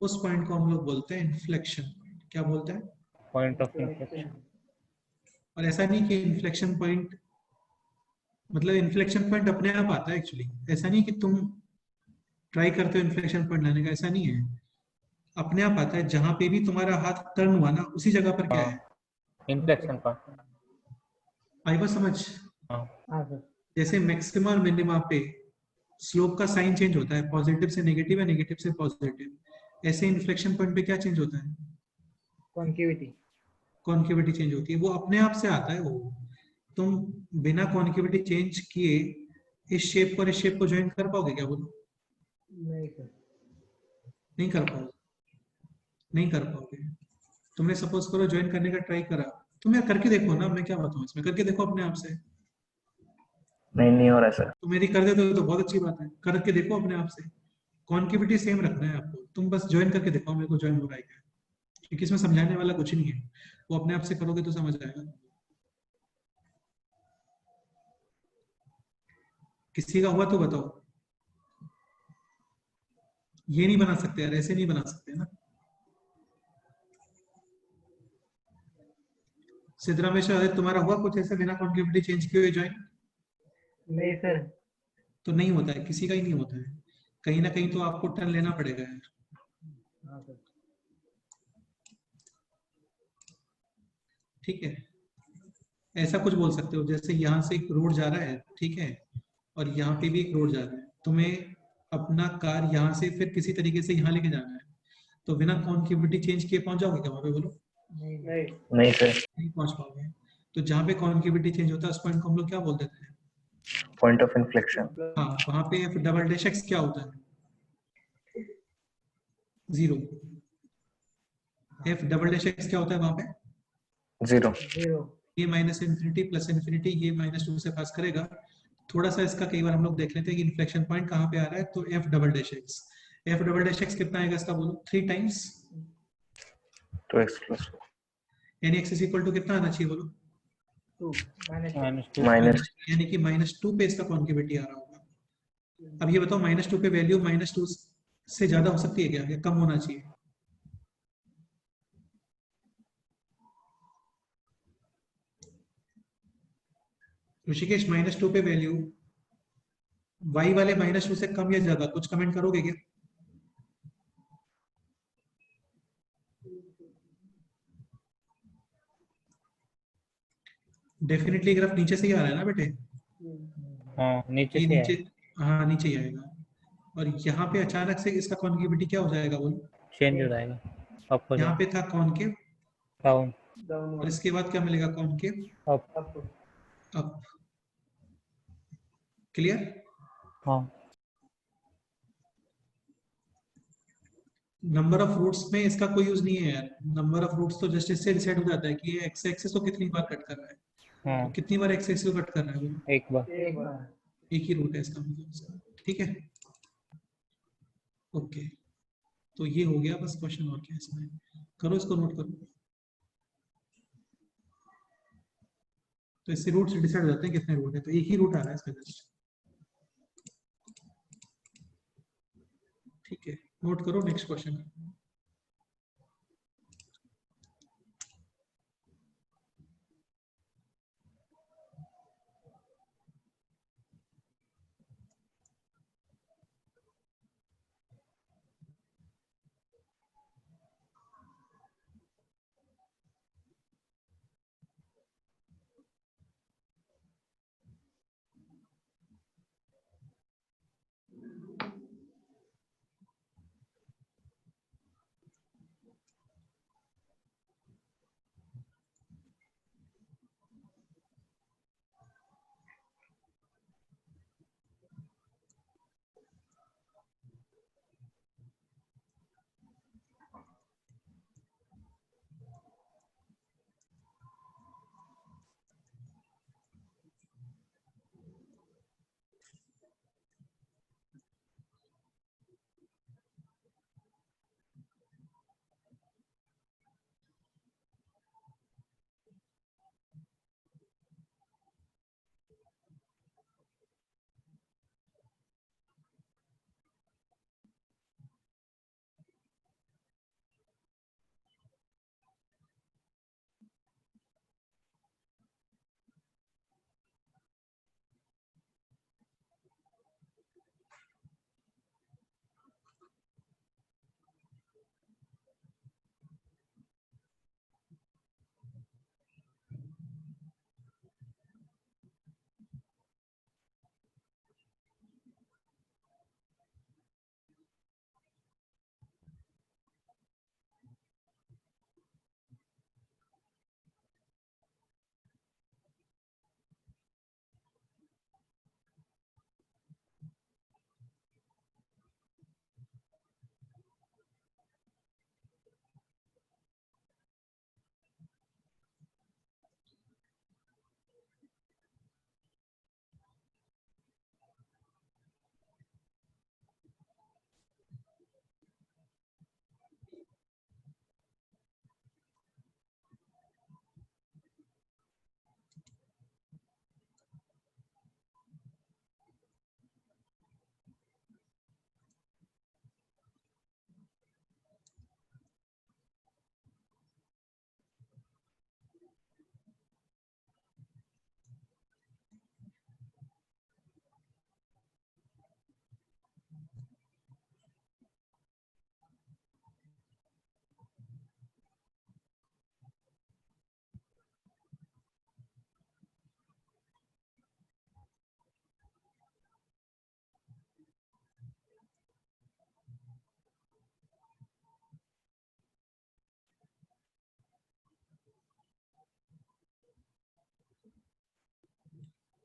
Speaker 1: उस पॉइंट को हम लोग बोलते हैं इन्फ्लेक्शन पॉइंट। क्या बोलते हैं?
Speaker 4: Point of inflection.
Speaker 1: और ऐसा नहीं कि इन्फ्लेक्शन पॉइंट मतलब इन्फ्लेक्शन पॉइंट अपने आप आता है, एक्चुअली ऐसा नहीं कि तुम ट्राई करते हो इन्फ्लेक्शन पॉइंट लाने का, ऐसा नहीं है, अपने आप आता है। जहां पे भी तुम्हारा हाथ टर्न हुआ ना, उसी जगह पर क्या है?
Speaker 4: Inflection point.
Speaker 1: आई बात समझ? जैसे मैक्सिमा और मिनिमा पे स्लोप का साइन चेंज होता है, पॉजिटिव से नेगेटिव या नेगेटिव से पॉजिटिव, ऐसे इन्फ्लेक्शन पॉइंट पे क्या चेंज होता है? कॉन्केविटी चेंज होती है, वो अपने आप से आता है। वो तुम बिना कॉन्केविटी चेंज किए इस शेप और इस शेप को ज्वाइन कर पाओगे क्या? बोलो, नहीं कर पाओगे, नहीं कर पाओगे। तुमने सपोज करो ज्वाइन करने का ट्राई करा, तुम यार करके देखो ना, मैं क्या बताऊं इसमें, करके देखो अपने आप से।
Speaker 5: नहीं हो रहा सर।
Speaker 1: तुम मेरी कर देते हो तो बहुत अच्छी बात है, करके देखो अपने आप से। कॉन्केविटी सेम रखना है आपको, तुम बस ज्वाइन करके देखो मेरे को ज्वाइन हो रहा है क्या, क्योंकि इसमें समझाने वाला कुछ नहीं है, वो अपने आप से करोगे तो समझ आएगा। किसी का हुआ तो बताओ। ये नहीं बना सकते यार, ऐसे नहीं बना सकते ना। सिद्धरामेश्वर आदित्य, तुम्हारा हुआ कुछ ऐसे बिना कॉन्केविटी चेंज किए हुए ज्वाइन?
Speaker 6: नहीं सर।
Speaker 1: तो नहीं होता है, किसी का ही नहीं होता है, कहीं ना कहीं तो आपको टर्न लेना पड़ेगा यार। ठीक है, ऐसा कुछ बोल सकते हो जैसे यहाँ से एक रोड जा रहा है, ठीक है, और यहाँ पे भी एक रोड जा रहा है, तुम्हें अपना कार यहाँ से फिर किसी तरीके से यहाँ लेके जाना है, तो बिना कॉन्केविटी चेंज किए पहुंच जाओगे क्या वहां पे? बोलो,
Speaker 5: नहीं सर।
Speaker 1: नहीं पहुंच पाओगे। तो जहाँ पे कॉन्केविटी चेंज होता है उस पॉइंट को हम लोग क्या बोल देते हैं?
Speaker 5: Point of inflection.
Speaker 1: हाँ, वहां पे F डबल डैश X क्या होता है? 0। F डबल डैश X क्या होता है वहां पे?
Speaker 5: 0.
Speaker 1: ये माइनस इन्फिनिटी प्लस इन्फिनिटी, ये -2 से पास करेगा। थोड़ा सा इसका कई बार हम लोग देख लेते हैं कि इन्फ्लेक्शन पॉइंट कहाँ पे आ रहा है। तो f double dash x, f double dash x कितना आएगा इसका बोलो? 3 टाइम्स
Speaker 5: 2x plus 4.
Speaker 1: यानी x इज इक्वल टू कितना आना चाहिए बोलो?
Speaker 4: -2
Speaker 5: Minus
Speaker 1: यानी कि -2 पे इसका कॉन्केविटी आ रहा होगा। अब ये बताओ -2 पे वैल्यू -2 से ज्यादा हो सकती है क्या, या कम होना चाहिए? ऋषिकेश, -2 पे वैल्यू y वाले -2 से कम या ज्यादा, कुछ कमेंट करोगे क्या? डेफिनेटली ग्राफ नीचे से ही आ रहा है ना बेटे?
Speaker 4: हाँ नीचे
Speaker 1: ये
Speaker 4: से
Speaker 1: नीचे,
Speaker 4: है,
Speaker 1: हाँ नीचे ही आएगा। और यहाँ पे अचानक से इसका कॉन्केविटी क्या हो जाएगा बोलो?
Speaker 4: चेंज हो जाएगा, अप हो
Speaker 1: यहाँ
Speaker 4: जाएगा,
Speaker 1: पे था कॉनकेव
Speaker 4: डाउन,
Speaker 1: और इसके बाद क्या मिलेगा? Concave
Speaker 4: up.
Speaker 1: अप। क्लियर?
Speaker 4: हाँ
Speaker 1: नंबर ऑफ रूट्स में इसका कोई यूज नहीं है यार। नंबर ऑफ रूट्स तो जस्ट इससे डिसाइड हो जाता है कि ये एक्स एक्सिस को कितनी बार कट कर रहा है। तो
Speaker 4: हाँ,
Speaker 1: कितनी बार एक्स एक्सिस को कट कर रहा है वो?
Speaker 4: एक बार।
Speaker 1: एक ही रूट है इसका मतलब इसका। ठीक है, ओके। तो ये हो गया बस क्वेश्चन, और क्या इसमें? करो इसको, नोट करो। तो इससे रूट से डिसाइड हो जाते हैं कितने रूट है। तो एक ही रूट आ रहा है इसका जस्ट। ठीक है, नोट करो, नेक्स्ट क्वेश्चन।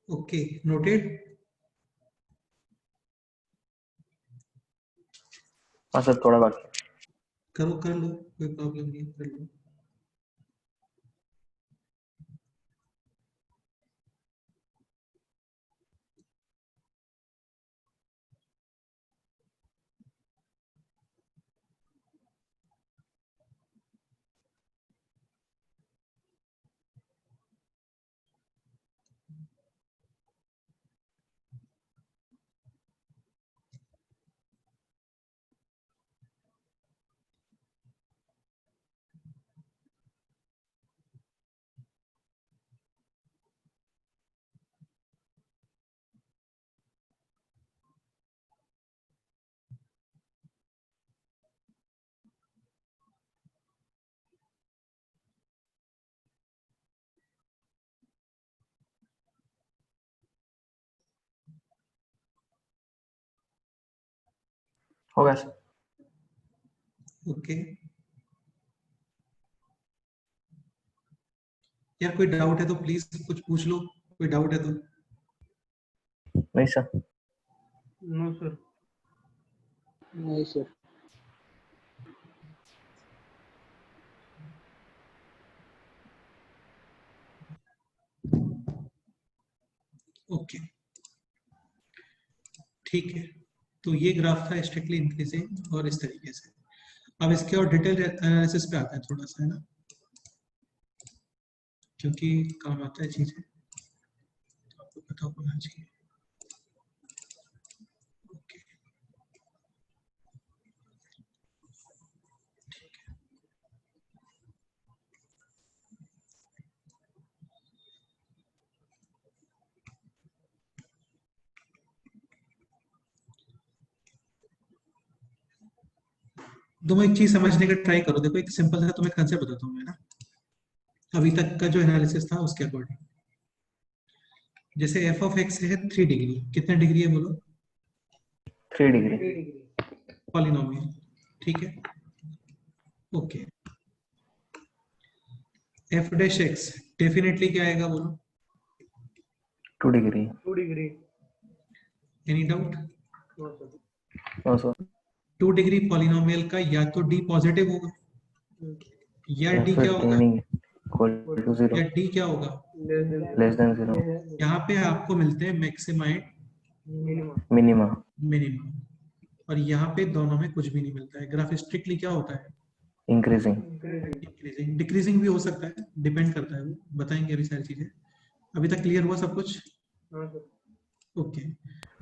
Speaker 1: Okay, noted.
Speaker 5: हाँ सर, थोड़ा बाकी.
Speaker 1: करो, कर लो, कोई प्रॉब्लम नहीं है, कर लो।
Speaker 5: होगा सर।
Speaker 1: ओके यार कोई डाउट है तो प्लीज कुछ पूछ लो, कोई डाउट है तो।
Speaker 5: नहीं सर।
Speaker 3: No sir.
Speaker 6: नहीं सर।
Speaker 1: ओके ठीक है, तो ये ग्राफ था स्ट्रिक्टली इंक्रीजिंग और इस तरीके से। अब इसके और डिटेल एनालिसिस पे आता है थोड़ा सा, है ना, क्योंकि काम आता है चीजें आपको पता होना चाहिए। ओके तुम एक चीज समझने का ट्राई करो, देखो एक सिंपल सा तुम्हें कंसेप्ट बताता हूँ मैं ना, अभी तक का जो एनालिसिस था उसके अकॉर्डिंग। जैसे एफ ऑफ एक्स है 3 डिग्री, कितने डिग्री है बोलो?
Speaker 5: 3 डिग्री।
Speaker 1: पॉलिनोमियल, ठीक है। Okay f dash x definitely क्या आएगा बोलो?
Speaker 5: 2 degree.
Speaker 3: 2 degree.
Speaker 1: Any doubt?
Speaker 3: No sir.
Speaker 5: No sir.
Speaker 1: 2 degree polynomial का या तो डी पॉजिटिव होगा या डी क्या होगा,
Speaker 5: इक्वल टू 0,
Speaker 1: या डी क्या होगा,
Speaker 5: लेस देन 0,
Speaker 1: यहाँ पे आपको मिलते हैं मैक्सिमा एंड
Speaker 5: मिनिमा।
Speaker 1: मिनिमम, और यहाँ पे दोनों में कुछ भी नहीं मिलता है। ग्राफ स्ट्रिक्टली क्या होता है?
Speaker 5: इंक्रीजिंग।
Speaker 1: इंक्रीजिंग, डिक्रीजिंग भी हो सकता है, डिपेंड करता है, वो बताएंगे अभी सारी चीजें। अभी तक क्लियर हुआ सब कुछ? ओके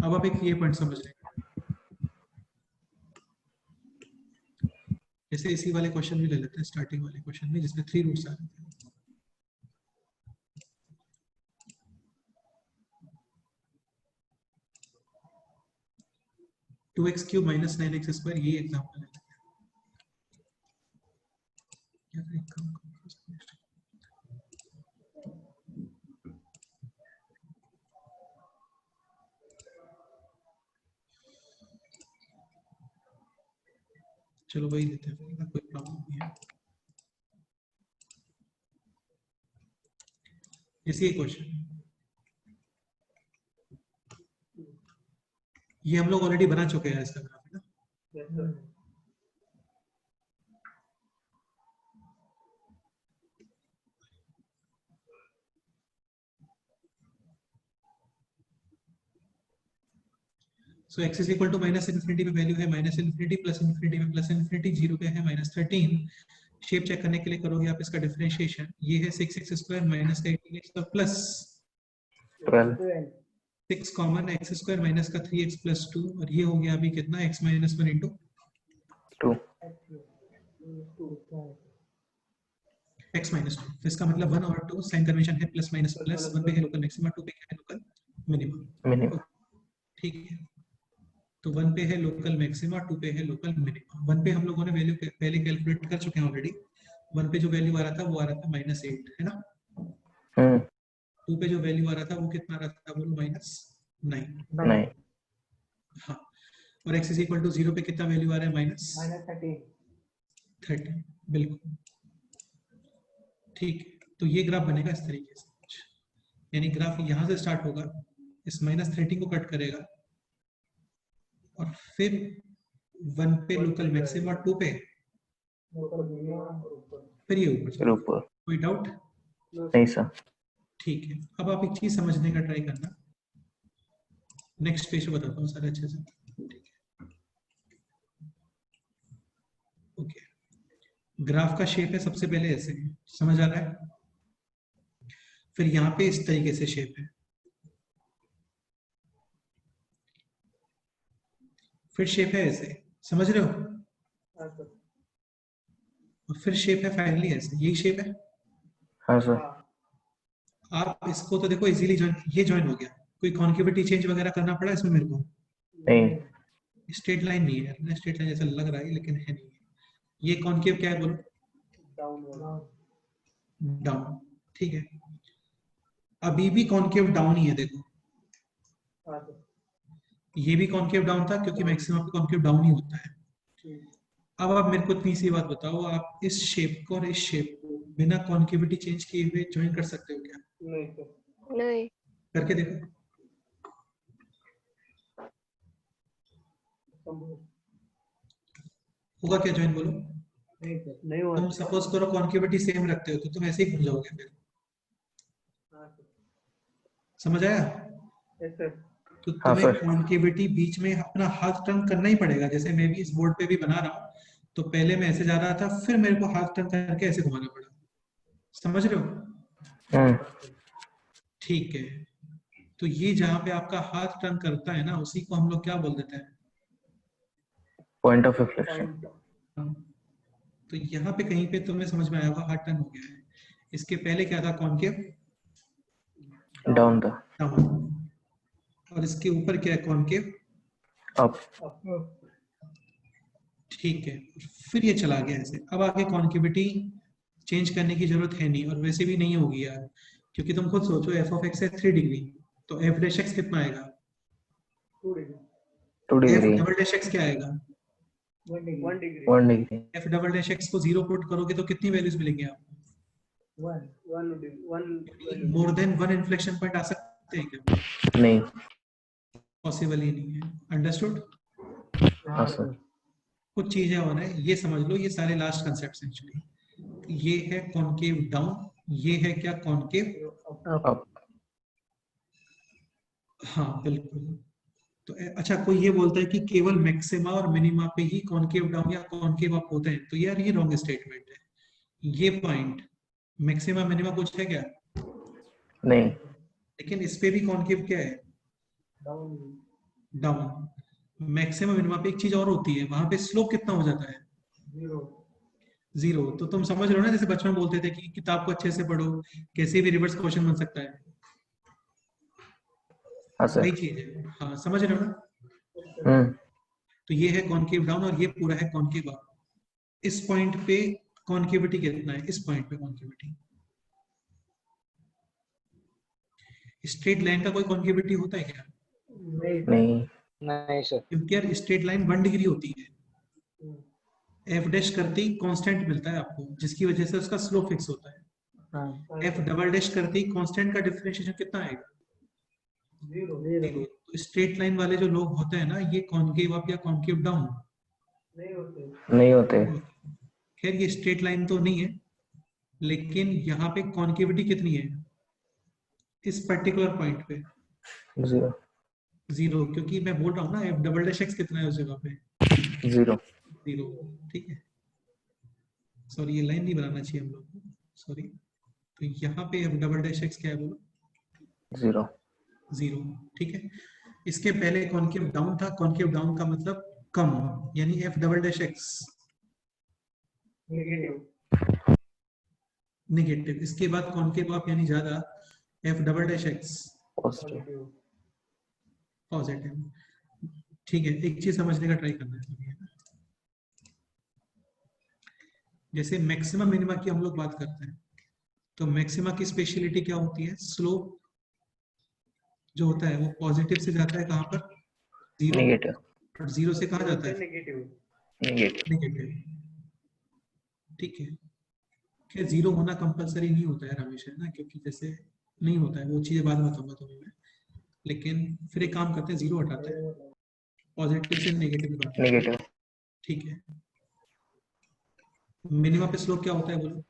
Speaker 1: अब आप एक ये पॉइंट समझ लें, जैसे इसी वाले क्वेश्चन भी ले लेते हैं, स्टार्टिंग वाले क्वेश्चन में जिसमें 3 रूट्स आ रहे थे। Two x cube minus 9x square, ये एग्जाम्पल है। चलो वही लेते हैं, कोई प्रॉब्लम नहीं है। इसी क्वेश्चन ये हम लोग ऑलरेडी बना चुके हैं इसका ग्राफ, है ना। So x is equal to minus infinity पे वैल्यू है माइनस इन्फिनिटी, प्लस इन्फिनिटी में प्लस इन्फिनिटी, 0 पे है माइनस 13। शेप चेक करने के लिए करोगे आप इसका डिफरेंशिएशन, ये है 6x स्क्वायर माइनस का 18x का plus
Speaker 5: 12,
Speaker 1: 6 common x square minus का 3x प्लस 2, और ये हो गया अभी कितना x minus 1 into
Speaker 5: 2,
Speaker 1: x minus 2, तो इसका मतलब 1 और 2 साइन कन्वेंशन है, प्लस माइनस प्लस, 1 पे है लोकल मैक्सिमा, 2 पे है लोकल मिनिमम,
Speaker 5: मिनिमा।
Speaker 1: ठीक है। तो 1 पे है लोकल मैक्सिमा, 2 पे है लोकल मिनिमा। 1 पे हम लोगों ने वैल्यू पहले कैलकुलेट कर चुके हैं ऑलरेडी। 1 पे जो वैल्यू आ रहा था वो आ रहा था -8, है ना। 2 पे जो वैल्यू आ रहा था वो कितना आ रहा था बोलो? -9।
Speaker 5: नहीं।
Speaker 1: हाँ, और x इज इक्वल टू 0 पे कितना वैल्यू आ रहा है? -13, बिल्कुल ठीक है। तो ये ग्राफ बनेगा इस तरीके से, यानी ग्राफ यहाँ से स्टार्ट होगा, इस -13 को कट करेगा, और फिर 1 पे लोकल मैक्सिमा, 2 पे फिर ये ऊपर। कोई डाउट?
Speaker 5: नहीं सर।
Speaker 1: ठीक है, अब आप एक चीज समझने का ट्राई करना, नेक्स्ट पेज बताता हूँ सारे अच्छे से, ठीक है। ओके ग्राफ का शेप है सबसे पहले ऐसे, समझ आ रहा है? फिर यहाँ पे इस तरीके से शेप है, फिर शेप है ऐसे, समझ रहे हो? और फिर शेप है फाइनली ऐसे, यही शेप है।
Speaker 5: हाँ सर।
Speaker 1: आप इसको तो देखो इजीली ये ज्वाइन हो गया, कोई कॉन्केविटी चेंज वगैरह करना पड़ा इसमें मेरे को?
Speaker 5: नहीं।
Speaker 1: स्ट्रेट लाइन नहीं है, स्ट्रेट लाइन जैसा लग रहा है लेकिन है नहीं। ये कॉन्केव क्या है बोलो? डाउन, ठीक है। अभी भी कॉन्केव डाउन ही है, देखो ये भी कॉन्केव डाउन था क्योंकि मैक्सिमम पे कॉन्केव डाउन ही होता है। अब आप मेरे को इतनी सी बात बताओ, आप इस शेप को और इस शेप को बिना कॉन्केविटी चेंज किए हुए ज्वाइन कर सकते हो क्या?
Speaker 3: नहीं सर,
Speaker 2: नहीं।
Speaker 1: करके देखो।
Speaker 3: संभव
Speaker 1: होगा क्या ज्वाइन, बोलो?
Speaker 3: नहीं सर, नहीं हुआ
Speaker 1: तुम सपोज करो कॉन्केविटी सेम रखते हो तो तुम ऐसे ही घूम जाओगे फिर।
Speaker 3: हाँ सर,
Speaker 1: समझ आया?
Speaker 3: यस सर,
Speaker 1: तो
Speaker 5: हाँ
Speaker 1: तुम्हें
Speaker 5: सर।
Speaker 1: कॉन्केविटी बीच में अपना हाथ टर्न करना ही पड़ेगा। जैसे मैं भी इस बोर्ड पे भी बना रहा हूँ, तो पहले मैं ऐसे जा रहा था, फिर मेरे को हाथ टर्न करके ऐसे घुमाना पड़ा। समझ रहे हो?
Speaker 5: हम्म,
Speaker 1: ठीक है। तो ये जहाँ पे आपका हाथ टर्न करता है ना, उसी को हम लोग क्या बोल देते हैं?
Speaker 5: Point of reflection.
Speaker 3: पॉइंट
Speaker 1: तो यहाँ पे कहीं पे तुम्हें समझ में आया होगा हाथ टर्न हो गया है। इसके पहले क्या था? कॉन्केव
Speaker 5: डाउन था।
Speaker 1: डाउन। और इसके ऊपर क्या है? Concave
Speaker 5: up.
Speaker 3: अप।
Speaker 1: ठीक है। फिर ये चला गया ऐसे। अब आगे कॉन्केविटी चेंज करने की जरूरत है नहीं, और वैसे भी नहीं होगी यार, क्योंकि तुम खुद सोचो एफ ऑफ एक्स है 3 डिग्री, तो एफ डैश एक्स कितना आएगा?
Speaker 3: 2 degree,
Speaker 5: 2
Speaker 1: F
Speaker 5: degree.
Speaker 1: Double dash x क्या आएगा?
Speaker 3: 1 degree,
Speaker 5: 1 degree.
Speaker 1: F double dash x को 0 पुट करोगे तो कितनी वैल्यूज मिलेंगे आपको?
Speaker 3: 1 degree, 1
Speaker 1: more than 1 inflection point आ सकते हैं क्या?
Speaker 5: नहीं।
Speaker 1: पॉसिबल ही नहीं है। अंडरस्टूड?
Speaker 5: हाँ सर।
Speaker 1: कुछ चीजें और हैं, ये समझ लो, ये सारे लास्ट कंसेप्ट एक्चुअली। ये है कॉन्केव डाउन, ये है क्या? Concave
Speaker 5: up.
Speaker 1: हाँ बिल्कुल। तो अच्छा, कोई ये बोलता है कि केवल मैक्सिमा और मिनिमा पे ही कॉन्केव डाउन या कॉन्केव अप होते हैं, तो यार ये रॉन्ग स्टेटमेंट है। ये पॉइंट मैक्सिमा मिनिमा कुछ है क्या?
Speaker 5: नहीं।
Speaker 1: लेकिन इस पे भी कॉन्केव क्या है?
Speaker 3: Down,
Speaker 1: down. मैक्सिमा मिनिमा पे एक चीज और होती है, वहां पे स्लोप कितना हो जाता है?
Speaker 3: 0,
Speaker 1: 0। तो तुम समझ रहे हो ना, जैसे बचपन में बोलते थे कि किताब को अच्छे से पढ़ो, कैसे भी रिवर्स क्वेश्चन बन सकता है।
Speaker 5: हाँ
Speaker 1: वही
Speaker 5: सर।
Speaker 1: चीज है। हाँ समझ रहे हो ना?
Speaker 5: हम्म,
Speaker 1: तो ये है कॉन्केव डाउन और ये पूरा है कॉन्केव अप। इस पॉइंट पे कॉन्केविटी कितना है? इस पॉइंट पे कॉन्केविटी, स्ट्रेट लाइन का कोई कॉन्केविटी होता है क्या?
Speaker 5: नहीं।
Speaker 6: नहीं सर।
Speaker 1: क्योंकि यार स्ट्रेट लाइन 1 डिग्री होती है। एफ डैश करते ही कांस्टेंट मिलता है आपको, जिसकी वजह से उसका स्लोप फिक्स होता है। एफ डबल डैश करते ही कांस्टेंट का डिफरेंशिएशन कितना आएगा? 0। तो स्ट्रेट लाइन वाले जो लोग होते हैं ना, ये कॉन्केव अप या कॉन्केव डाउन
Speaker 5: नहीं होते।
Speaker 1: खैर ये स्ट्रेट लाइन तो नहीं है, लेकिन यहाँ पे कॉन्केविटी कितनी है इस पर्टिकुलर पॉइंट पे?
Speaker 5: 0।
Speaker 1: 0, क्योंकि मैं बोल रहा हूँ ना एफ डबल डैश एक्स कितना है उस जगह पे?
Speaker 5: 0।
Speaker 1: 0। ठीक है। सॉरी, ये लाइन नहीं बनाना चाहिए हम लोग को, सॉरी। तो यहाँ पे एफ डबल डैश एक्स क्या है बोलो?
Speaker 5: 0।
Speaker 1: 0। ठीक है। इसके पहले कॉन्केव डाउन था, कॉन्केव डाउन का मतलब कम, यानी F double dash x
Speaker 3: negative,
Speaker 1: negative. इसके बाद कॉन्केव अप यानी ज्यादा, F double dash x
Speaker 5: positive.
Speaker 1: Positive. ठीक है, एक चीज समझने का ट्राई करना है। जैसे मैक्सिमम मिनिमा की हम लोग बात करते हैं, तो मैक्सिमा की स्पेशलिटी क्या होती है? स्लोप जो होता है वो पॉजिटिव से जाता है कहाँ पर? 0।
Speaker 5: नेगेटिव।
Speaker 1: और 0 से कहाँ जाता है?
Speaker 3: Negative,
Speaker 5: negative.
Speaker 1: नेगेटिव। ठीक है। खैर 0 होना कंपलसरी नहीं होता है हमेशा, है ना, क्योंकि जैसे नहीं होता है, वो चीजें बाद में बताऊंगा तुम्हें मैं। लेकिन फिर एक काम करते हैं, 0 हटाते हैं, पॉजिटिव से नेगेटिव में बढ़ते हैं।
Speaker 5: नेगेटिव।
Speaker 1: ठीक है। मिनिमा पे स्लोप क्या होता है बोलो?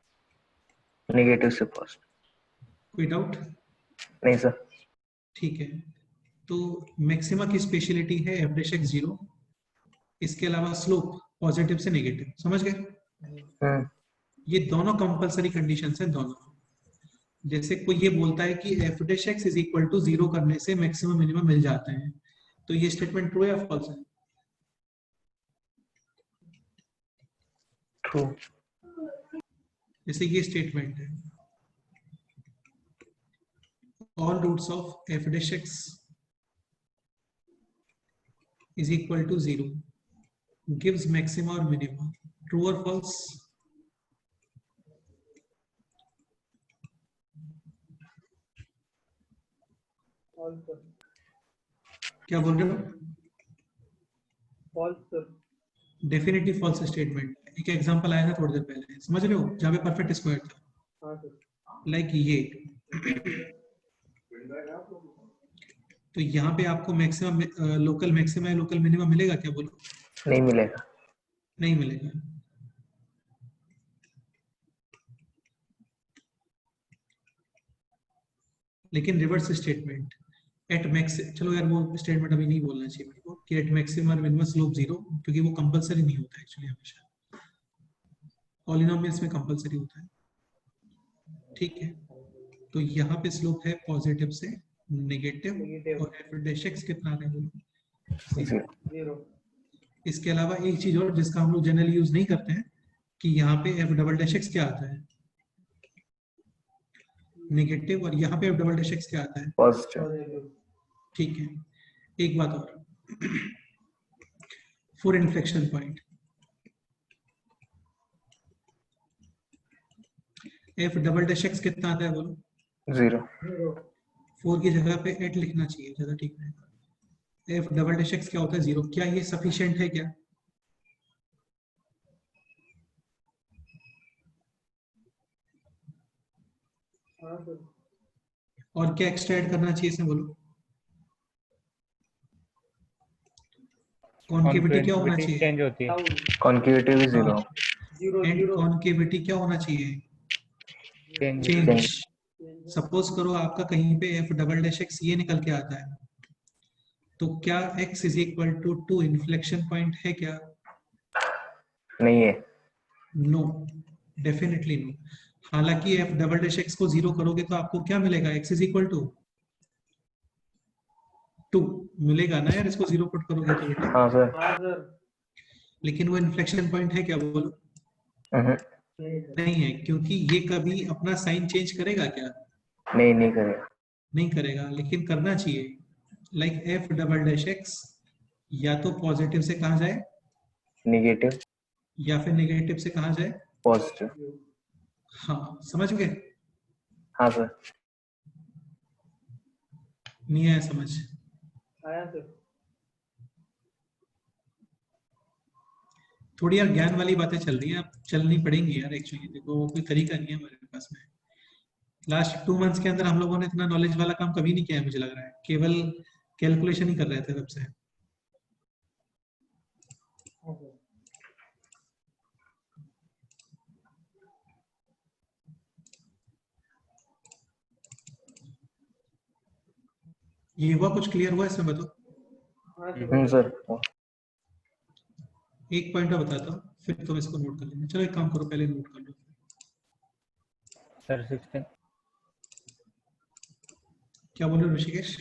Speaker 5: नेगेटिव से पॉजिटिव।
Speaker 1: कोई डाउट?
Speaker 5: नहीं सर।
Speaker 1: ठीक है। तो मैक्सिमा की स्पेशलिटी है एफ डैश एक्स 0, इसके अलावा स्लोप पॉजिटिव से नेगेटिव। समझ गए?
Speaker 5: हम्म,
Speaker 1: ये दोनों कंपलसरी कंडीशंस हैं दोनों। जैसे कोई ये बोलता है कि f dash x is equal to 0 करने से मैक्सिमम मिनिमम मिल जाते हैं, तो ये स्टेटमेंट ट्रू या फॉल्स है?
Speaker 5: ट्रू।
Speaker 1: जैसे ये स्टेटमेंट है, all roots of f dash x is equal to 0 gives maxima or minima. True or false? क्या बोल रहे हो?
Speaker 3: False sir.
Speaker 1: Definitely false statement. एक एग्जांपल आया था थोड़ी देर पहले, समझ रहे हो, जहाँ पे परफेक्ट स्क्वायर था,
Speaker 3: हाँ सर।
Speaker 1: लाइक ये। तो यहाँ पे आपको मैक्सिमम लोकल मैक्सिमम या लोकल मिनिमम मिलेगा क्या, बोलो?
Speaker 5: नहीं मिलेगा।
Speaker 1: नहीं मिलेगा। लेकिन रिवर्स स्टेटमेंट एट मैक्स, चलो यार वो स्टेटमेंट अभी नहीं बोलना चाहिए मेरे को कि एट मैक्सिमम और मिनिमम स्लोप 0, क्योंकि वो कंपलसरी नहीं होता एक्चुअली, हमेशा पॉलिनोमियल्स में कंपलसरी होता है। ठीक है, तो यहाँ पे स्लोप है पॉजिटिव से नेगेटिव, और एफ डैश एक्स कितना आ रहा है?
Speaker 3: 0।
Speaker 1: इसके अलावा एक चीज और जिसका हम लोग जनरली यूज नहीं करते हैं, कि यहाँ पे एफ डबल डैश एक्स क्या आता है? नेगेटिव, और यहाँ पे एफ डबल डैश एक्स क्या आता है?
Speaker 5: पॉजिटिव।
Speaker 1: ठीक है, एक बात और, for inflection point F double dash x कितना आता है, बोलो?
Speaker 5: 0।
Speaker 1: 4 की जगह पे 8 लिखना चाहिए, ज्यादा ठीक रहेगा। एफ डबल डैश एक्स क्या होता है? 0। क्या ये सफिशिएंट है क्या?
Speaker 3: हाँ सर।
Speaker 1: और क्या एक्स्ट्रा ऐड करना चाहिए इसमें, बोलो? कॉन्केविटी क्या होना चाहिए?
Speaker 4: चेंज होती है।
Speaker 5: कॉन्केविटी भी 0।
Speaker 1: एंड कॉन्केविटी क्या होना चाहिए?
Speaker 4: चेंज।
Speaker 1: चेंज। सपोज करो आपका कहीं पे एफ डबल डैश एक्स ये निकल के आता है, तो क्या x is equal to 2 inflection point है क्या?
Speaker 5: नहीं है।
Speaker 1: No, definitely no. हालांकि एफ डबल डैश एक्स को 0 करोगे तो आपको क्या मिलेगा? x इज इक्वल टू 2 मिलेगा ना यार, इसको 0 पुट करोगे तो बेटा।
Speaker 5: हाँ सर।
Speaker 3: हाँ सर।
Speaker 1: लेकिन वो इन्फ्लेक्शन पॉइंट है क्या, बोलो? नहीं है, क्योंकि ये कभी अपना साइन चेंज करेगा क्या?
Speaker 5: नहीं करेगा।
Speaker 1: नहीं करेगा, लेकिन करना चाहिए। Like F double dash x या तो पॉजिटिव से कहा जाए,
Speaker 5: नेगेटिव,
Speaker 1: या फिर नेगेटिव से कहा जाए
Speaker 5: पॉजिटिव।
Speaker 1: हाँ, समझ गए?
Speaker 5: हाँ सर।
Speaker 1: नहीं आया समझ?
Speaker 3: आया सर।
Speaker 1: थोड़ी यार ज्ञान वाली बातें चल रही हैं, अब चलनी पड़ेंगी यार एक्चुअली। देखो कोई तरीका नहीं है हमारे पास में। लास्ट 2 मंथ्स के अंदर हम लोगों ने इतना नॉलेज वाला काम कभी नहीं किया है, मुझे लग रहा है। केवल कैलकुलेशन ही कर रहे थे तब से। ये हुआ, कुछ क्लियर हुआ इसमें, बताओ?
Speaker 5: सर।
Speaker 1: एक पॉइंट बताता हूँ, फिर तुम इसको नोट कर लेना। चलो एक काम करो, पहले नोट कर लो।
Speaker 4: सर 16
Speaker 1: क्या बोल रहे हो ऋषिकेश?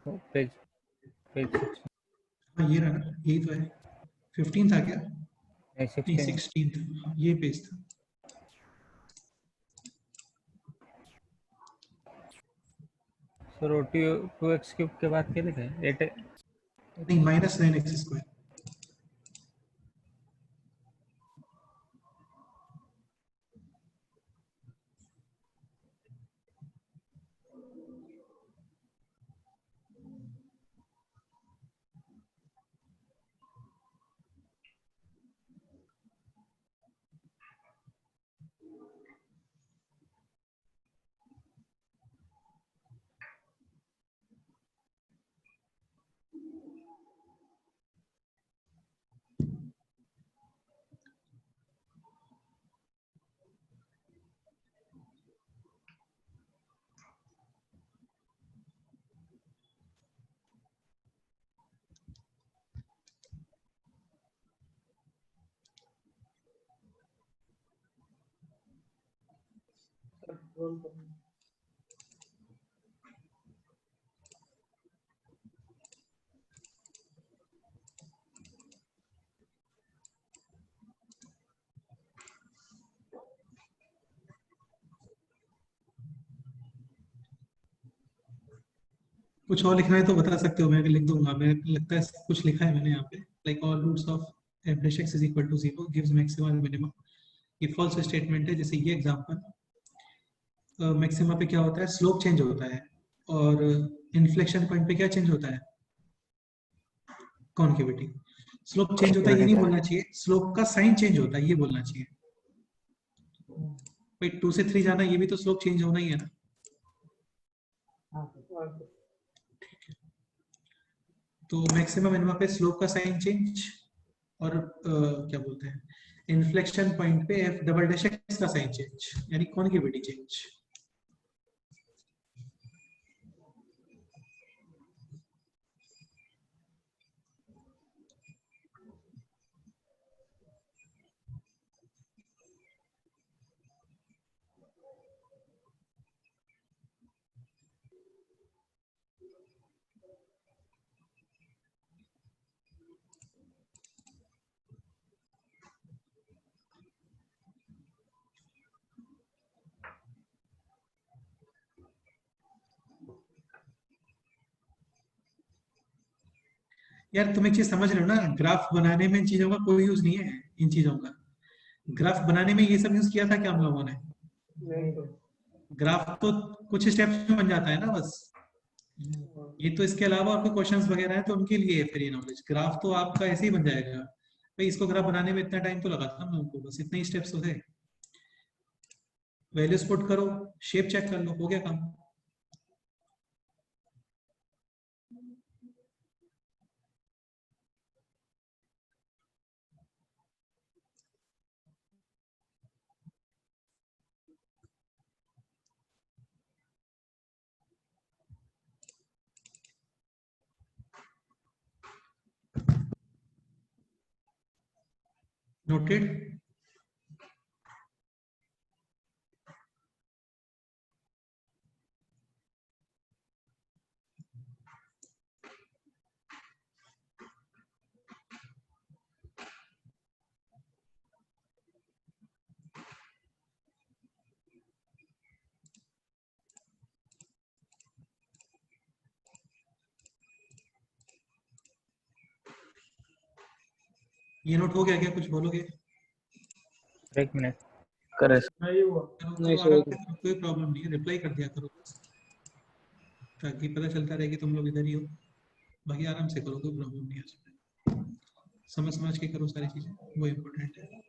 Speaker 4: पेज 16
Speaker 1: हाँ ये रहा ना, यही तो है। 15 था क्या?
Speaker 4: नहीं
Speaker 1: नहीं 16 था। हाँ, ये पेज था।
Speaker 4: सर 2x क्यूब के बाद क्या लिखा है? 8
Speaker 1: नहीं, -9x स्क्वायर। कुछ और लिखना है तो बता सकते हो, मैं लिख दूंगा। मैं लगता है कुछ लिखा है मैंने यहाँ पे, like all roots of f dash x is equal to 0 gives maximum and minimum। ये फॉल्स स्टेटमेंट है। जैसे ये एग्जांपल, मैक्सिमा पे क्या होता है? स्लोप चेंज होता है। और इन्फ्लेक्शन पॉइंट पे क्या चेंज होता है? कॉन्केविटी। स्लोप चेंज होता है ये नहीं बोलना चाहिए, स्लोप का साइन चेंज होता है ये बोलना चाहिए। भाई 2 से 3 जाना ये भी तो स्लोप चेंज होना ही है ना। तो मैक्सिमम मिनिमम पे स्लोप का साइन चेंज और क्या बोलते हैं इन्फ्लेक्शन पॉइंट पे एफ डबल डैश एक्स का साइन चेंज यानी कॉन्केविटी चेंज। यार तुम एक चीज समझ रहे हो ना, ग्राफ बनाने में इन चीजों का कोई यूज नहीं है। इन चीजों का ग्राफ बनाने में ये सब यूज किया था क्या हम लोगों ने? ग्राफ तो कुछ स्टेप्स में बन जाता है ना बस। ये तो इसके अलावा और कोई क्वेश्चंस वगैरह है तो उनके लिए है फिर ये नॉलेज। ग्राफ तो आपका ऐसे ही बन जाएगा भाई। इसको ग्राफ बनाने में इतना टाइम तो लगा था हम लोगों को, बस इतने ही स्टेप्स तो थे। वैल्यूज पुट करो, शेप चेक कर लो, हो गया काम। नोटेड? ये नोट हो गया क्या? कुछ बोलोगे?
Speaker 4: एक मिनट।
Speaker 5: करे
Speaker 3: नहीं हुआ।
Speaker 1: करो,
Speaker 6: नहीं
Speaker 1: आराम
Speaker 6: सर,
Speaker 1: से करो, कोई प्रॉब्लम नहीं है, रिप्लाई कर दिया करो बस, ताकि पता चलता रहे कि तुम लोग इधर ही हो। बाकी आराम से करो, कोई प्रॉब्लम नहीं है उसमें। समझ समझ के करो सारी चीजें, वो इम्पोर्टेंट है।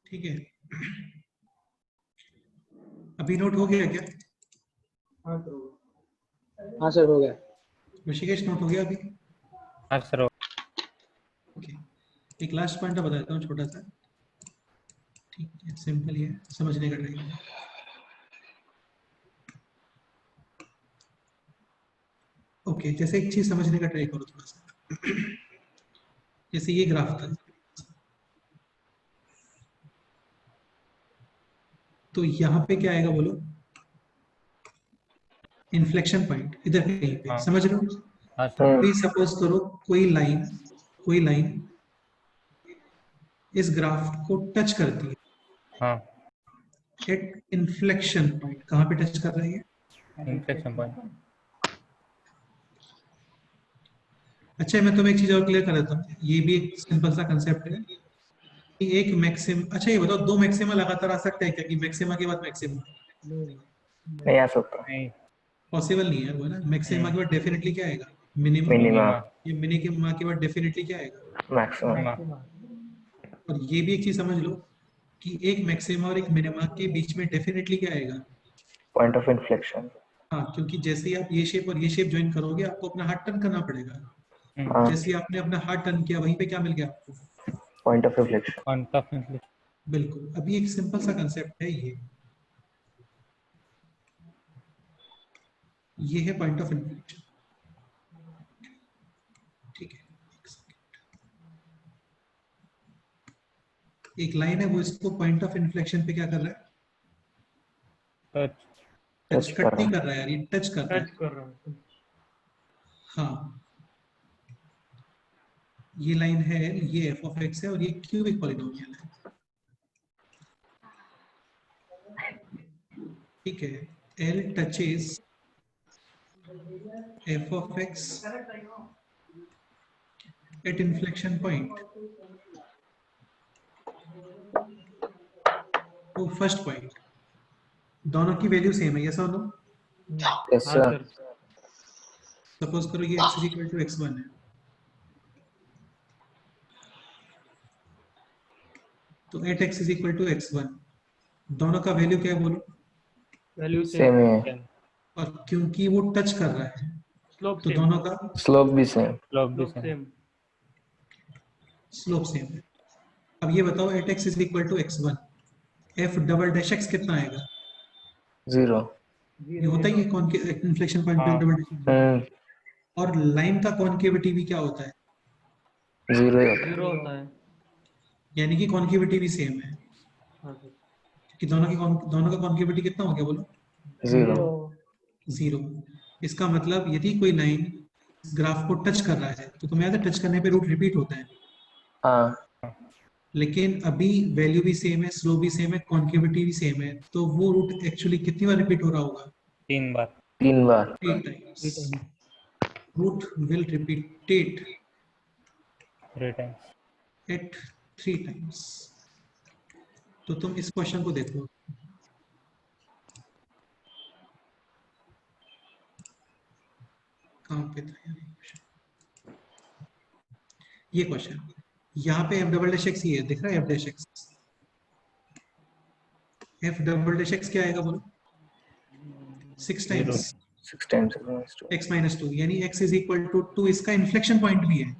Speaker 1: ठीक है, अभी नोट हो गया क्या?
Speaker 3: हाँ सर हुआ।
Speaker 6: हाँ सर हो गया।
Speaker 1: ऋषिकेश नोट हो गया अभी?
Speaker 4: हाँ सर।
Speaker 1: ओके, एक लास्ट पॉइंट बताता हूँ छोटा सा। ठीक है, सिंपल ही है, समझने का ट्राई करो। ओके, जैसे एक चीज समझने का ट्राई करो थोड़ा सा। जैसे ये ग्राफ था, तो यहाँ पे क्या आएगा बोलो? इन्फ्लेक्शन पॉइंट इधर कहीं पे,
Speaker 4: हाँ।
Speaker 1: समझ रहे हो?
Speaker 4: हाँ सर।
Speaker 1: अभी सपोज करो कोई लाइन इस ग्राफ को टच करती है
Speaker 4: हाँ,
Speaker 1: एट इन्फ्लेक्शन पॉइंट। कहाँ पे टच कर रही है?
Speaker 4: Inflection point.
Speaker 1: अच्छा, मैं तुम्हें एक चीज और क्लियर कर देता हूँ। ये भी एक सिंपल सा कंसेप्ट है कि एक मैक्सिम, अच्छा ये बताओ, दो मैक्सिमा लगातार आ सकता है क्या? कि मैक्सिमा के बाद मैक्सिमा?
Speaker 5: नहीं आ सकता।
Speaker 4: नहीं।
Speaker 1: पॉसिबल नहीं है वो ना। मैक्सिमा के बाद डेफिनेटली क्या आएगा? मिनिमम।
Speaker 5: मिनिमा
Speaker 1: ये मिनिमम के बाद डेफिनेटली क्या आएगा?
Speaker 5: मैक्सिमम।
Speaker 1: और ये भी एक चीज समझ लो कि एक मैक्सिमा और एक मिनिमा के बीच में डेफिनेटली क्या आएगा?
Speaker 5: Point of inflection.
Speaker 1: हाँ, क्योंकि जैसे ही आप ये शेप और ये शेप ज्वाइन करोगे आपको अपना हाथ टर्न करना पड़ेगा।
Speaker 5: हाँ,
Speaker 1: जैसे ही आपने अपना हाथ टर्न किया वहीं पे क्या मिल गया आपको?
Speaker 5: Point of inflection.
Speaker 4: Point of inflection.
Speaker 1: बिल्कुल, अभी एक सिंपल सा कंसेप्ट है ये है पॉइंट ऑफ इन्फ्लेक्शन। ठीक है, एक second। एक लाइन है वो इसको पॉइंट ऑफ इन्फ्लेक्शन पे क्या कर रहा है?
Speaker 4: टच
Speaker 1: टच
Speaker 5: टच
Speaker 1: कट
Speaker 5: कर
Speaker 1: नहीं
Speaker 5: रहा
Speaker 1: कर रहा है यार, ये टच कर रहा
Speaker 3: टच
Speaker 1: है।
Speaker 3: कर रहा है।
Speaker 1: हाँ, ये लाइन है, ये एफ ऑफ एक्स है और ये क्यूबिक पॉलिनोमियल है। ठीक है, L touches f of x at inflection point. तो फर्स्ट पॉइंट, दोनों की वैल्यू सेम है, यस और नो?
Speaker 5: यस
Speaker 3: हाँ
Speaker 5: सर।
Speaker 3: सर।
Speaker 1: सपोज करो ये x is equal to x1 है, तो at x is equal to x1 दोनों का वैल्यू क्या है बोलो?
Speaker 3: Value
Speaker 5: same
Speaker 3: same.
Speaker 5: है,
Speaker 1: और क्योंकि वो टच कर रहा है
Speaker 3: स्लोप
Speaker 1: तो
Speaker 3: सेम।
Speaker 1: दोनों का
Speaker 5: स्लोप भी सेम।
Speaker 4: स्लोप भी
Speaker 3: slope
Speaker 4: same.
Speaker 3: Same.
Speaker 1: Slope same है। अब ये बताओ at x is equal to x1 f double dash x कितना आएगा?
Speaker 5: 0।
Speaker 1: ये होता ही है इन्फ्लेक्शन पॉइंट पे
Speaker 4: हाँ।
Speaker 1: Double dash.
Speaker 5: हम्म,
Speaker 1: और लाइन का कॉन्केविटी भी क्या होता है?
Speaker 5: 0 ही होता है।
Speaker 3: 0 होता है।
Speaker 1: यानी कि कॉन्केविटी भी सेम है
Speaker 3: हाँ सर।
Speaker 1: कि दोनों का कॉन्केविटी कितना हो गया बोलो?
Speaker 5: 0।
Speaker 1: 0। इसका मतलब यदि कोई लाइन ग्राफ को टच कर रहा है तो तुम्हें याद है टच करने पे रूट रिपीट होता है,
Speaker 5: हाँ,
Speaker 1: लेकिन अभी वैल्यू भी सेम है, स्लो भी सेम है, कॉन्केविटी भी सेम है, तो वो रूट एक्चुअली कितनी बार रिपीट हो रहा होगा?
Speaker 4: 3 बार।
Speaker 5: 3 बार।
Speaker 1: 3 times. Root will repeated
Speaker 4: 3 times.
Speaker 1: At 3 times. तो तुम इस क्वेश्चन को देखो, कहाँ पे था यार ये क्वेश्चन? ये क्वेश्चन यहाँ पे एफ डबल डैश एक्स ये है, दिख रहा है F dash x? F double dash x क्या आएगा बोलो? 6 टाइम्स
Speaker 5: 6 टाइम्स
Speaker 1: x माइनस 2, यानी x इज इक्वल टू 2 इसका इन्फ्लेक्शन पॉइंट भी है।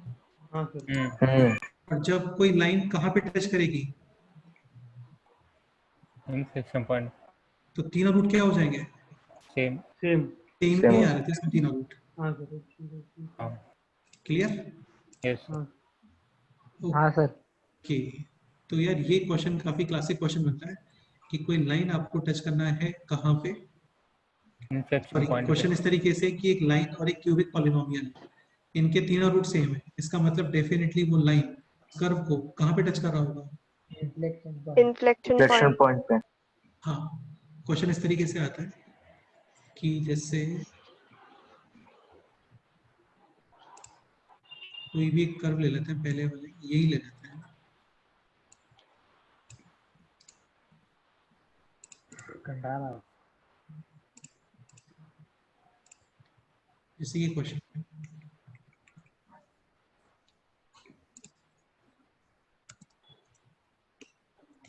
Speaker 3: हाँ सर।
Speaker 5: हम्म,
Speaker 1: और जब कोई लाइन कहाँ पे टच करेगी
Speaker 4: इन्फ्लेक्शन पॉइंट
Speaker 1: तो तीनों रूट क्या हो जाएंगे?
Speaker 4: सेम।
Speaker 3: सेम।
Speaker 1: सेम
Speaker 5: Same
Speaker 1: ही
Speaker 5: हो
Speaker 1: आ रहे थे इसमें तीनों रूट।
Speaker 3: हाँ सर।
Speaker 4: हाँ।
Speaker 1: क्लियर?
Speaker 4: यस।
Speaker 3: हाँ।
Speaker 6: हाँ सर।
Speaker 1: ओके, तो यार ये क्वेश्चन काफी क्लासिक क्वेश्चन बनता है कि कोई लाइन आपको टच करना है कहाँ पे।
Speaker 4: इन्फ्लेक्शन
Speaker 1: और
Speaker 4: पॉइंट पे।
Speaker 1: क्वेश्चन इस तरीके से कि एक लाइन और एक क्यूबिक पॉलिनोमियल, इनके तीनों रूट सेम है, इसका मतलब डेफिनेटली वो लाइन कर्व को कहाँ पे टच कर रहा होगा?
Speaker 2: Inflection
Speaker 5: inflection
Speaker 2: point.
Speaker 5: पॉइंट पे।
Speaker 1: हाँ, क्वेश्चन इस तरीके से आता है कि जैसे कोई भी एक कर्व ले लेते हैं, पहले वाले यही ले लेते हैं, जैसे ये question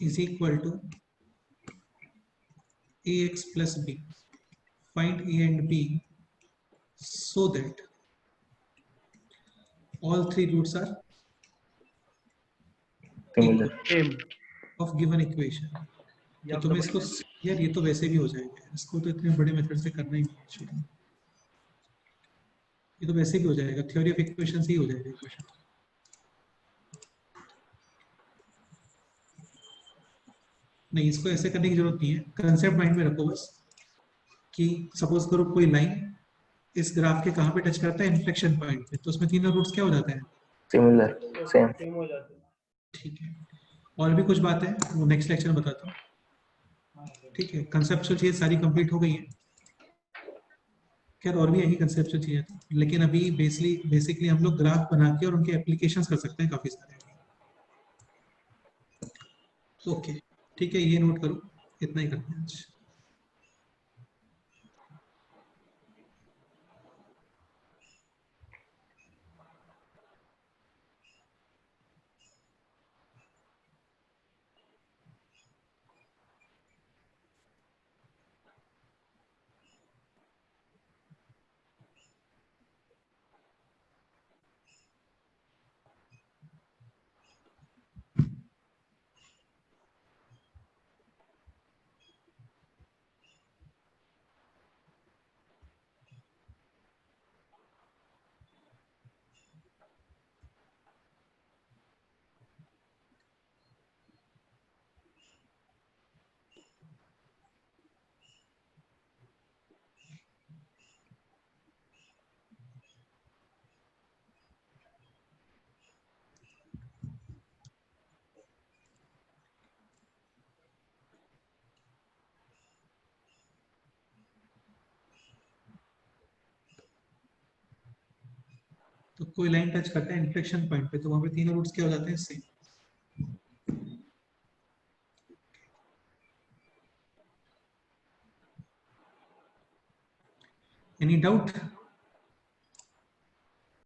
Speaker 1: is equal to ax plus b, find a and b so that all three roots are
Speaker 5: similar.
Speaker 1: equal
Speaker 3: same.
Speaker 1: of given equation। तो तुम्हें इसको, यार ये तो वैसे भी हो जाएगा, इसको तो इतने बड़े मेथड से करना ही नहीं है शुरू में। ये तो वैसे भी हो जाएगा, थ्योरी ऑफ इक्वेशन से ही हो जाएगा इक्वेशन। नहीं, इसको ऐसे करने की जरूरत नहीं है, कंसेप्ट माइंड में रखो बस कि सपोज करो कोई लाइन इस ग्राफ के कहाँ पे टच करता है? इन्फ्लेक्शन पॉइंट पे, तो उसमें तीनों रूट्स क्या हो जाते हैं?
Speaker 5: Similar, same.
Speaker 3: सेम हो जाते हैं।
Speaker 1: ठीक है, और भी कुछ बात है वो नेक्स्ट लेक्चर में बताता हूँ। ठीक है, कंसेप्चुअल चीजें सारी कंप्लीट हो गई हैं। खैर और भी यही कंसेप्चुअल चीजें थी, लेकिन अभी बेसिकली हम लोग ग्राफ बना के और उनके एप्लीकेशंस कर सकते हैं काफी सारे। ओके, ठीक है, ये नोट करो, इतना ही करते हैं आज। तो कोई लाइन टच करता है इन्फ्लेक्शन पॉइंट पे तो वहां पे तीनों रूट्स क्या हो जाते हैं सेम। Any doubt?